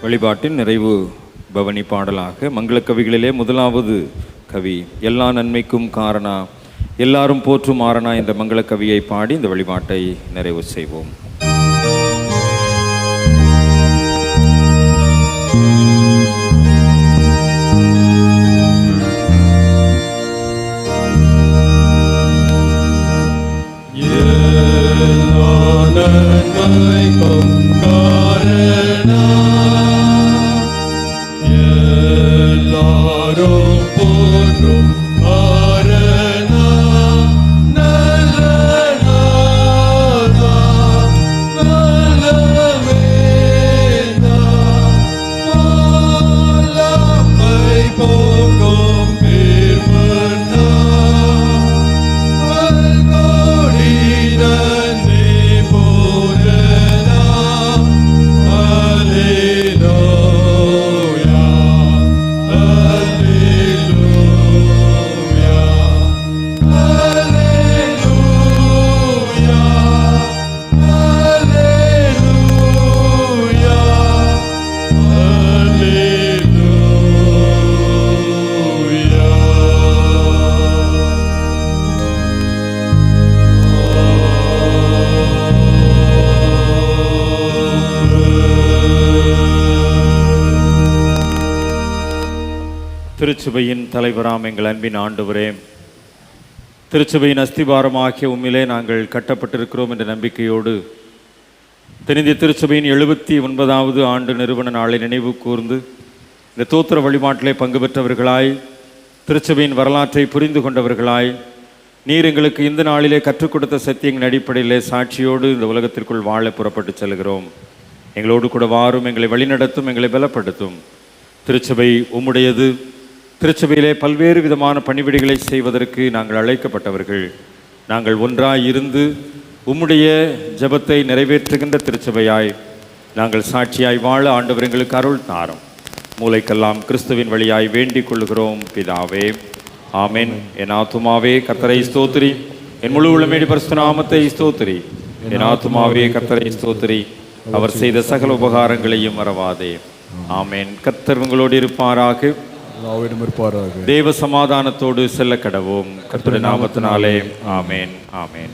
வழிபாட்டின் நிறைவு பவனி பாடலாக மங்கள கவிகளிலே முதலாவது கவி எல்லா நன்மைக்கும் காரணா எல்லாரும் போற்றும் ஆரணா என்ற மங்கள கவியை பாடி இந்த வழிபாட்டை நிறைவு செய்வோம். Hallelujah. திருச்சபையின் தலைவராம் எங்கள் அன்பின் ஆண்டவரே, திருச்சபையின் அஸ்திபாரமாகிய உம்மிலே நாங்கள் கட்டப்பட்டிருக்கிறோம் என்ற நம்பிக்கையோடு தென்னிந்திய திருச்சபையின் 79வது ஆண்டு நிறுவன நாளை நினைவு கூர்ந்து இந்த தோத்திர வழிபாட்டிலே பங்கு பெற்றவர்களாய், திருச்சபையின் வரலாற்றை புரிந்து கொண்டவர்களாய், நீர் எங்களுக்கு இந்த நாளிலே கற்றுக் கொடுத்த சத்தியங்களின் அடிப்படையிலே சாட்சியோடு இந்த உலகத்திற்குள் வாழ புறப்பட்டு செல்கிறோம். எங்களோடு கூட வாரும், எங்களை வழிநடத்தும், எங்களை பலப்படுத்தும். திருச்சபை உம்முடையது. திருச்சபையிலே பல்வேறு விதமான பணிவிடைகளை செய்வதற்கு நாங்கள் அழைக்கப்பட்டவர்கள். நாங்கள் ஒன்றாய் இருந்து உம்முடைய ஜெபத்தை நிறைவேற்றுகின்ற திருச்சபையாய் நாங்கள் சாட்சியாய் வாழ ஆண்டவர் எங்களுக்கு அருள் தாரும். மூளைக்கெல்லாம் கிறிஸ்துவின் வழியாய் வேண்டிக் கொள்கிறோம் பிதாவே, ஆமென். என் ஆத்துமாவே கர்த்தரை ஸ்தோத்திரி, என் முழு உள்ளமேடி பரிசுத்த நாமத்தை ஸ்தோத்திரி. என் ஆத்துமாவே கர்த்தரை ஸ்தோத்திரி, அவர் செய்த சகல உபகாரங்களையும் மறவாதே. ஆமென். கர்த்தர் உங்களோடு இருப்பாராக. தேவ சமாதானத்தோடு செல்ல கடவோம். கர்த்தருடைய நாமத்தினாலே ஆமென், ஆமென்.